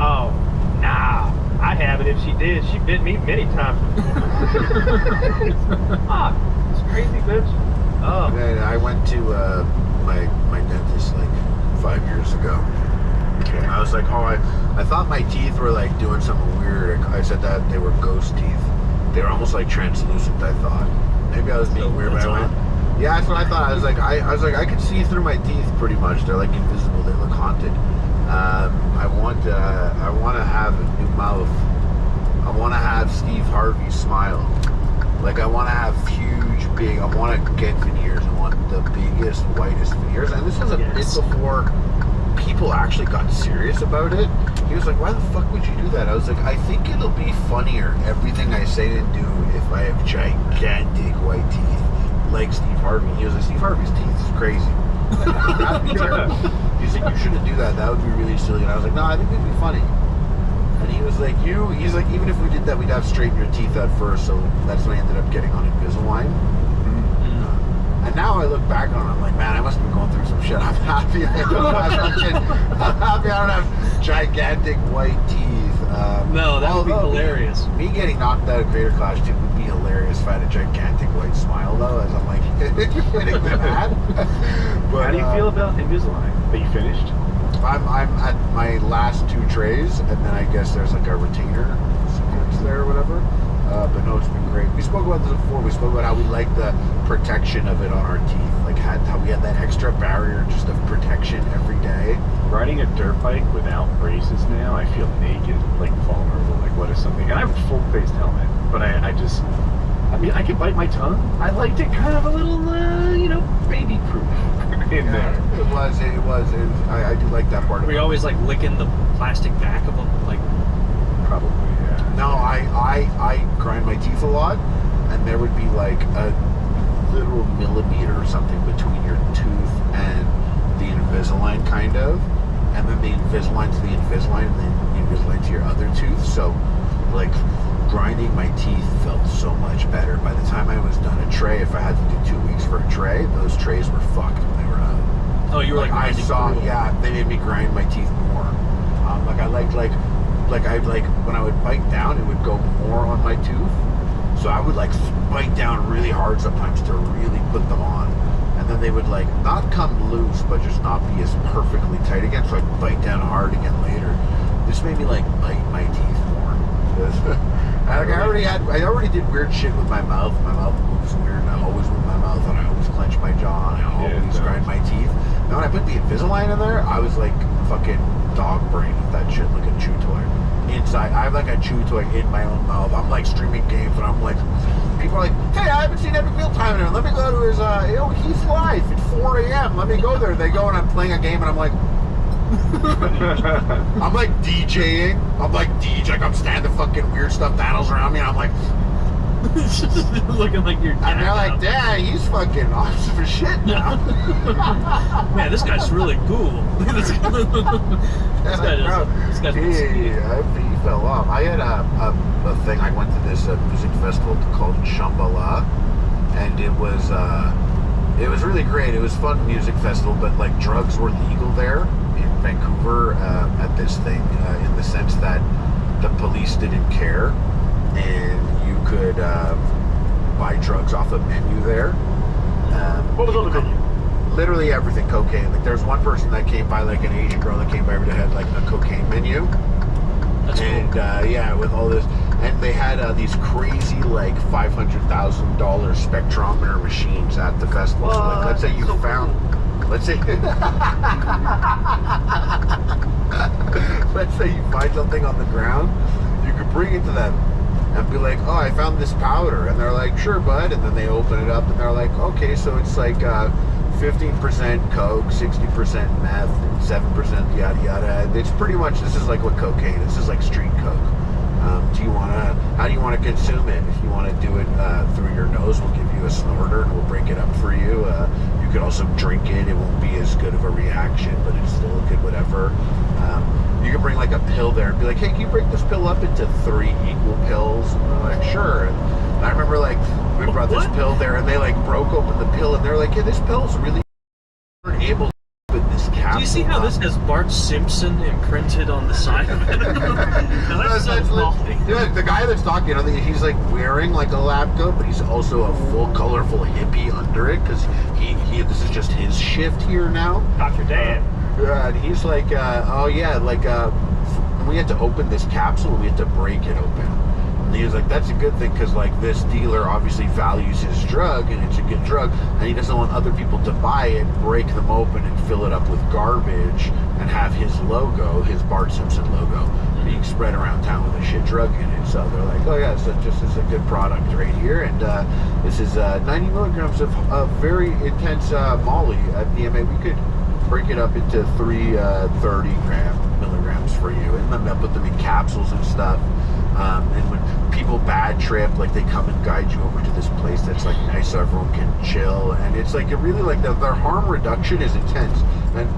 Oh, nah, I have it. If she did, she bit me many times before. This crazy bitch. Oh. And I went to my dentist like 5 years ago. Okay. I was like, I thought my teeth were like doing something weird. I said that they were ghost teeth. They were almost like translucent, I thought. Maybe I was being weird, but I went, yeah, that's what I thought. I was like, I could see through my teeth pretty much. They're like invisible. They look haunted. I want to have a new mouth. I want to have Steve Harvey's smile. Like I want to have huge, big. I want to get veneers. I want the biggest, whitest veneers. And this was a bit before people actually got serious about it. He was like, why the fuck would you do that? I was like, I think it'll be funnier, everything I say and do, if I have gigantic white teeth like Steve Harvey. He was like, Steve Harvey's teeth is crazy. Like, that'd be terrible. He's like, you shouldn't do that. That would be really silly. And I was like, no, I think it'd be funny. And he was like, he's like, even if we did that, we'd have to straighten your teeth out first. So that's when I ended up getting on Invisalign. And now I look back on it, I'm like, man, I must have been going through some shit. I'm happy I don't have gigantic white teeth. No, that would be hilarious. Me getting knocked out of creator class too would be hilarious if I had a gigantic white smile, though, as I'm like hitting the mat. But, how do you feel about Invisalign? Are you finished? I'm at my last 2 trays, and then I guess there's like a retainer sequence there or whatever. But no, it's been great. We spoke about this before. We spoke about how we like the protection of it on our teeth. Like how we had that extra barrier just of protection every day. Riding a dirt bike without braces now, I feel naked, like vulnerable. Like what is something? And I have a full-faced helmet, but I just I mean, I can bite my tongue. I liked it kind of a little, baby-proof in there. It was. I do like that part of Were you it. always like licking the plastic back of them? Like, Probably, yeah. No, I grind my teeth a lot, and there would be like a literal millimeter or something between your tooth and the Invisalign, kind of, and then the Invisalign to the Invisalign, and then the Invisalign to your other tooth. So, like, grinding my teeth felt so much better. By the time I was done a tray, if I had to do 2 weeks for a tray, those trays were fucked when they were out. oh, you were like, I grinding saw, through. yeah, they made me grind my teeth more. Like I liked, like I'd like when I would bite down, it would go more on my tooth. So I would like bite down really hard sometimes to really put them on, and then they would like not come loose, but just not be as perfectly tight again. So I'd bite down hard again later. This made me like bite my teeth more. I already did weird shit with my mouth. My mouth moves weird, and I always move my mouth, and I always clench my jaw, and I always grind my teeth. Now when I put the Invisalign in there, I was like fucking dog brain with that shit, like a chew toy. Inside, I have like a chew toy in my own mouth. I'm like streaming games, and I'm like, people are like, hey, I haven't seen Epic Meal Time in there. Let me go to his, he's live at 4 a.m. Let me go there. They go, and I'm playing a game, and I'm like, I'm like DJing. I'm like DJ, like I'm standing fucking weird stuffed animals around me, and I'm like, looking like you're. and they're like, dang, he's fucking awesome for shit now. Man, this guy's really cool. this guy's he fell off. I had a thing. I went to this music festival called Shambhala, and it was really great. It was a fun music festival, but like drugs were legal there in Vancouver at this thing, in the sense that the police didn't care, and you could buy drugs off a menu there. What was on the menu? Literally everything, cocaine. Like there's one person that came by, like an Asian girl that came by, that had like a cocaine menu. That's And cool. yeah, with all this, and they had these crazy like $500,000 spectrometer machines at the festival. So like, let's say you found, let's say, let's say you find something on the ground, you could bring it to them and be like, oh, I found this powder, and they're like, sure, bud, and then they open it up and they're like, okay, so it's like 15% coke, 60% meth, and 7% yada yada. And it's pretty much, this is like what cocaine is. This is like street coke. How do you want to consume it? If you want to do it through your nose, we'll give you a snorter and we'll break it up for you. You could also drink it. It won't be as good of a reaction, but it's still a good whatever. You could bring like a pill there and be like, hey, can you break this pill up into 3 equal pills? And they're like, sure. And I remember like we brought this pill there, and they like broke open the pill, and they're like, yeah, this pill's really able to open this capsule. Do you see how this has Bart Simpson imprinted on the side of it? Now, that's so quality. Yeah, the guy that's talking, I think he's like wearing like a lab coat, but he's also a full colorful hippie under it, because he this is just his shift here now. Dr. Dan. And he's like, oh yeah, like we had to open this capsule, we had to break it open. And he was like, that's a good thing, because like this dealer obviously values his drug, and it's a good drug, and he doesn't want other people to buy it, break them open, and fill it up with garbage, and have his logo, his Bart Simpson logo, being spread around town with a shit drug in it. So they're like, oh yeah, so just is a good product right here, and this is 90 milligrams of very intense Molly DMA. We could break it up into 30 milligrams for you, and then they'll put them in capsules and stuff. And when people bad trip, like they come and guide you over to this place that's like nice so everyone can chill, and it's like, it really like their harm reduction is intense. And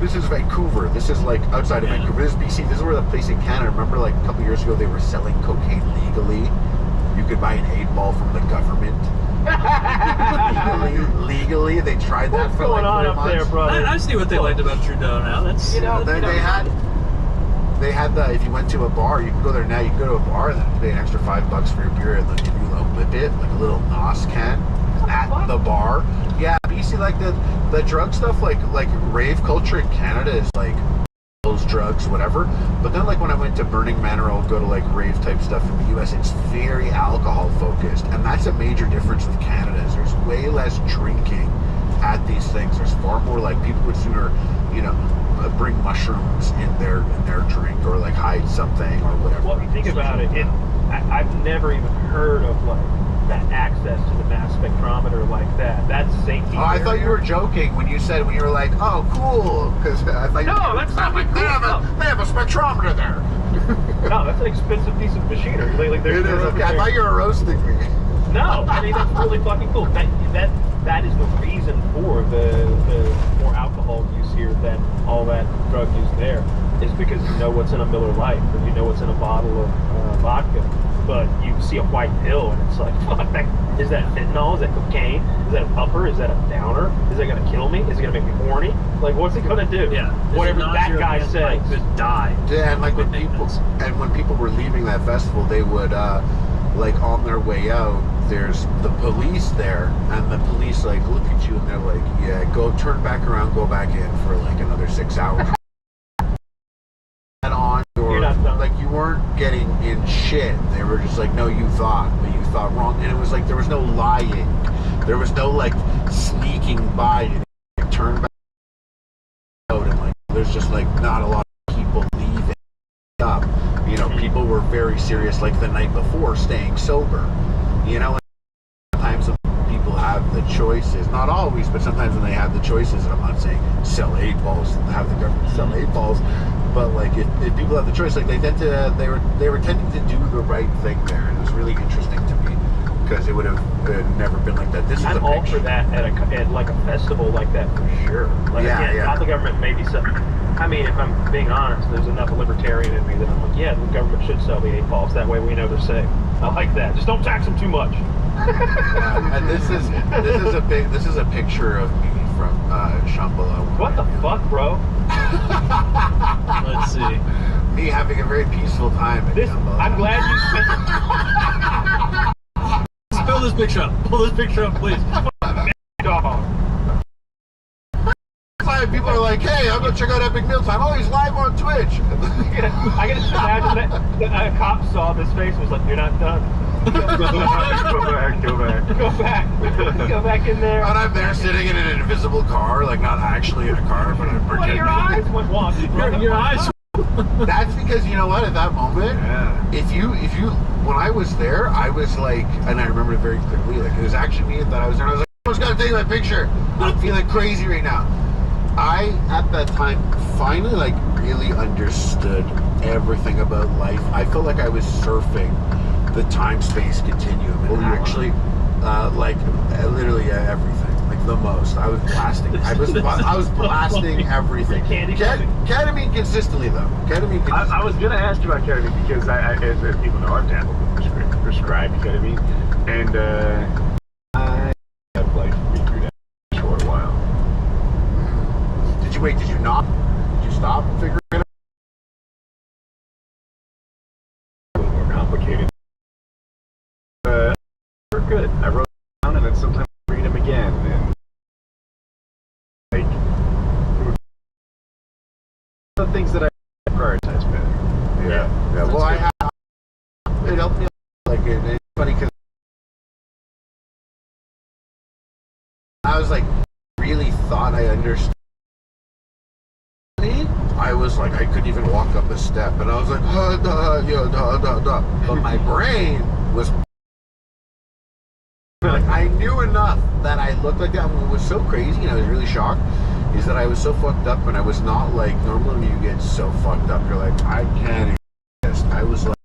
this is Vancouver, this is like outside of Vancouver, this is BC, this is where the place in Canada, remember like a couple years ago they were selling cocaine legally. You could buy an 8-ball from the government. legally, they tried that. What's for going like on 4 up months. there, brother? I see what they liked about Trudeau now. That's They had the, if you went to a bar, you can go there now, you can go to a bar and then pay an extra $5 for your beer, and they'll give you a whippet, like a little NOS can at the bar. Yeah, but you see like the drug stuff, like rave culture in Canada is like those drugs, whatever. But then like when I went to Burning Man, or I'll go to like rave type stuff in the US, it's very alcohol focused. And that's a major difference with Canada, is there's way less drinking at these things. There's far more, like people would sooner, bring mushrooms in their drink, or like hide something or whatever. Well, if you think about it, I've never even heard of like that access to the mass spectrometer like that. That's safety. Oh, I thought you were joking when you were like, oh, cool, because I thought No, that's not like, cool. they have a spectrometer there. No, that's an expensive piece of machinery. Like, It is. Okay, I thought you were roasting me. No, I mean that's really fucking cool. That is the reason for the more alcohol use here than all that drug use there, is because you know what's in a Miller Lite or you know what's in a bottle of vodka, but you see a white pill and it's like, fuck, is that fentanyl? Is that cocaine? Is that an upper? Is that a downer? Is that gonna kill me? Is it gonna make me horny? Like, what's it gonna do? Yeah, whatever that guy says. Could die. Yeah, and like when people were leaving that festival, they would like on their way out, there's the police there, and the police like look at you and they're like, yeah, go turn back around, go back in for like another 6 hours. And on your, like you weren't getting in shit. They were just like, no, you thought, but you thought wrong. And it was like there was no lying, there was no like sneaking by and like, turn back out, and like there's just like not a lot of people leaving up. You know, people were very serious like the night before, staying sober. You know, sometimes when people have the choices, not always, but sometimes when they have the choices, and I'm not saying sell 8 balls and have the government sell 8 balls, but like if people have the choice, like they were tending to do the right thing there, and it was really interesting to me because it would have never been like that. This is I'm all for that at like a festival like that for sure. Like, yeah, yeah. Not the government, maybe some. I mean, if I'm being honest, there's enough libertarian in me that I'm like, yeah, the government should sell the 8 balls. That way we know they're safe. I like that. Just don't tax them too much. And this is a picture of me from Shambhala. What the fuck, bro? Let's see. Me having a very peaceful time at Shambhala. I'm glad you spent. Pull this picture up. Pull this picture up, please. Dog. People are like, hey, I'm gonna check out Epic Mealtime. Oh, he's live on Twitch. I can just imagine that a cop saw this face and was like, you're not done. Go back. Go back in there. And I'm there sitting in an invisible car, like not actually in a car, but I'm pretending. Your eyes went wonky. Your eyes. That's because, you know what, at that moment, if you when I was there, I was like, and I remember it very clearly, like it was actually me that I was there, and I was like, I just gotta take my picture. I'm feeling crazy right now. I, at that time, finally, like, really understood everything about life. I felt like I was surfing the time-space continuum, and actually, literally everything, like the most. I was blasting. I was blasting everything. Ketamine consistently, though. Ketamine. I was gonna ask you about ketamine because as people know, I've dabbled with prescribed ketamine, and I have like been through that for a while. Wait, did you not? Did you stop figuring it out? A little more complicated. We're good. I wrote them down and then sometimes I read them again. And like, the things that I prioritize better. Yeah. Well, it helped me. Like, it's funny because I was like, really thought I understood. I was like, I couldn't even walk up a step, and I was like, but my brain was like, I knew enough that I looked like that. And what was so crazy, and I was really shocked, is that I was so fucked up, and I was not like, normally when you get so fucked up, you're like, I can't exist. I was like,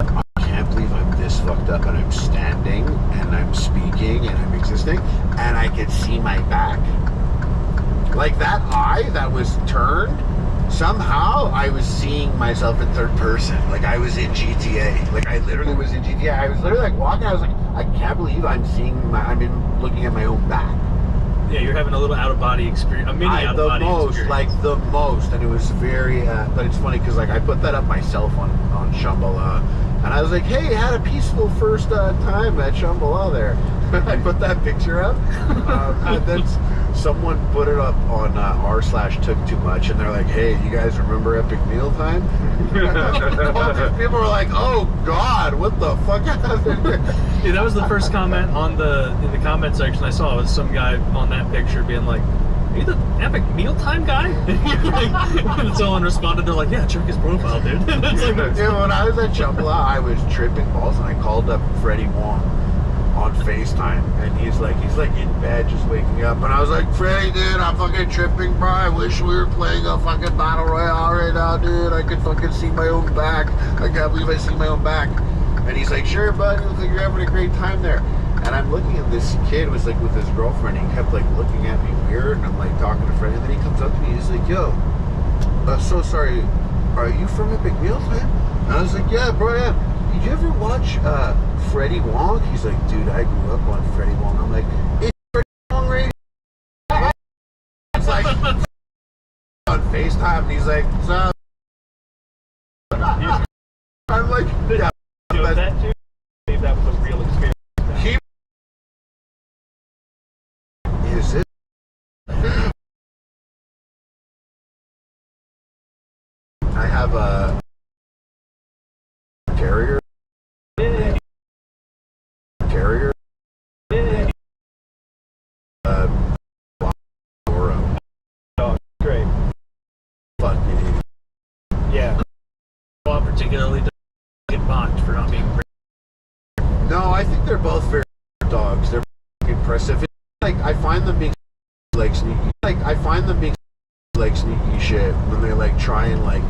I can't believe I'm this fucked up, and I'm standing, and I'm speaking, and I'm existing, and I could see my back. Like that eye that was turned, somehow I was seeing myself in third person. Like I was in GTA. Like I literally was in GTA. I was literally like walking. I was like, I can't believe I'm looking at my own back. Yeah, you're having a little out of body experience. A mini out of body experience. Like the most, and it was very. But it's funny because like I put that up myself on Shambhala, and I was like, hey, had a peaceful first time at Shambhala there. I put that picture up, and then someone put it up on r/took-too-much, and they're like, hey, you guys remember Epic Mealtime? People were like, oh god, what the fuck happened here? Yeah, that was the first comment in the comment section I saw, was some guy on that picture being like, are you the Epic Mealtime guy? And someone responded, they're like, yeah, check his profile, dude. It's like, when I was at Shambhala, I was tripping balls, and I called up Freddie Wong on FaceTime, and he's like in bed just waking up, and I was like, Freddie, dude, I'm fucking tripping, bro. I wish we were playing a fucking battle royale right now, dude. I could fucking see my own back. I can't believe I see my own back. And he's like, sure, bud, looks like you're having a great time there. And I'm looking at this kid was like with his girlfriend. He kept like looking at me weird, and I'm like talking to Freddie, and then he comes up to me, he's like, yo, so sorry, are you from Epic Meals, man? And I was like, yeah, bro, yeah. Did you ever watch Freddie Wong? He's like, dude, I grew up on Freddie Wong. I'm like, it's Freddie Wong right here. It's like on FaceTime, and he's like, so I'm like, yeah. That too. I believe that was a real experience. He is it? I have a carrier. Carrier. Oh, great. Fucking Yeah. Well, particularly to get mocked for not being brave. no, I think they're both very dogs. They're impressive. It's like I find them being like sneaky. Like I find them being like sneaky shit when they like try and like